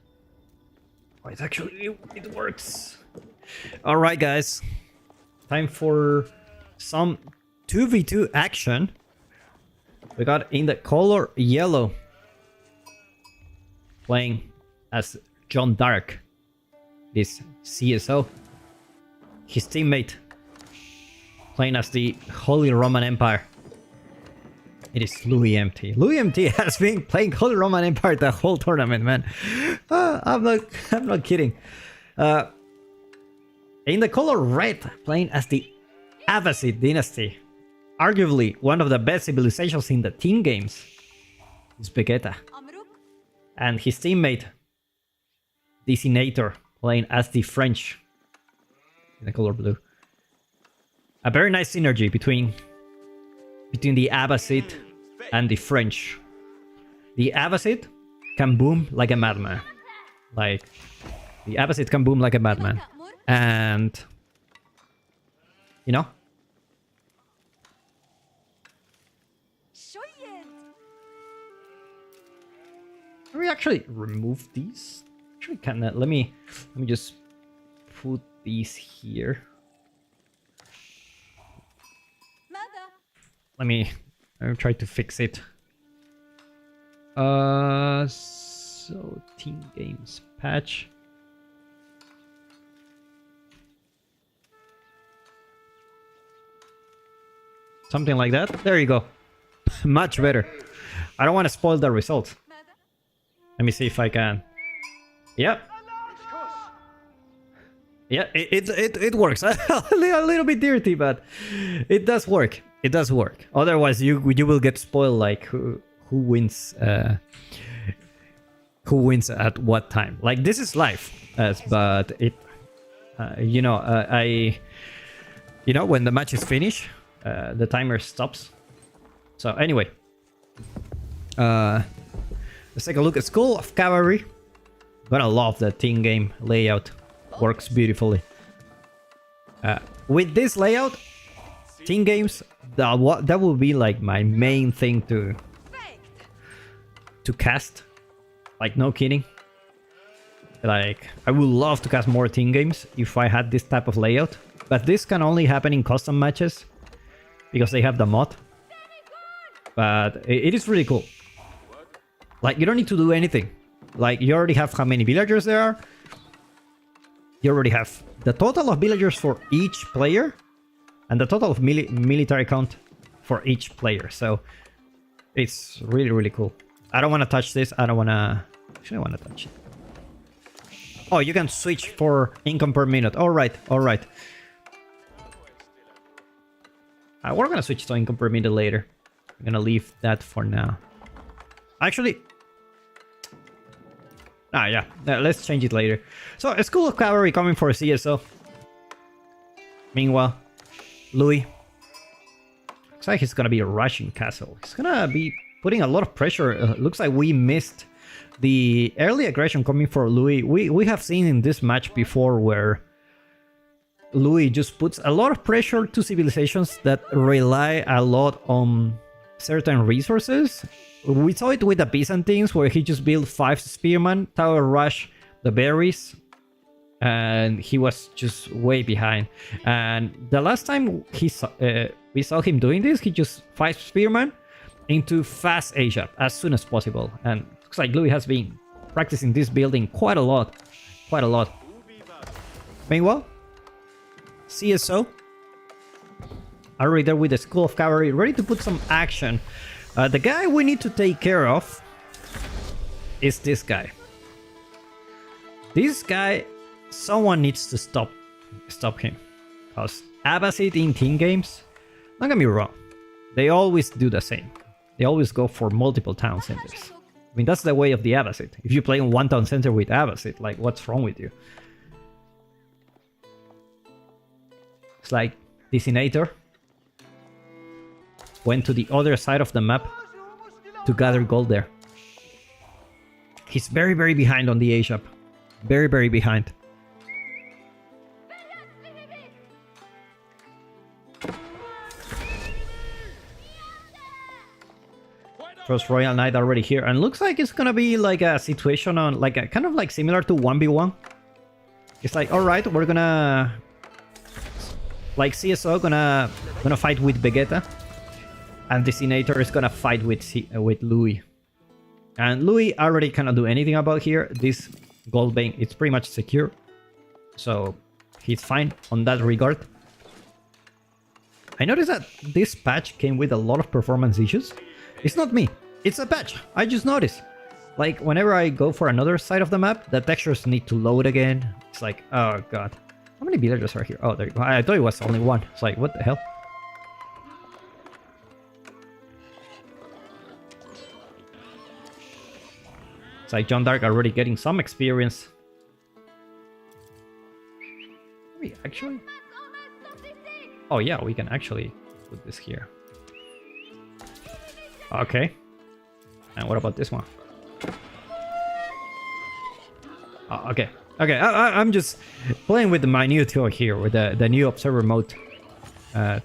Oh, it works. All right, guys. Time for some 2v2 action. We got in the color yellow playing as John Dark, this CSO. His teammate playing as the Holy Roman Empire. It is Louis MT. Louis MT has been playing Holy Roman Empire the whole tournament, man. I'm not kidding. In the color red, playing as the Abbasid dynasty, arguably one of the best civilizations in the team games, is Vegeta. And his teammate, Decinator, playing as the French in the color blue. A very nice synergy between the Abbasid and the French. The Abbasid can boom like a madman. Like, the Abbasid can boom like a madman. And, you know, can we actually remove these? Actually, can let me just put these here. Let me try to fix it. So team games patch. Something like that. There you go. Much better. I don't want to spoil the results. Let me see if I can. Yep. Yeah, it works. A little bit dirty, but it does work. It does work. Otherwise, you will get spoiled. Like who wins at what time. Like this is live, but it you know when the match is finished, the timer stops. So anyway, let's take a look at School of Cavalry. Gonna love the team game layout. Works beautifully. With this layout, team games, that will be like my main thing to cast. Like, no kidding. Like, I would love to cast more team games if I had this type of layout. But this can only happen in custom matches because they have the mod. But it is really cool. Like, you don't need to do anything. Like, you already have how many villagers there are. You already have the total of villagers for each player and the total of military count for each player. So it's really, really cool. I don't want to touch this. I don't want to... Actually, I want to touch it. Oh, you can switch for income per minute. All right, all right. We're going to switch to income per minute later. I'm going to leave that for now. Actually... yeah, let's change it later. So, a School of Cavalry coming for CSO. Meanwhile, Louis. Looks like he's gonna be rushing castle. He's gonna be putting a lot of pressure. Looks like we missed the early aggression coming for Louis. We have seen in this match before where Louis just puts a lot of pressure to civilizations that rely a lot on certain resources. We saw it with the Byzantines, where he just built 5 spearmen, tower rush the berries, and he was just way behind. And the last time we saw him doing this, he just 5 spearmen into fast Asia as soon as possible. And looks like Louis has been practicing this building quite a lot. Meanwhile, CSO already there with the School of Cavalry, ready to put some action. The guy we need to take care of is this guy. This guy, someone needs to stop him. Because Abbasid in team games, not gonna be wrong, they always do the same. They always go for multiple towns in this. mean, that's the way of the Abbasid. If you play in one town center with Abbasid, like, what's wrong with you? It's like Designator went to the other side of the map to gather gold there. He's very, very behind on the A-shop. Very, very behind. First Royal Knight already here, and looks like it's gonna be like a situation on like a kind of like similar to 1v1. It's like, all right, we're gonna like CSO gonna fight with Vegeta, and Designator is gonna fight with Louis. And Louis already cannot do anything about here. This gold vein, it's pretty much secure, so he's fine on that regard. I noticed that this patch came with a lot of performance issues. It's not me, it's a patch. I just noticed. Like, whenever I go for another side of the map, the textures need to load again. It's like, oh god. How many villagers are here? Oh, there you go. I thought it was only one. It's like, what the hell? It's like John Dark already getting some experience. We actually... Oh yeah, we can actually put this here. Okay. And what about this one? Oh, okay. Okay, I'm just playing with my new tool here, with the new observer mode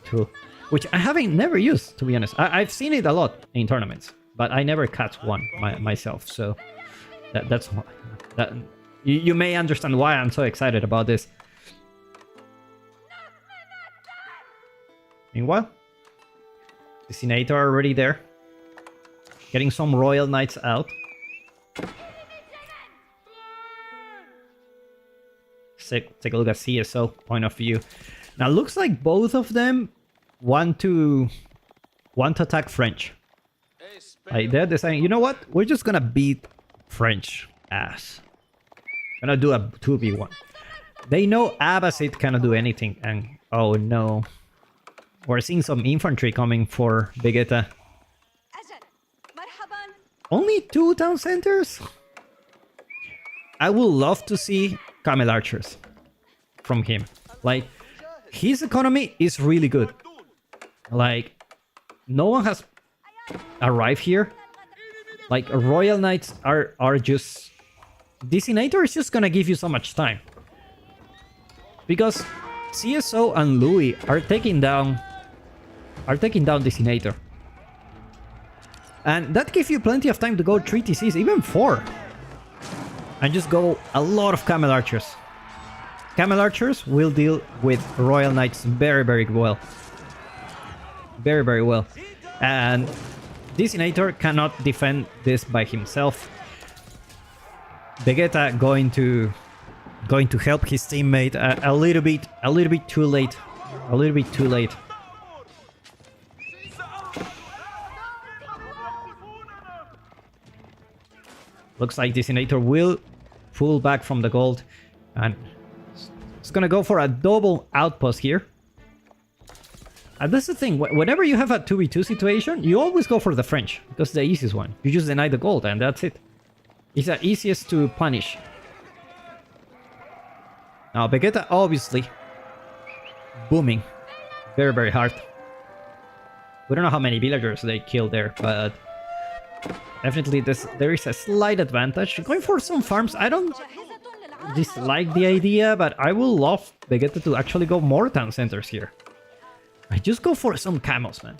tool, which I haven't never used, to be honest. I've seen it a lot in tournaments, but I never caught one myself, so that's that. You may understand why I'm so excited about this. Meanwhile, the Senator already there. Getting some Royal Knights out. Take a look at CSO point of view. Now looks like both of them want to attack French. Like they're deciding, you know what? We're just gonna beat French ass. Gonna do a 2v1. They know Abbasid cannot do anything, and oh no. We're seeing some infantry coming for Vegeta. Only 2 town centers? I would love to see Camel Archers from him. Like, his economy is really good. Like, no one has arrived here. Like, Royal Knights are just... Designator is just gonna give you so much time. Because CSO and Louis are taking down Designator. And that gives you plenty of time to go 3 TCs, even 4. And just go a lot of Camel Archers. Camel Archers will deal with Royal Knights very, very well. Very, very well. And Designator cannot defend this by himself. Vegeta going to help his teammate a little bit too late. A little bit too late. Looks like Designator will pull back from the gold, and it's gonna go for a double outpost here. And that's the thing, whenever you have a 2v2 situation, you always go for the French, because it's the easiest one. You just deny the gold and that's it. It's the easiest to punish. Now Vegeta obviously booming very, very hard. We don't know how many villagers they killed there, but definitely there is a slight advantage. Going for some farms, I don't dislike the idea, but I would love Vegeta to actually go more town centers here. I just go for some camels, man.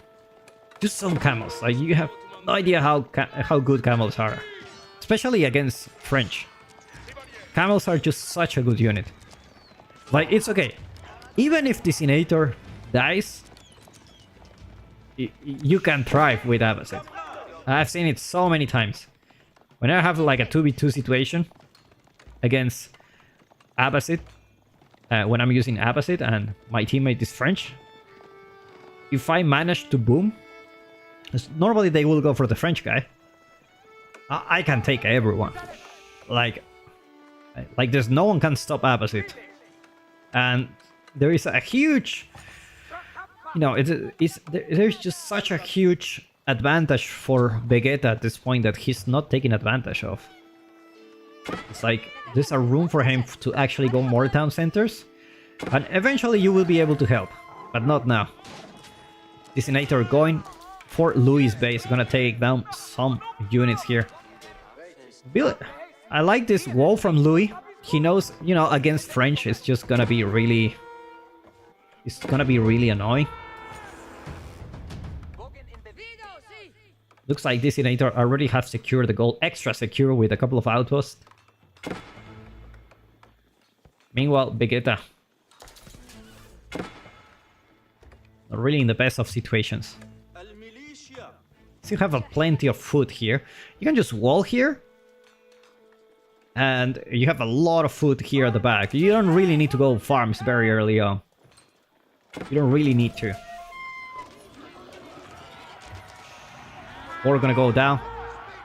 Just some camels. Like, you have no idea how good camels are, especially against French. Camels are just such a good unit. Like, it's okay. Even if Designator dies, you can thrive with Abbasid. I've seen it so many times. When I have like a 2v2 situation against Abbasid, when I'm using Abbasid and my teammate is French, if I manage to boom, normally they will go for the French guy. I can take everyone. Like there's no one can stop Abbasid. And there is a huge, you know, there's just such a huge advantage for Vegeta at this point that he's not taking advantage of. It's like there's a room for him to actually go more town centers, and eventually you will be able to help, but not now. Designator going for Louis' base, gonna take down some units here. I like this wall from Louis. He knows, you know, against French it's just gonna be really... It's gonna be really annoying. Looks like Designator already have secured the goal, extra secure with a couple of outposts. Meanwhile, Vegeta. Not really in the best of situations. Still have plenty of food here. You can just wall here. And you have a lot of food here at the back. You don't really need to go farms very early on. You don't really need to. We're gonna go down.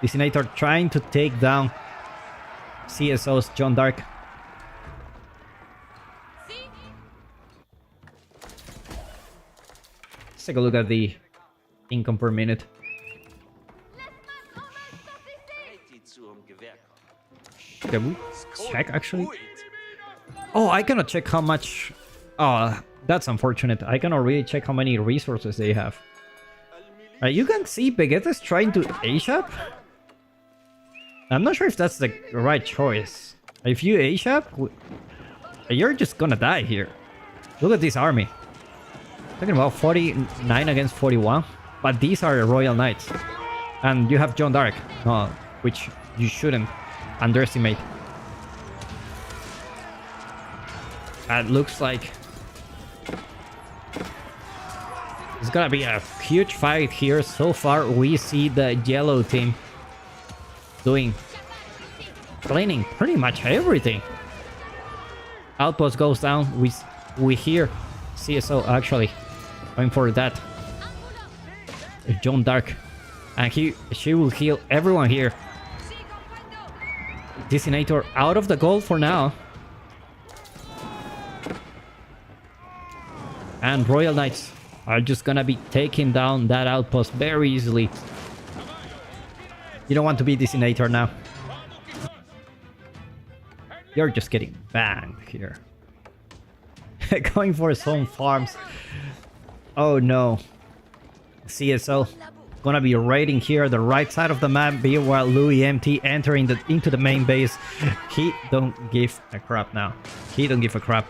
Designator trying to take down CSO's John Dark. Let's take a look at the income per minute. Can we check actually? Oh, I cannot check how much... Oh, that's unfortunate. I cannot really check how many resources they have. You can see Vegeta's trying to ASAP. I'm not sure if that's the right choice. If you ASAP, you're just gonna die here. Look at this army. Talking about 49 against 41. But these are Royal Knights. And you have John Dark, which you shouldn't underestimate. It looks like it's gonna be a huge fight here. So far, we see the yellow team cleaning pretty much everything. Outpost goes down. We hear CSO actually going for that. John Dark, and she will heal everyone here. Designator out of the goal for now. And Royal Knights are just gonna be taking down that outpost very easily. You don't want to be Designator now. You're just getting banged here. Going for some farms. Oh no. CSO gonna be raiding here the right side of the map, while Louis MT entering into the main base. He don't give a crap now. He don't give a crap.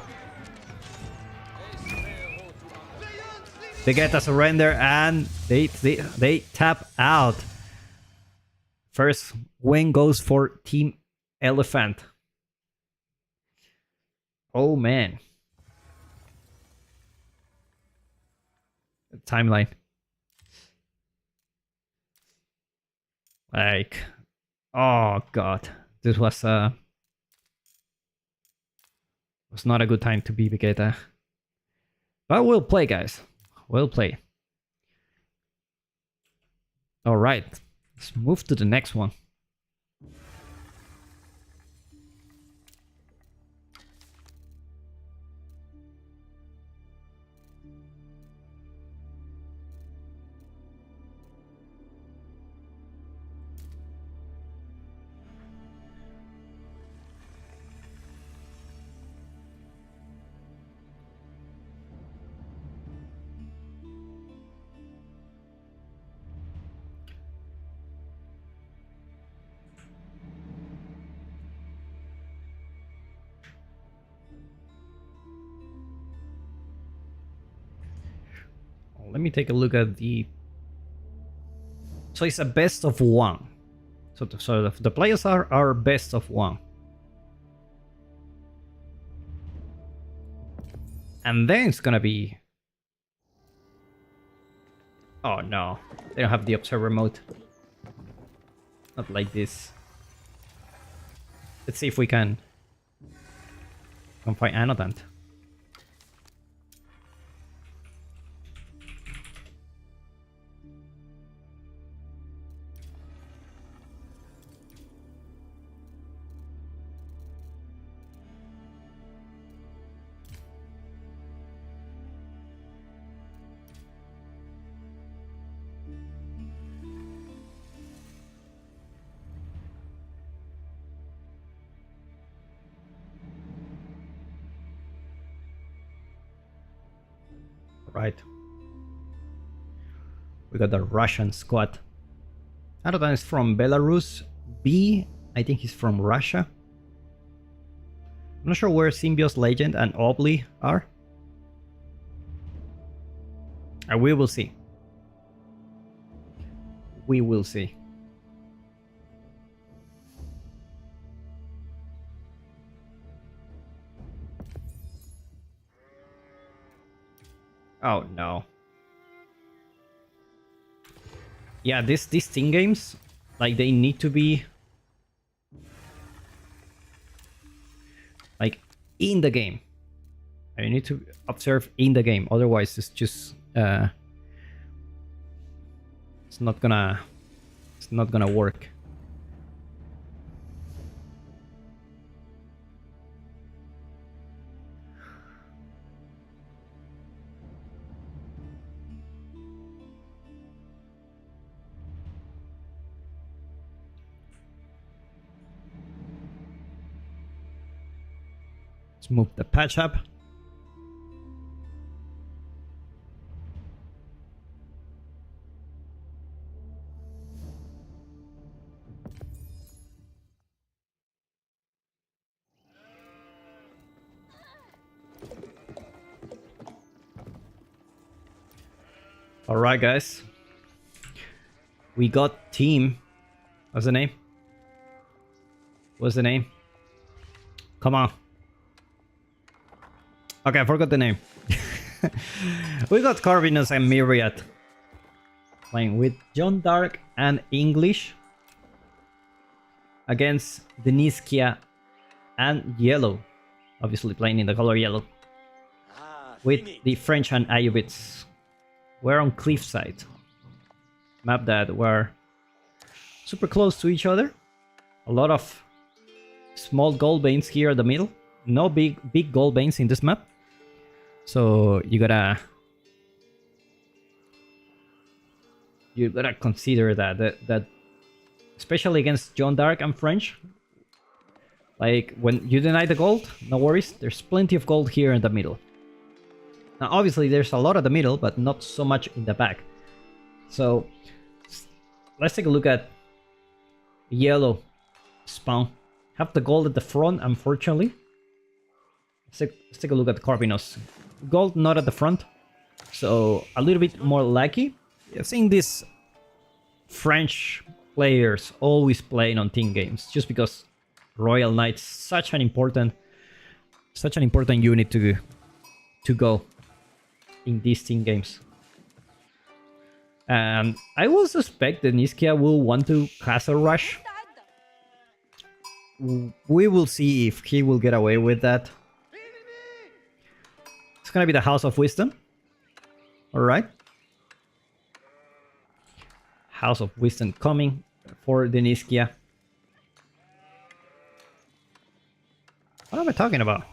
They get a surrender and they tap out. First win goes for Team Elephant. Oh man. Timeline. Like, oh god, this was not a good time to be Vegeta. But we'll play, guys. We'll play. All right, let's move to the next one. Let me take a look at the... So it's a best of one. So the players are best of one. And then it's gonna be... Oh no, they don't have the observer mode. Not like this. Let's see if we can find Anodant. Right. We got the Russian squad. Arodan is from Belarus. B, I think he's from Russia. I'm not sure where Symbios Legend and Obli are. We will see. We will see. Oh no. Yeah, these team games, like, they need to be like in the game. You need to observe in the game, otherwise it's just it's not gonna work. Let's move the patch up. Alright guys. We got team. What's the name? What's the name? Come on. Okay, I forgot the name. We got Corvinus and Myriad playing with John Dark and English against Deniskia and Yellow, obviously playing in the color yellow, with the French and Ayubites. We're on Cliffside, map that were super close to each other. A lot of small gold veins here in the middle. No big gold veins in this map. So you gotta consider that especially against John Dark and French. Like, when you deny the gold, no worries. There's plenty of gold here in the middle. Now, obviously, there's a lot at the middle, but not so much in the back. So let's take a look at yellow spawn. Have the gold at the front, unfortunately. Let's take a look at Corvinus. Gold not at the front, so a little bit more lucky. I've seen these French players always playing on team games, just because Royal Knights such an important unit to go in these team games. And I will suspect that Niskia will want to castle rush. We will see if he will get away with that. It's gonna be the House of Wisdom. Alright. House of Wisdom coming for Deniskia. What am I talking about?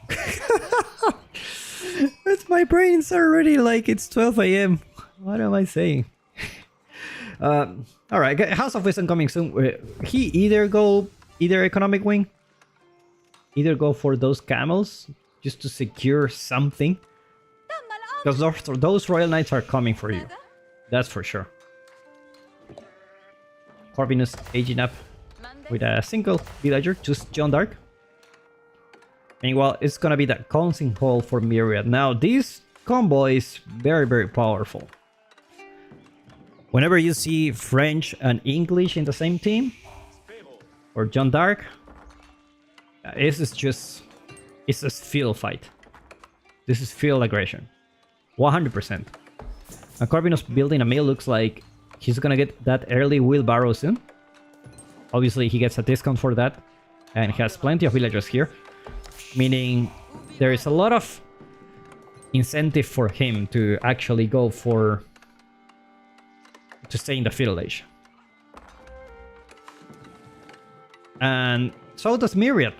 It's my brain's already like it's 12 AM. What am I saying? Alright, House of Wisdom coming soon. He either economic wing, either go for those camels just to secure something. Because those Royal Knights are coming for you. That's for sure. Corvinus aging up with a single villager, just John Dark. And well, it's gonna be the Council Hall for Myriad. Now, this combo is very, very powerful. Whenever you see French and English in the same team, or John Dark, it's a field fight. This is field aggression. 100%. And Corvinus building a mill looks like he's gonna get that early wheelbarrow soon. Obviously, he gets a discount for that, and he has plenty of villagers here, meaning there is a lot of incentive for him to actually go to stay in the Feudal Age. And so does Myriad.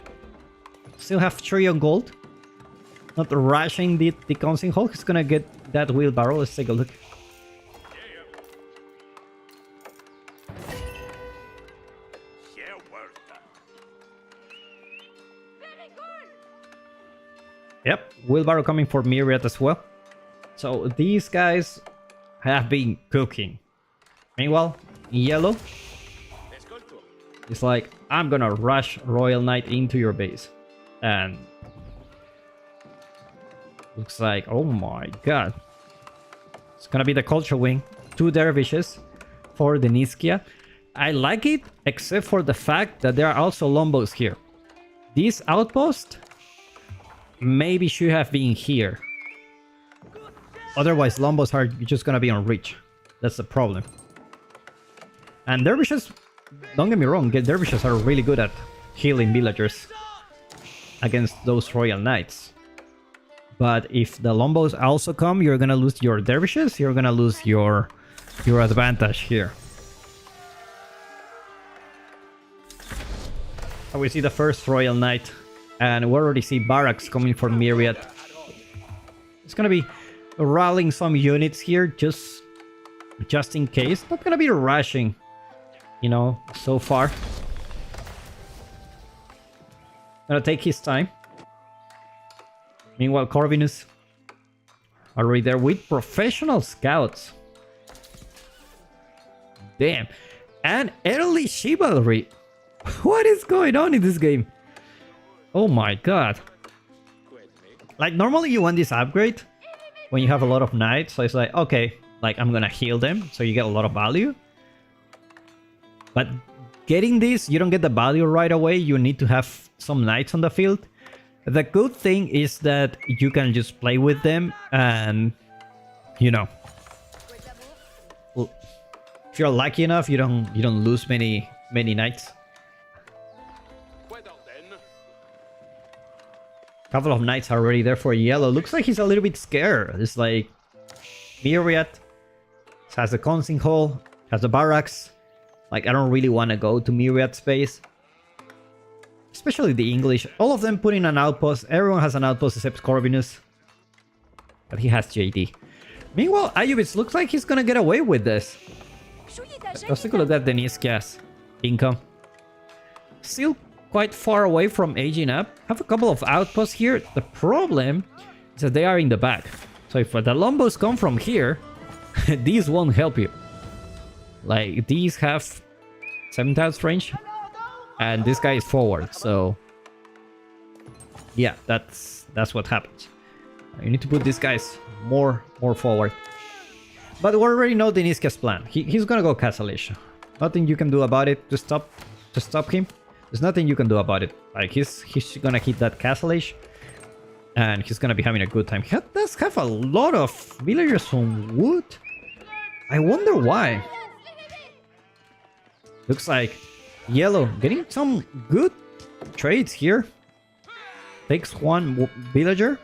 Still have 3 on gold. Not rushing the Council Hall. He's gonna get that wheelbarrow. Let's take a look. Yep, wheelbarrow coming for Myriad as well. So these guys have been cooking. Meanwhile, yellow is like, I'm gonna rush Royal Knight into your base. And looks like, oh my god. It's gonna be the Culture Wing. 2 dervishes for the Niskia. I like it, except for the fact that there are also Lombos here. This outpost maybe should have been here. Otherwise, Lombos are just gonna be on reach. That's the problem. And dervishes, don't get me wrong, dervishes are really good at healing villagers against those Royal Knights. But if the Lombos also come, you're gonna lose your dervishes, you're gonna lose your advantage here. So we see the first Royal Knight, and we already see barracks coming from Myriad. It's gonna be rallying some units here, just in case. Not gonna be rushing, you know, so far. Gonna take his time. Meanwhile, Corvinus already there with professional scouts. Damn. And early chivalry. What is going on in this game? Oh my god. Like, normally you want this upgrade when you have a lot of knights. So it's like, okay, like, I'm gonna heal them, so you get a lot of value. But getting this, you don't get the value right away. You need to have some knights on the field. The good thing is that you can just play with them and, you know, if you're lucky enough, you don't lose many knights. Couple of knights are already there for yellow. Looks like he's a little bit scared. It's like Myriad has the Consing Hall, has the barracks. Like, I don't really want to go to Myriad space. Especially the English. All of them put in an outpost. Everyone has an outpost except Corvinus. But he has JD. Meanwhile, Ayubis looks like he's gonna get away with this. Let's take a look at Deniskia's income. Still quite far away from aging up. Have a couple of outposts here. The problem is that they are in the back. So if the Lombos come from here, these won't help you. Like, these have 7,000 range. And this guy is forward, so yeah, that's what happens. You need to put these guys more forward. But we already know Deniskia's plan. He's gonna go Castle-ish. Nothing you can do about it to stop him. There's nothing you can do about it. Like, he's gonna hit that Castle-ish, and he's gonna be having a good time. He does have a lot of villagers on wood. I wonder why. Looks like yellow getting some good trades here. Takes one villager,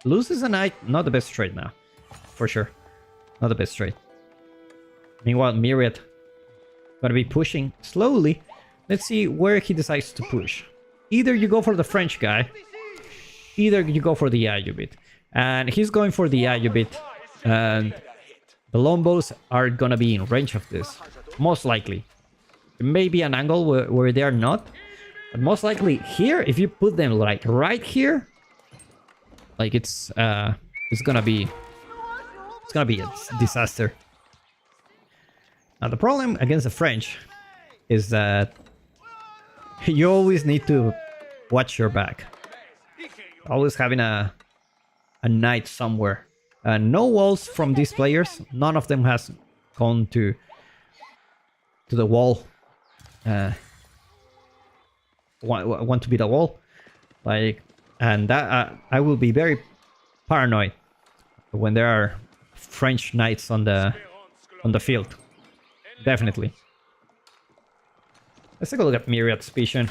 loses a knight. Not the best trade now, for sure. Not the best trade. Meanwhile, Myriad gonna be pushing slowly. Let's see where he decides to push. Either you go for the French guy, either you go for the Ayubit. And he's going for the Ayubit. And the Lombos are gonna be in range of this, most likely. Maybe an angle where they are not, but most likely here, if you put them like right here, like it's gonna be a disaster. Now the problem against the French is that you always need to watch your back. Always having a knight somewhere. No walls from these players. None of them has gone to the wall. Want to beat a wall, like, and that I will be very paranoid when there are French knights on the field. Definitely. Let's take a look at Myriad's vision.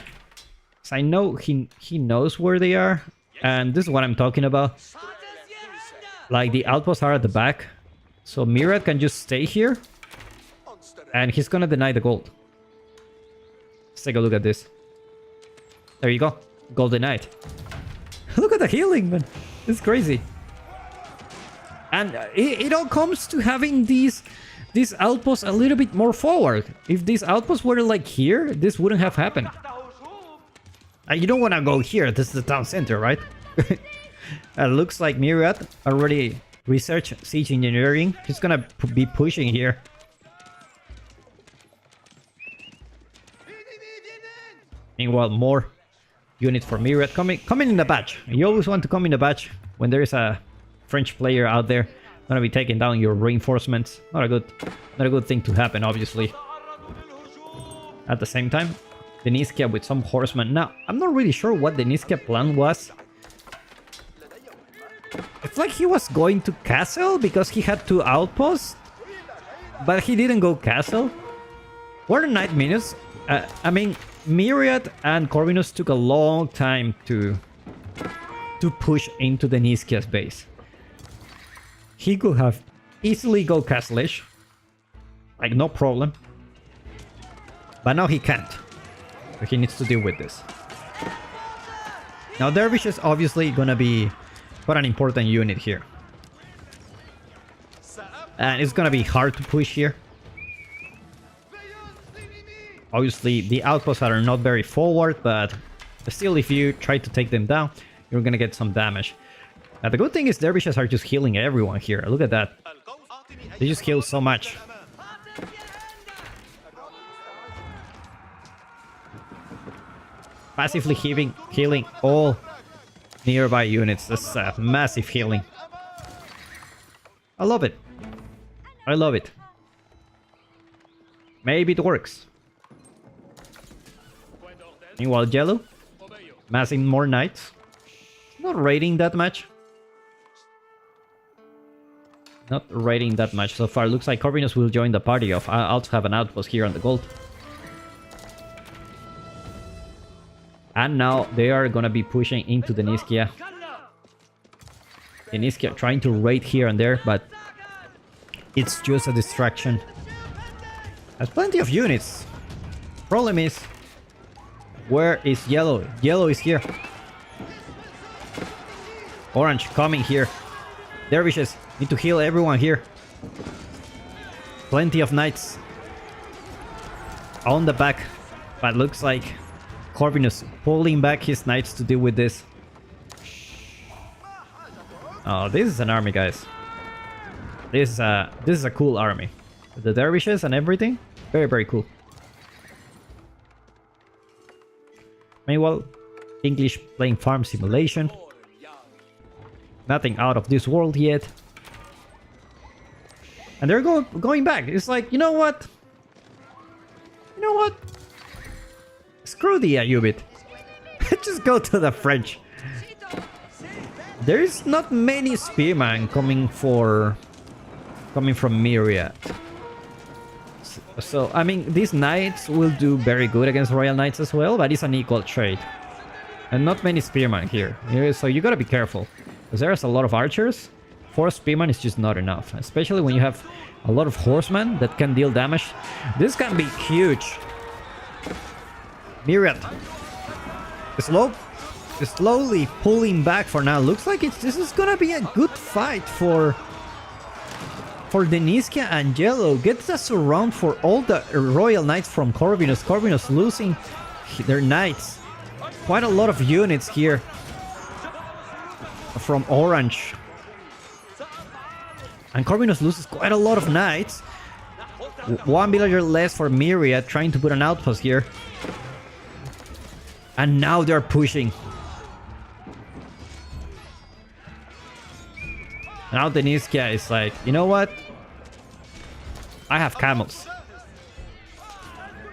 So I know he knows where they are, and this is what I'm talking about. Like, the outposts are at the back, so Myriad can just stay here, and he's gonna deny the gold. Let's take a look at this. There you go. Golden Knight. Look at the healing, man. It's crazy. And it all comes to having these outposts a little bit more forward. If these outposts were like here, this wouldn't have happened. You don't want to go here. This is the town center, right? Looks like Myriad already research siege engineering. He's gonna be pushing here. Meanwhile, more units for Myriad coming in the batch. You always want to come in the batch when there is a French player out there gonna be taking down your reinforcements. Not a good thing to happen, obviously. At the same time, Deniskia with some horsemen. Now, I'm not really sure what Deniskia plan was. It's like he was going to castle because he had 2 outposts, but he didn't go castle. What are Knight Minutes? I mean, Myriad and Corvinus took a long time to push into Deniskia's base. He could have easily go castle-ish, like no problem. But now he can't. So he needs to deal with this. Now Dervish is obviously gonna be quite an important unit here. And it's gonna be hard to push here. Obviously the outposts are not very forward, but still if you try to take them down, you're gonna get some damage. Now the good thing is Dervishes are just healing everyone here. Look at that. They just heal so much. Passively healing all nearby units. That's massive healing. I love it. I love it. Maybe it works. Meanwhile, Yellow massing more knights. Not raiding that much. Not raiding that much so far. Looks like Corvinus will join the party of. I also have an outpost here on the gold. And now they are gonna be pushing into Deniskia. Deniskia trying to raid here and there, but it's just a distraction. Has plenty of units. Problem is, where is Yellow? Yellow is here. Orange coming here. Dervishes need to heal everyone here. Plenty of knights on the back, but looks like Corvinus pulling back his knights to deal with this. Oh, this is an army, guys. This is a cool army. The dervishes and everything, very, very cool. Meanwhile, English playing Farm Simulation. Nothing out of this world yet. And they're going back. It's like, you know what? You know what? Screw the Ayyubid. Just go to the French. There is not many spearmen coming from Myriad. So, I mean, these knights will do very good against Royal Knights as well, but it's an equal trade. And not many spearmen here. So you gotta be careful. Because there's a lot of archers. 4 spearmen is just not enough. Especially when you have a lot of horsemen that can deal damage. This can be huge. Myriad. Slowly pulling back for now. Looks like this is gonna be a good fight for Deniskia and Yellow. Gets a surround for all the Royal Knights from Corvinus. Corvinus losing their knights. Quite a lot of units here from Orange. And Corvinus loses quite a lot of knights. 1 villager less for Myriad, trying to put an outpost here. And now they're pushing. Now Deniskia is like, you know what? I have camels.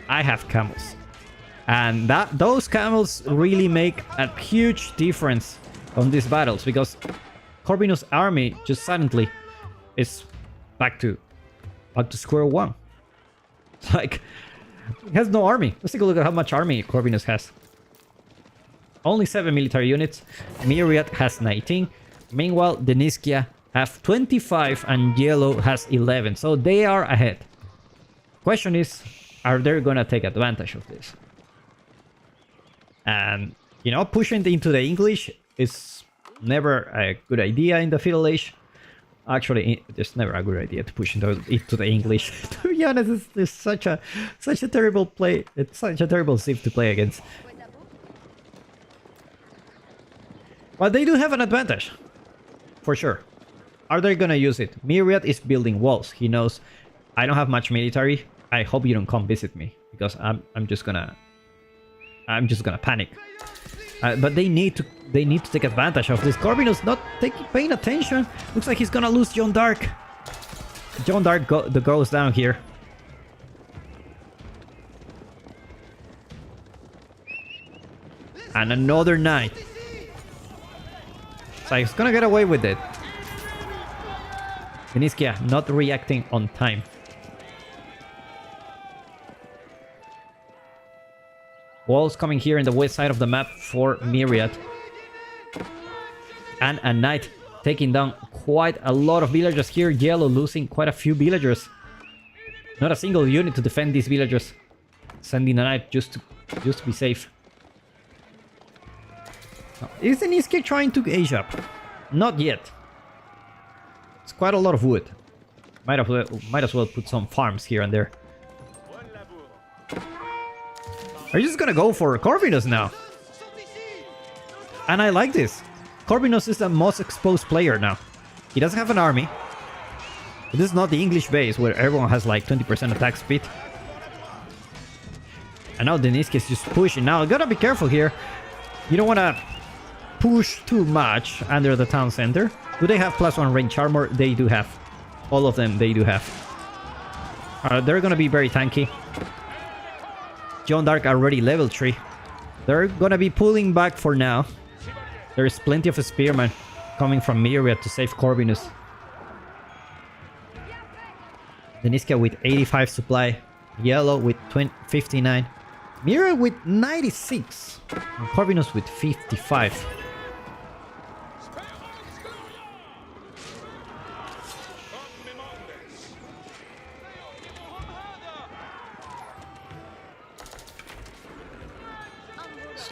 I have camels. And those camels really make a huge difference on these battles, because Corvinus' army just suddenly is back to square one. It's like, he has no army. Let's take a look at how much army Corvinus has. Only 7 military units. Myriad has 19. Meanwhile, Deniskia have 25 and Yellow has 11. So they are ahead. Question is, are they gonna take advantage of this? And, you know, pushing into the English is never a good idea in the Feudal Age. Actually, it's never a good idea to push into the English. To be honest, it's such a terrible play. It's such a terrible civ to play against. But they do have an advantage, for sure. are they gonna use it? Myriad is building walls. He knows I don't have much military. I hope you don't come visit me because I'm just gonna panic. But they need to take advantage of this. Corvinus not paying attention. Looks like he's gonna lose John Dark. John Dark goes down here. And another knight. So he's gonna get away with it. Deniskia not reacting on time. Walls coming here in the west side of the map for Myriad. And a knight taking down quite a lot of villagers here. Yellow losing quite a few villagers. Not a single unit to defend these villagers. Sending a knight just to be safe. Is Deniskia trying to age up? Not yet. It's quite a lot of wood. Might as well put some farms here and there. Are you just gonna go for Corvinus now? And I like this. Corvinus is the most exposed player now. He doesn't have an army. This is not the English base where everyone has like 20% attack speed. And now Deniskia is just pushing. Now, gotta be careful here. You don't wanna push too much under the town center. Do they have +1 range armor? They do have. All of them, they do have. They're gonna be very tanky. John Dark already level 3. They're gonna be pulling back for now. There's plenty of spearmen coming from Myriad to save Corvinus. Deniskia with 85 supply. Yellow with 59. Myriad with 96. And Corvinus with 55.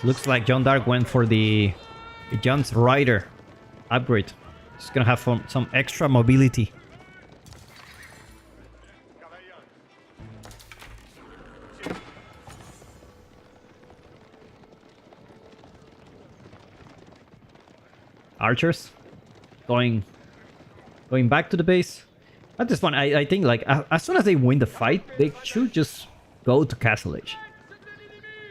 Looks like John Dark went for the John's Rider upgrade. It's gonna have some extra mobility. Archers going back to the base. At this point, I think like as soon as they win the fight, they should just go to Castle Age.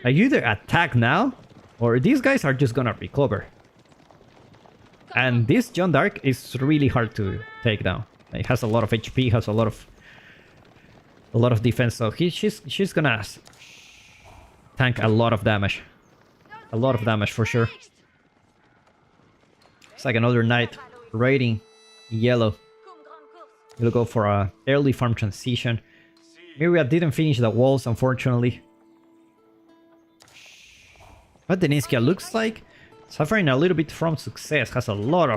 Like, you either attack now, or these guys are just gonna recover. And this John Dark is really hard to take down. It has a lot of HP, has a lot of defense, so she's gonna tank a lot of damage. A lot of damage for sure. It's like another knight raiding Yellow. We'll go for a early farm transition. Myriad didn't finish the walls, unfortunately. But Deniskia looks like suffering a little bit from success. Has a lot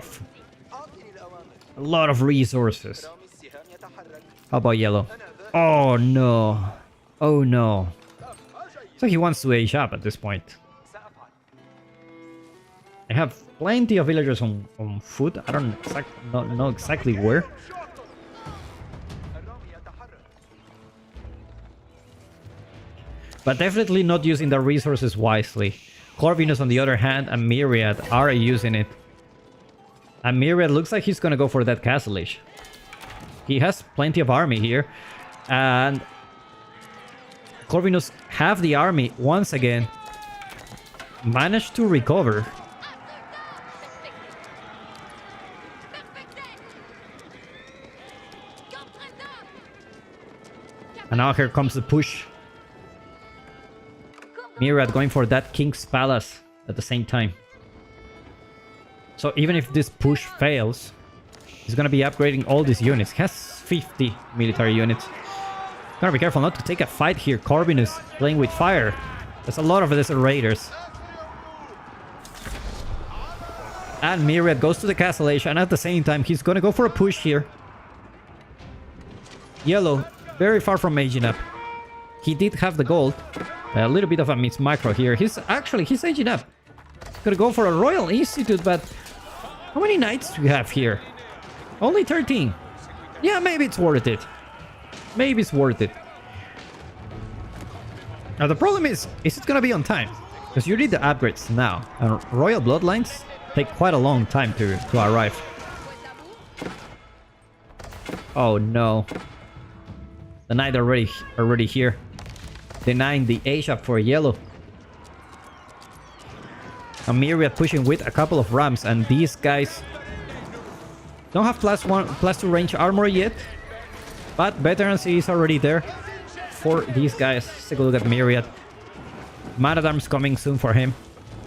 of resources. How about Yellow? Oh no. Oh no. So he wants to age up at this point. I have plenty of villagers on foot. I don't know exactly where. But definitely not using the resources wisely. Corvinus, on the other hand, and Myriad are using it. And Myriad looks like he's gonna go for that Castle Age. He has plenty of army here. And Corvinus have the army once again. Managed to recover. And now here comes the push. Myriad going for that King's Palace at the same time. So even if this push fails, he's gonna be upgrading all these units. He has 50 military units. Gotta be careful not to take a fight here. Corvinus playing with fire. There's a lot of these raiders. And Myriad goes to the Castle Age, and at the same time he's gonna go for a push here. Yellow, very far from aging up. He did have the gold. A little bit of a miss micro here. He's aging up. Gonna go for a Royal Institute, but how many knights do we have here? Only 13. Yeah, maybe it's worth it. Maybe it's worth it. Now the problem is it gonna be on time? Because you need the upgrades now. And Royal Bloodlines take quite a long time to arrive. Oh no. The knight already here. Denying the A-shot for yellow. A Myriad pushing with a couple of rams, and these guys don't have +2 range armor yet, but veterancy is already there for these guys. Let's take a look at Myriad. Man at Arms coming soon for him,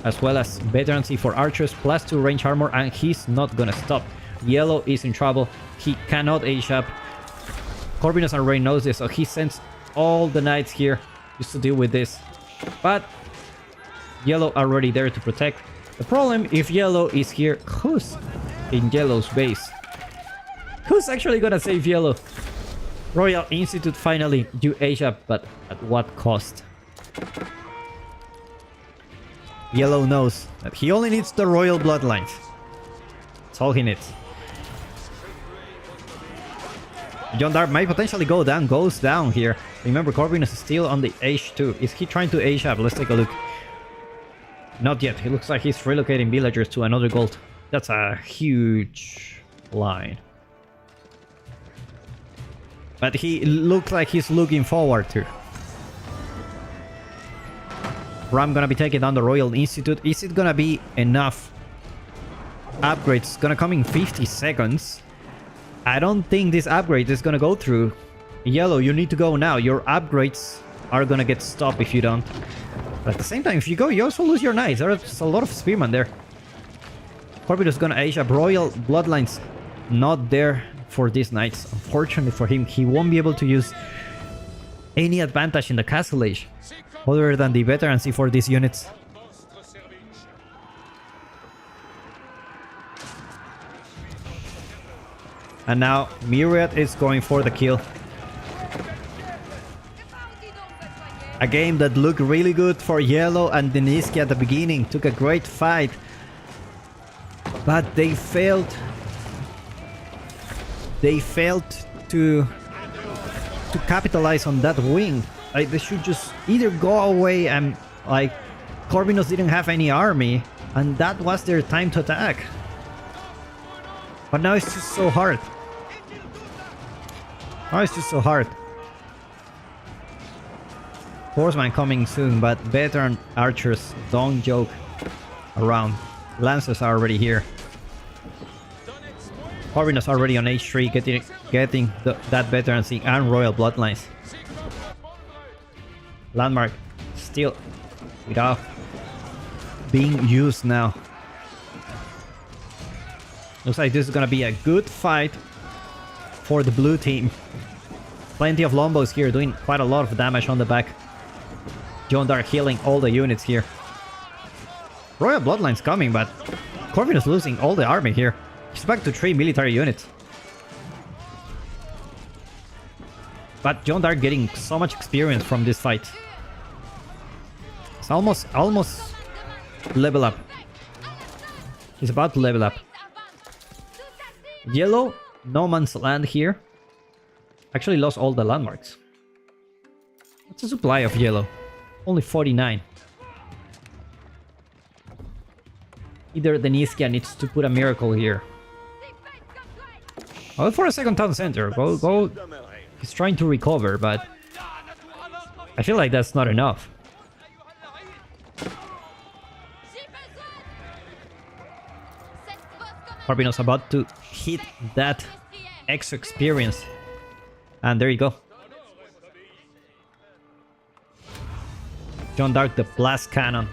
as well as veterancy for archers, +2 range armor, and he's not gonna stop. Yellow is in trouble. He cannot A-shop. Corvinus already knows this, so he sends all the knights here just to deal with this. But yellow already there to protect. The problem, if yellow is here, who's in yellow's base? Who's actually gonna save yellow? Royal Institute finally do A-shop, but at what cost? Yellow knows that he only needs the royal bloodlines. That's all he needs. Jeanne d'Arc might potentially goes down here. Remember, Corvinus is still on the H2. Is he trying to A-shop? Let's take a look. Not yet. It looks like he's relocating villagers to another gold. That's a huge line. But he looks like he's looking forward to. Ram gonna be taking down the Royal Institute. Is it gonna be enough upgrades? Gonna come in 50 seconds. I don't think this upgrade is gonna go through. Yellow, you need to go now. Your upgrades are gonna get stopped if you don't. But at the same time, if you go, you also lose your knights. There's a lot of spearmen there. Corvinus gonna A-shop. Royal Bloodlines not there for these knights. Unfortunately for him, he won't be able to use any advantage in the Castle Age other than the veterancy for these units. And now Myriad is going for the kill. A game that looked really good for Yellow and Deniski at the beginning. Took a great fight. But they failed. They failed to capitalize on that wing. Like, they should just either go away and, like, Corvinus didn't have any army, and that was their time to attack. But now it's just so hard. Now it's just so hard. Horseman coming soon, but veteran archers don't joke around. Lancers are already here. Corvinus already on H3, getting that veterancy and royal bloodlines. Landmark still without being used now. Looks like this is gonna be a good fight for the blue team. Plenty of Lombos here doing quite a lot of damage on the back. Jeanne d'Arc healing all the units here. Royal Bloodlines coming, but Corvinus losing all the army here. He's back to 3 military units. But Jeanne d'Arc getting so much experience from this fight. It's almost level up. He's about to level up. Yellow, no man's land here. Actually lost all the landmarks. What's the supply of yellow? Only 49. Either Deniskia needs to put a miracle here. Oh, for a second town center. Go. He's trying to recover, but I feel like that's not enough. Corvinus about to hit that extra experience. And there you go. Jeanne d'Arc, the blast cannon,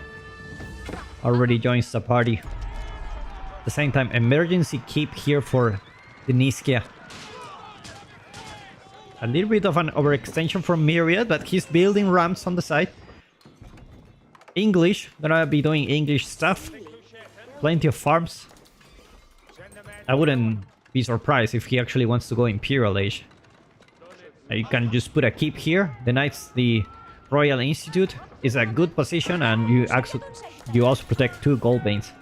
already joins the party. At the same time, emergency keep here for Deniskia. A little bit of an overextension from Myriad, but he's building ramps on the side. English, gonna be doing English stuff. Plenty of farms. I wouldn't be surprised if he actually wants to go Imperial Age. You can just put a keep here. The Knights, the Royal Institute is a good position, and you also protect 2 gold veins.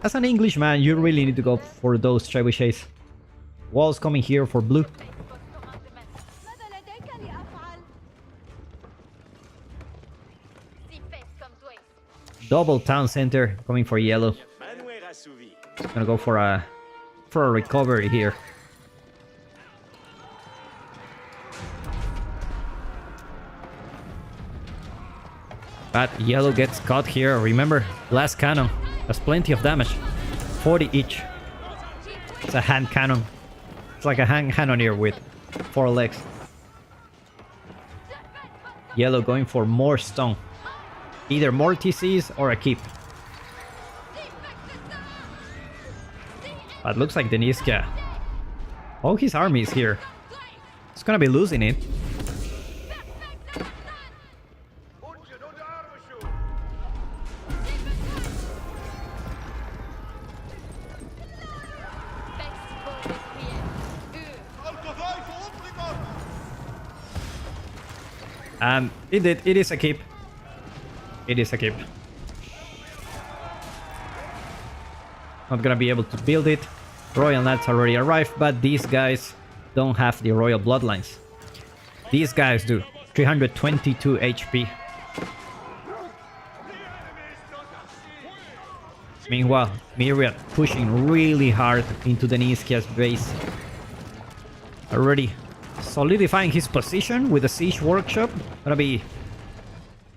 As an Englishman, you really need to go for those trebuchets. Walls coming here for blue. Double town center coming for yellow. Gonna go for a recovery here. But yellow gets caught here. Remember, last cannon has plenty of damage. 40 each. It's a hand cannon. It's like a hand cannoneer with 4 legs. Yellow going for more stone. Either more TCs or a keep. But looks like Deniska. Oh, his army is here. He's gonna be losing it. It is a keep. It is a keep. Not gonna be able to build it. Royal Knights already arrived, but these guys don't have the royal bloodlines. These guys do. 322 HP. Meanwhile, Myriad pushing really hard into Deniskia's base. Already solidifying his position with the Siege Workshop. Gonna be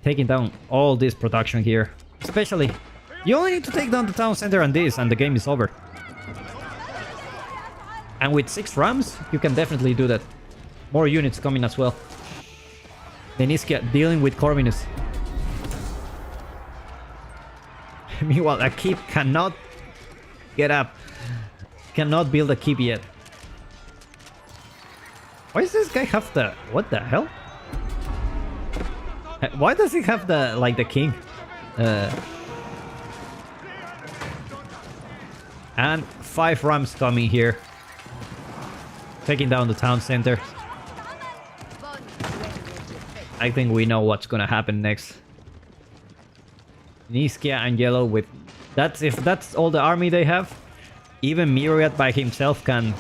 taking down all this production here. Especially, you only need to take down the town center and this, and the game is over. And with 6 rams, you can definitely do that. More units coming as well. Deniskia dealing with Corvinus. Meanwhile, a keep cannot get up. Cannot build a keep yet. Why does this guy have the... What the hell? Why does he have the... like the king? And 5 rams coming here. Taking down the town center. I think we know what's gonna happen next. Niskia and Yellow with... That's if that's all the army they have. Even Myriad by himself can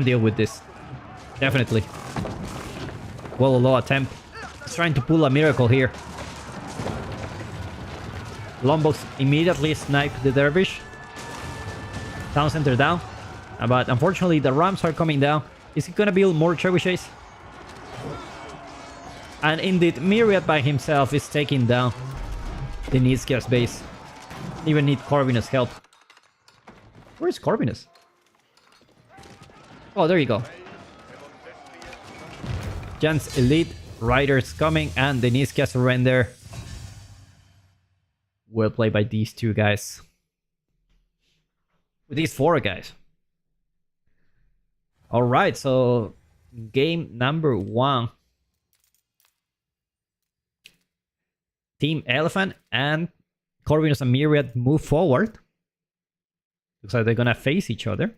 deal with this. Definitely. Well, a low attempt. He's trying to pull a miracle here. Lombos immediately snipe the dervish. Town center down. But unfortunately the rams are coming down. Is he gonna build more trebuchets? And indeed, Myriad by himself is taking down Deniskia's base. Even need Corvinus' help. Where is Corvinus? Oh, there you go. Jan's elite riders coming and Deniskia surrender. Well played by these 2 guys. With these 4 guys. Alright, so game number 1. Team Elephant and Corvinus and Myriad move forward. Looks like they're gonna face each other.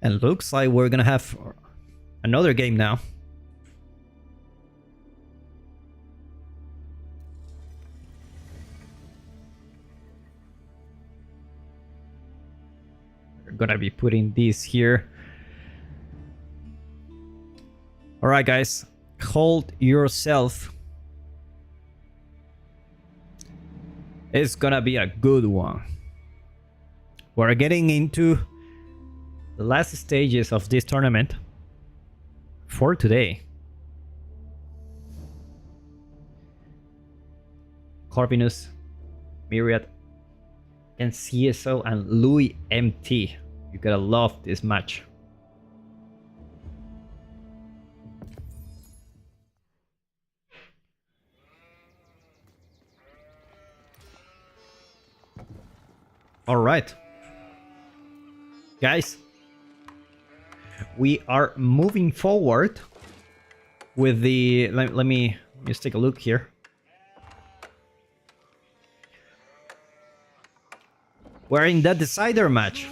And looks like we're gonna have another game now. We're gonna be putting these here. Alright guys, hold yourself. It's gonna be a good one. We're getting into the last stages of this tournament for today. Corvinus, Myriad, and CSO and Louis MT. You gotta love this match. All right, guys. We are moving forward with the... Let me just take a look here. We're in the decider match.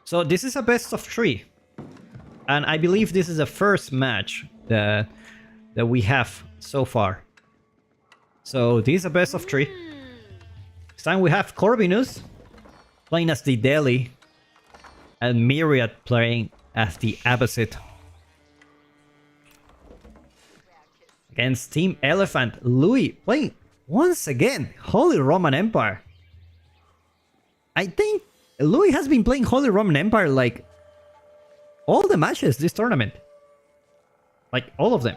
So this is a best of 3. And I believe this is the first match that we have so far. So this is a best of 3. This time we have Corvinus playing as the Delhi. And Myriad playing as the Abbasid. Against Team Elephant, Louis playing once again Holy Roman Empire. I think Louis has been playing Holy Roman Empire like all the matches this tournament. Like all of them.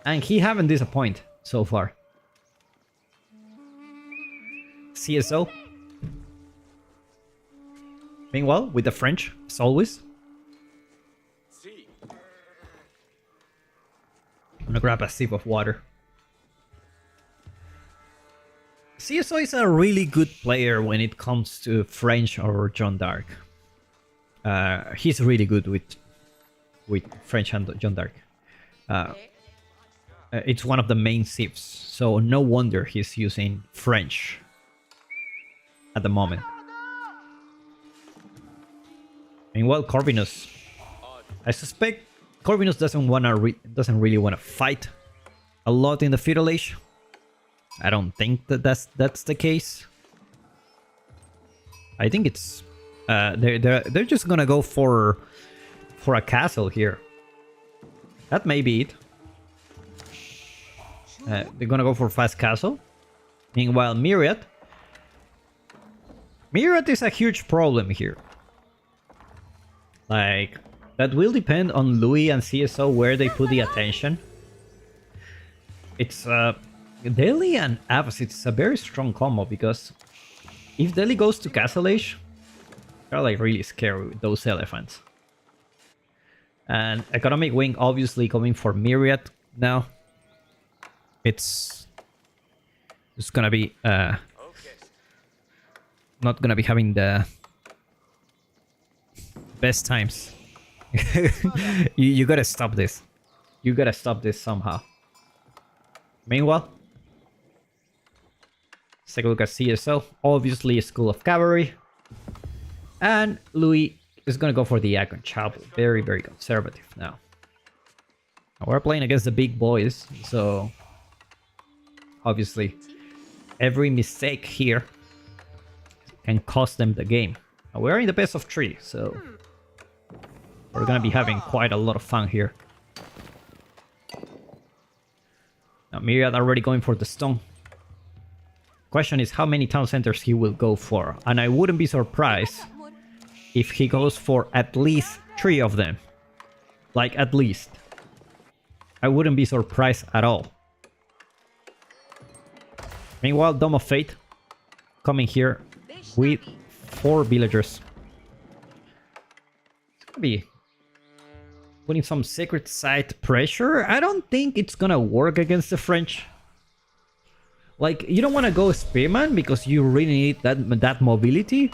And he haven't disappointed so far. CSO. Meanwhile, with the French, as always. I'm gonna grab a sip of water. CSO is a really good player when it comes to French or Jeanne d'Arc. He's really good with French and Jeanne d'Arc. It's one of the main civs, so no wonder he's using French at the moment. Meanwhile, Corvinus, I suspect Corvinus doesn't really want to fight a lot in the Feudal Age. I don't think that's the case. I think it's they're just gonna go for a castle here. That may be it. They're gonna go for fast castle. Meanwhile, Myriad is a huge problem here. Like, that will depend on Louis and CSO where they put the attention. It's Delhi and Abbasid is a very strong combo because if Delhi goes to Castle Age, they're like really scary with those elephants. And Economic Wing obviously coming for Myriad now. It's gonna be not gonna be having the best times. you gotta stop this. You gotta stop this somehow. Meanwhile, let's take a look at CSO. Obviously, School of Cavalry. And Louis is gonna go for the Akon Chapel. Very, very conservative now. We're playing against the big boys, so obviously every mistake here can cost them the game. Now, we're in the best of 3, so we're gonna be having quite a lot of fun here. Now, Myriad already going for the stone. Question is how many town centers he will go for, and I wouldn't be surprised if he goes for at least 3 of them. Like, at least. I wouldn't be surprised at all. Meanwhile, Dome of Fate coming here with 4 villagers. It's gonna be putting some secret site pressure. I don't think it's gonna work against the French. Like, you don't want to go Spearman because you really need that mobility.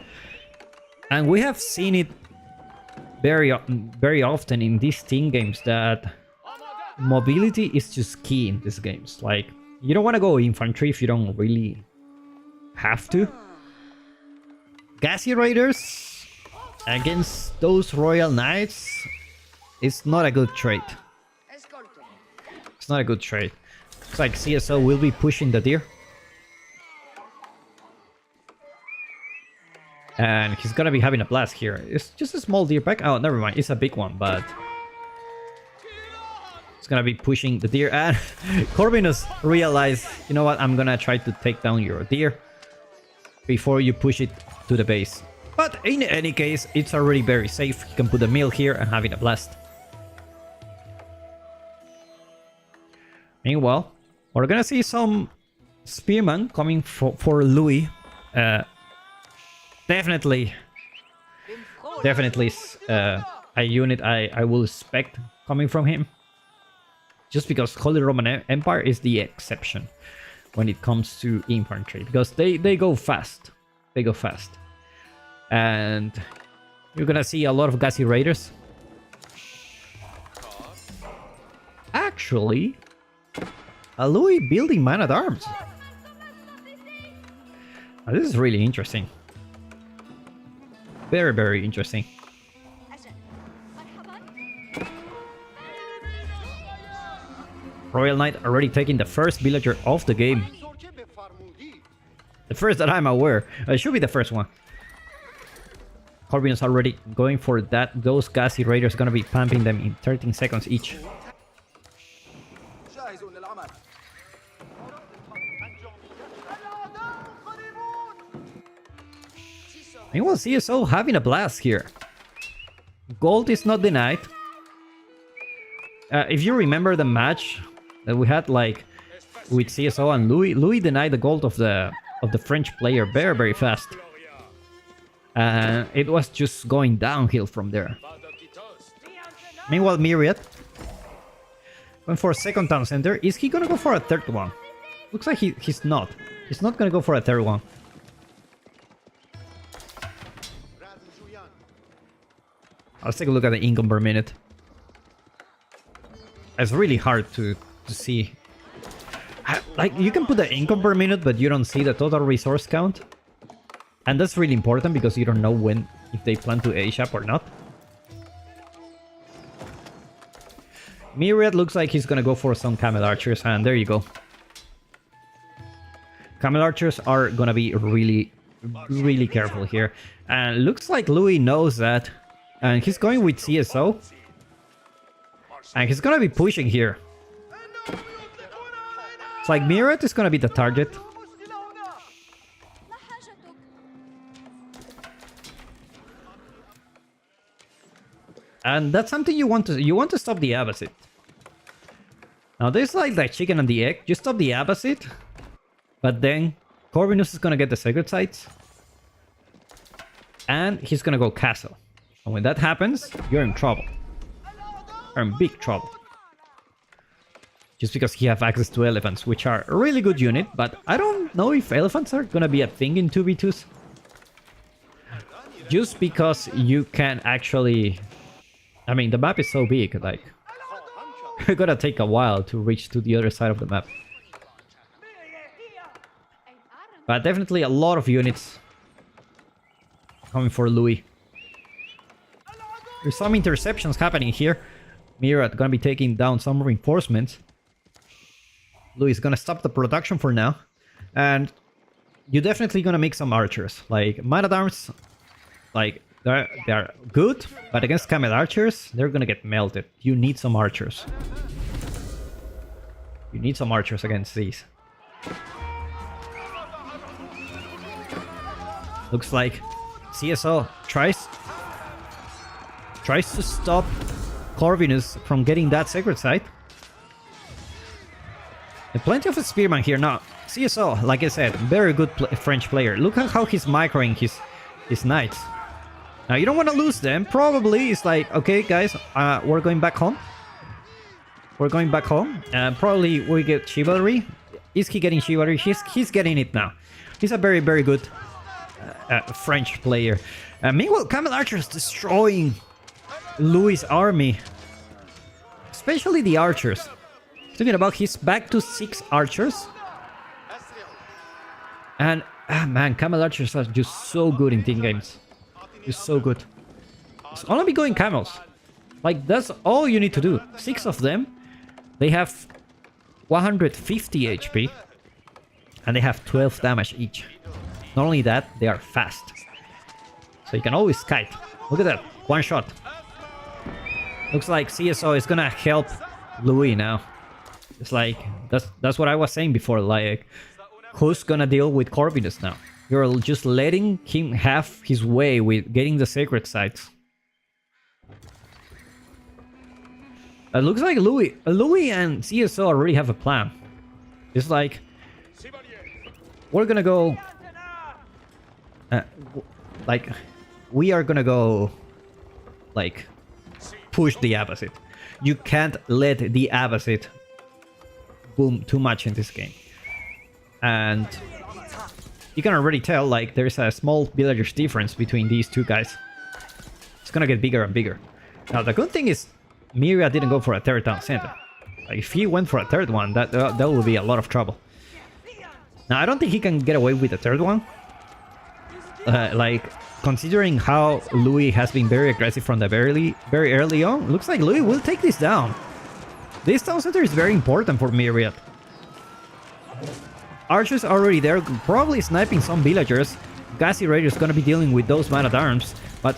And we have seen it very often in these team games that mobility is just key in these games. Like, you don't want to go infantry if you don't really have to. Gassy Raiders against those Royal Knights, it's not a good trade. It's not a good trade. Looks like CSO will be pushing the deer. And he's gonna be having a blast here. It's just a small deer pack. Oh, never mind. It's a big one, but it's gonna be pushing the deer. And Corvinus realized, you know what? I'm gonna try to take down your deer before you push it to the base. But in any case, it's already very safe. You can put a mill here and having a blast. Meanwhile, we're gonna see some spearmen coming for Louis. Definitely a unit I will expect coming from him. Just because Holy Roman Empire is the exception when it comes to infantry. Because they go fast. They go fast. And you're gonna see a lot of Gassy Raiders. Actually, a Louis building man-at-arms. Now, this is really interesting. Very, very interesting. Royal Knight already taking the first villager of the game. The first that I'm aware. It should be the first one. Corvinus already going for that. Those Gassy Raiders gonna be pumping them in 13 seconds each. Meanwhile, CSO having a blast here. Gold is not denied. If you remember the match that we had, like with CSO and Louis denied the gold of the French player very fast. And it was just going downhill from there. Meanwhile, Myriad going for a second town center. Is he gonna go for a third one? Looks like he's not. He's not gonna go for a third one. Let's take a look at the income per minute. It's really hard to see. Like, you can put the income per minute, but you don't see the total resource count. And that's really important because you don't know when, if they plan to age up or not. Myriad looks like he's gonna go for some Camel Archers, and there you go. Camel Archers are gonna be really careful here. And looks like Louis knows that. And he's going with CSO. And he's gonna be pushing here. It's like Myriad is gonna be the target. And that's something you want to stop the Abbasid. Now there's like the chicken and the egg. You stop the Abbasid, but then Corvinus is gonna get the sacred sites. And he's gonna go castle. And when that happens, you're in trouble. You're in big trouble. Just because he have access to elephants, which are a really good unit, but I don't know if elephants are gonna be a thing in 2v2s. Just because you can actually... I mean, the map is so big, like... You're gonna take a while to reach to the other side of the map. But definitely a lot of units coming for Louis. There's some interceptions happening here. Myriad gonna be taking down some reinforcements. Louis is gonna stop the production for now. And you're definitely gonna make some archers. Like, man-at-arms, like, they're good, but against Camel Archers, they're gonna get melted. You need some archers. You need some archers against these. Looks like CSO tries to stop Corvinus from getting that sacred site. And plenty of spearman here. Now, CSO, like I said, very good French player. Look at how he's microing his knights. Now, you don't want to lose them. Probably it's like, okay, guys, we're going back home. We're going back home. Probably we get chivalry. Is he getting chivalry? He's getting it now. He's a very good French player. Meanwhile, Camel Archers destroying Louis' army. Especially the archers. Talking about, he's back to 6 archers. And, man, Camel Archers are just so good in team games. Just so good. It's only be going camels. Like, that's all you need to do. 6 of them. They have 150 HP. And they have 12 damage each. Not only that, they are fast. So you can always kite. Look at that. One shot. Looks like CSO is gonna help Louis now. It's like, that's what I was saying before. Like, who's gonna deal with Corvinus now? You're just letting him have his way with getting the sacred sites. It looks like Louis and CSO already have a plan. It's like, we're gonna go... like, we are gonna go... like, push the Abbasid. You can't let the Abbasid boom too much in this game. And... you can already tell, like, there's a small villagers difference between these two guys. It's gonna get bigger and bigger. Now, the good thing is, Myriad didn't go for a third town center. Like, if he went for a third one, that would be a lot of trouble. Now, I don't think he can get away with the third one. Like, considering how Louis has been very aggressive from the very early on, looks like Louis will take this down. This town center is very important for Myriad. Archers are already there, probably sniping some villagers. Gassy Raider is gonna be dealing with those man-at-arms. But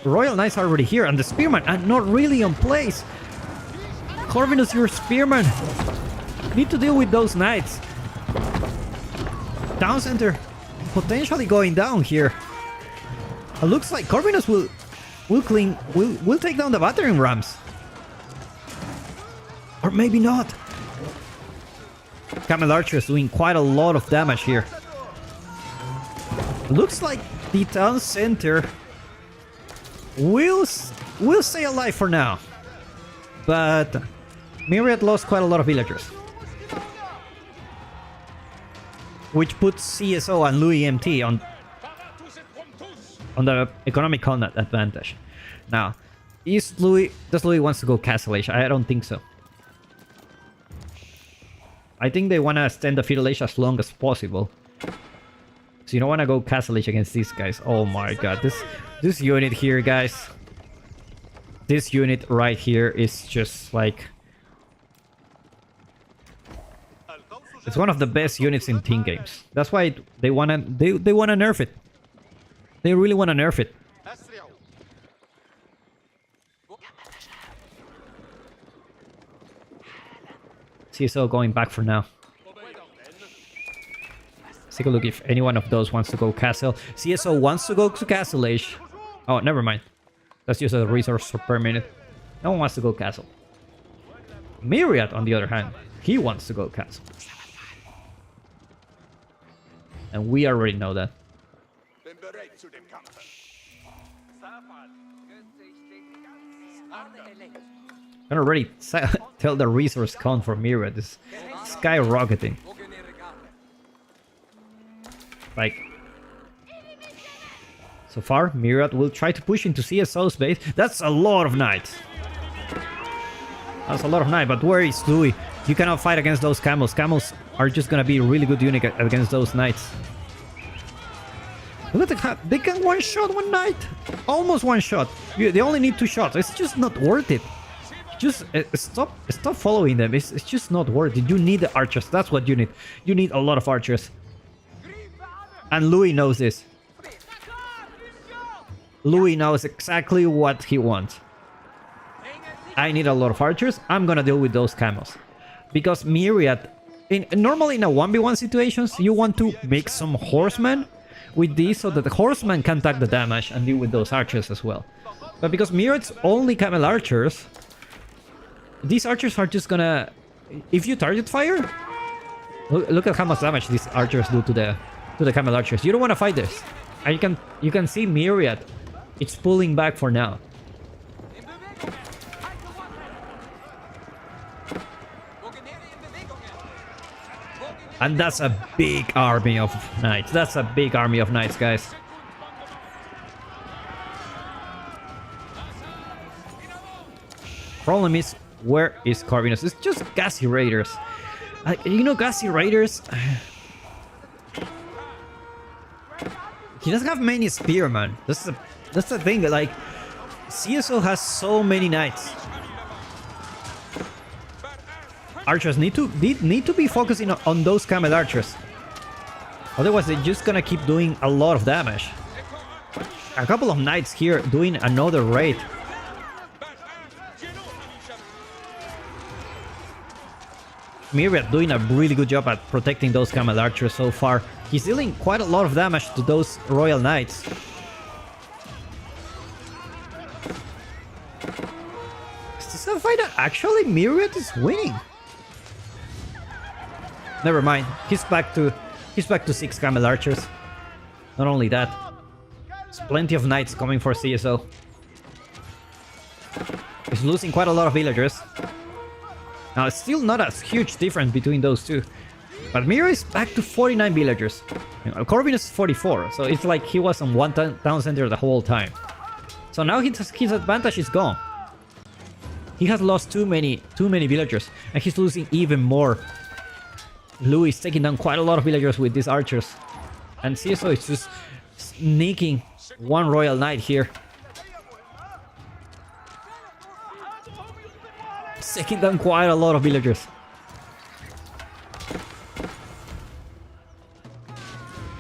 the Royal Knights are already here, and the Spearmen are not really on place. Corvinus, your Spearmen need to deal with those Knights. Town center potentially going down here. It looks like Corvinus will take down the battering rams. Or maybe not. Camel Archers doing quite a lot of damage here. Looks like the town center will stay alive for now. But Myriad lost quite a lot of villagers. Which puts CSO and Louis MT on the economic combat advantage. Now, does Louis wants to go Castle Age? I don't think so. I think they want to extend the Feudal Age as long as possible. So you don't want to go Castle Age against these guys. Oh my god, this unit here, guys. This unit right here is just like... It's one of the best units in team games. That's why they wanna nerf it. They really wanna nerf it. CSO going back for now. Let's take a look if any one of those wants to go castle. CSO wants to go to Castle Age. Oh, never mind. Let's use a resource per minute. No one wants to go castle. Myriad, on the other hand, he wants to go castle. And we already know that. I can already tell the resource count for Myriad is skyrocketing. Like, so far, Myriad will try to push into CSO's base. That's a lot of knights. That's a lot of knights, but where is Louis? You cannot fight against those camels. Camels are just gonna be a really good unit against those knights. Look at the they can one-shot one knight. Almost one-shot. They only need 2 shots. It's just not worth it. Just stop following them. It's just not worth it. You need the archers. That's what you need. You need a lot of archers. And Louis knows this. Louis knows exactly what he wants. I need a lot of archers. I'm gonna deal with those camels. Because Myriad, normally in a 1v1 situations, you want to make some horsemen with these so that the horsemen can tank the damage and deal with those archers as well. But because Myriad's only camel archers, these archers are just gonna... If you target fire, look at how much damage these archers do to the camel archers. You don't want to fight this. And you can see Myriad, it's pulling back for now. And that's a big army of knights. That's a big army of knights, guys. Problem is, where is Corvinus? It's just Gassy Raiders. You know, Gassy Raiders... He doesn't have many spearmen. That's the thing. Like, CSO has so many knights. Archers need to be focusing on those camel archers. Otherwise, they're just gonna keep doing a lot of damage. A couple of knights here doing another raid. Myriad doing a really good job at protecting those camel archers so far. He's dealing quite a lot of damage to those royal knights. Is this a fight that actually Myriad is winning? Never mind. He's back to 6 camel archers. Not only that, there's plenty of knights coming for CSO. He's losing quite a lot of villagers. Now, it's still not a huge difference between those two. But Myriad is back to 49 villagers. Corvinus is 44, so it's like he was on one town center the whole time. So now his advantage is gone. He has lost too many villagers, and he's losing even more. Louis is taking down quite a lot of villagers with these archers. And CSO is just sneaking one royal knight here. Taking down quite a lot of villagers.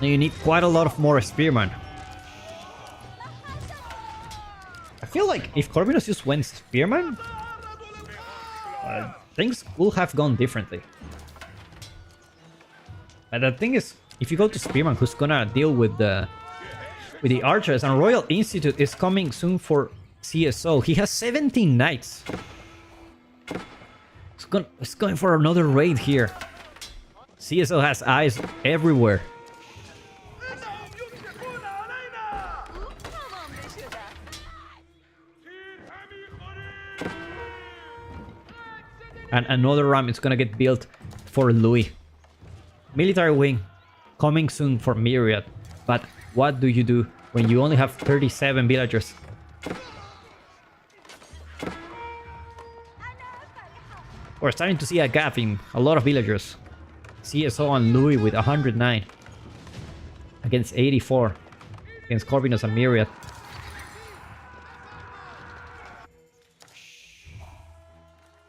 Now you need quite a lot of more spearmen. I feel like if Corvinus just went Spearman, things would have gone differently. But the thing is, if you go to Spearman, who's gonna deal with the archers, and Royal Institute is coming soon for CSO. He has 17 knights. It's going for another raid here. CSO has eyes everywhere. And another ram is gonna get built for Louis. Military wing coming soon for Myriad. But what do you do when you only have 37 villagers? We're starting to see a gap in a lot of villagers. CSO and Louis with 109 against 84 against Corvinus and Myriad.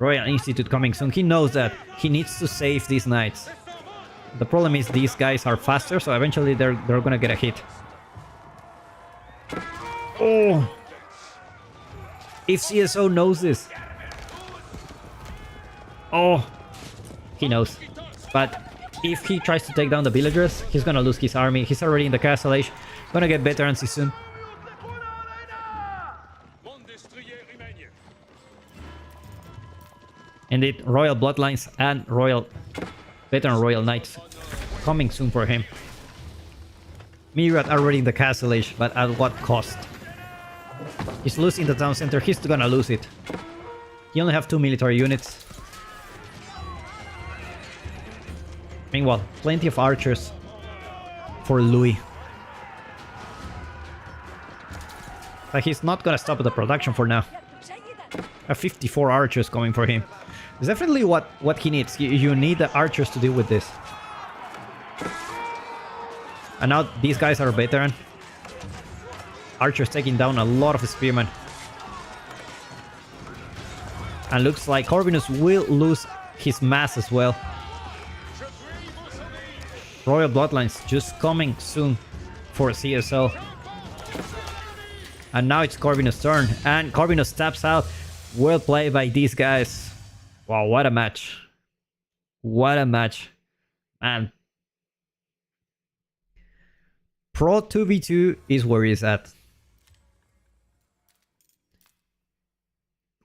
Royal Institute coming soon. He knows that he needs to save these knights. The problem is these guys are faster, so eventually they're gonna get a hit. Oh! If CSO knows this. Oh! He knows. But if he tries to take down the villagers, he's gonna lose his army. He's already in the castle age. Gonna get veterans soon. Indeed, Royal Bloodlines and Veteran Royal Knights coming soon for him. Myriad already in the castle age, but at what cost? He's losing the town center. He's gonna lose it. He only have 2 military units. Meanwhile, plenty of archers for Louis. But he's not gonna stop the production for now. 54 archers coming for him. It's definitely what he needs. You need the archers to deal with this. And now these guys are veteran. Archers taking down a lot of spearmen. And looks like Corvinus will lose his mass as well. Royal Bloodlines just coming soon for CSO. And now it's Corvinus' turn. And Corvinus taps out. Well played by these guys. Wow, what a match. What a match. Man. Pro 2v2 is where he's at.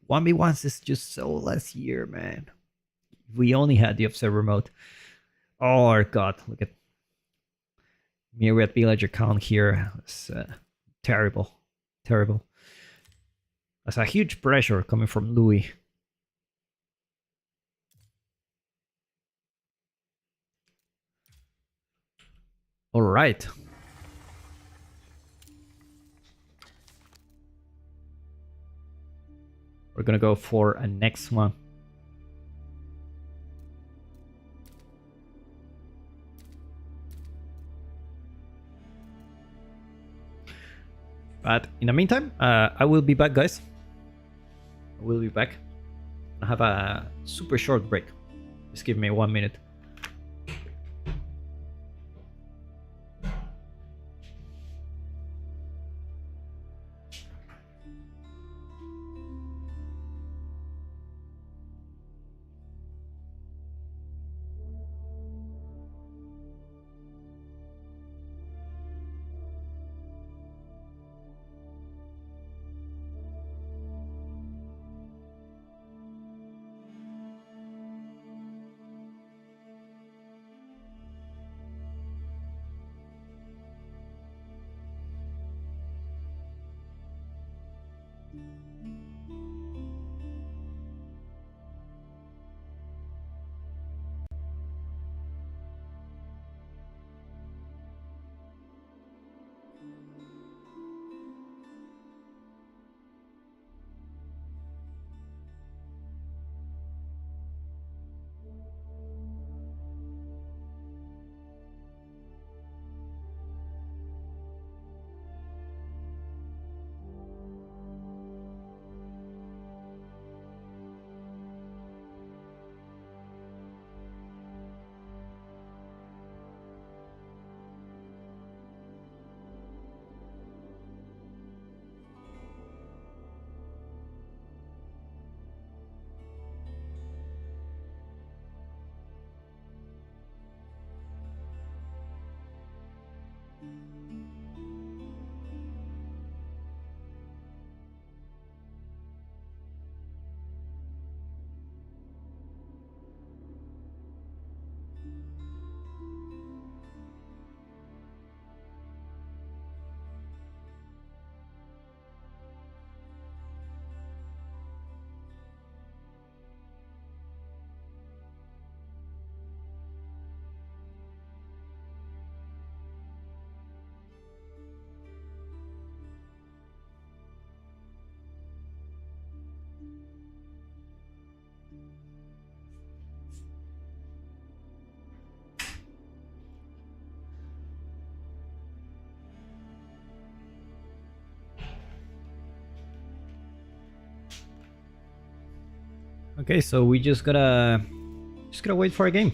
1v1s is just so less here, man. We only had the observer mode. Oh god, look at Myriad villager count here. It's terrible. Terrible. That's a huge pressure coming from Louis. All right. We're gonna go for a next one. But in the meantime, I will be back, guys. I will be back. I have a super short break. Just give me 1 minute. Okay, so we just gotta wait for a game.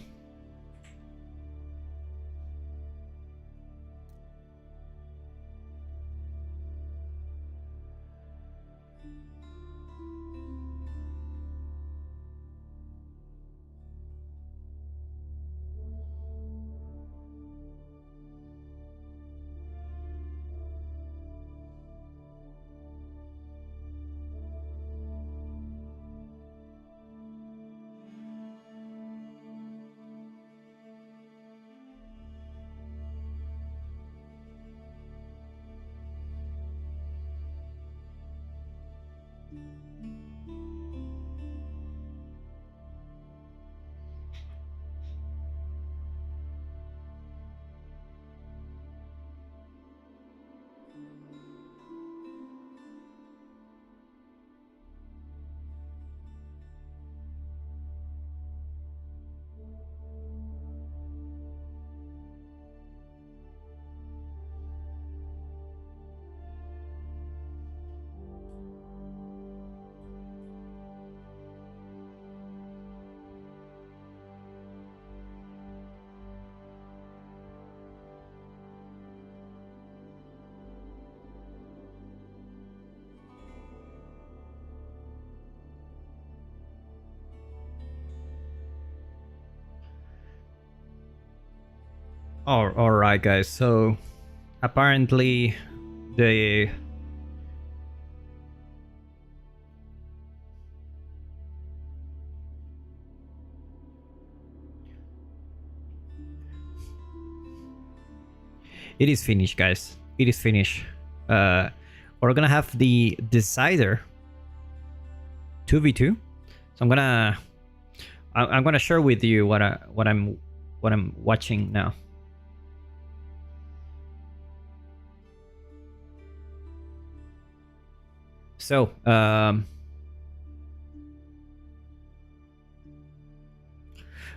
All right, guys. So apparently the it is finished, guys. It is finished. We're gonna have the decider 2v2. So I'm gonna share with you what I'm watching now. So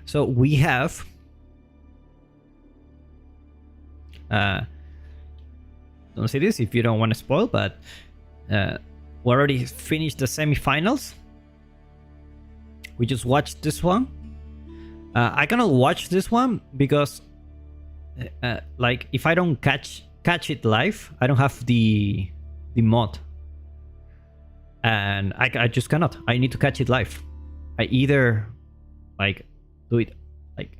so we have don't see this if you don't want to spoil, but we already finished the semifinals. We just watched this one. I cannot watch this one because like if I don't catch it live, I don't have the mod, and I just cannot. I need to catch it live. I either like do it like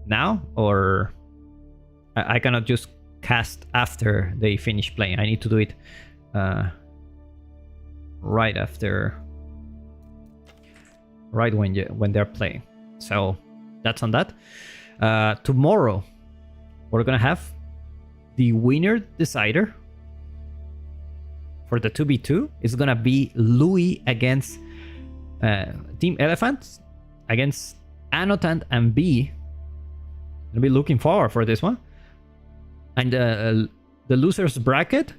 now, or I cannot just cast after they finish playing. I need to do it right after, right when they're playing. So that's on that. Tomorrow we're gonna have the winner decider for the 2v2. It's gonna be Louis against Team Elephants against Anotant and B. I'll be looking forward for this one. And the losers bracket,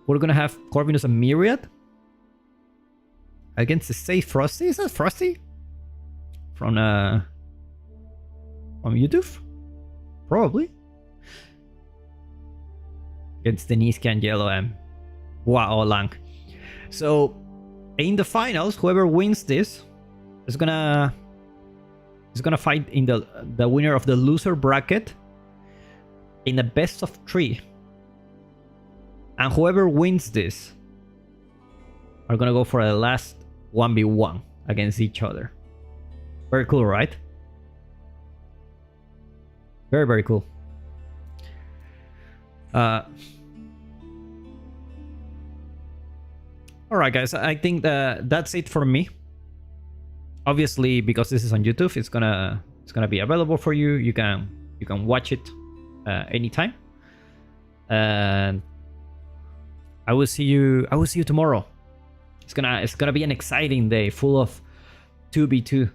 we're gonna have Corvinus and Myriad against the Stay Frosty. Is that Frosty from YouTube? Probably. Against Denise Cangelo and Wao Lang. So in the finals, whoever wins this is gonna fight in the winner of the loser bracket in a best of 3, and whoever wins this are gonna go for a last 1v1 against each other. Very cool, right? Very, very cool. Alright, guys, I think that's it for me. Obviously, because this is on YouTube, it's gonna be available for you. You can watch it anytime, and I will see you tomorrow. It's gonna be an exciting day full of 2v2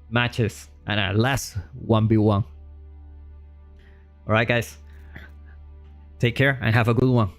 matches and a last 1v1. All right, guys, take care and have a good one.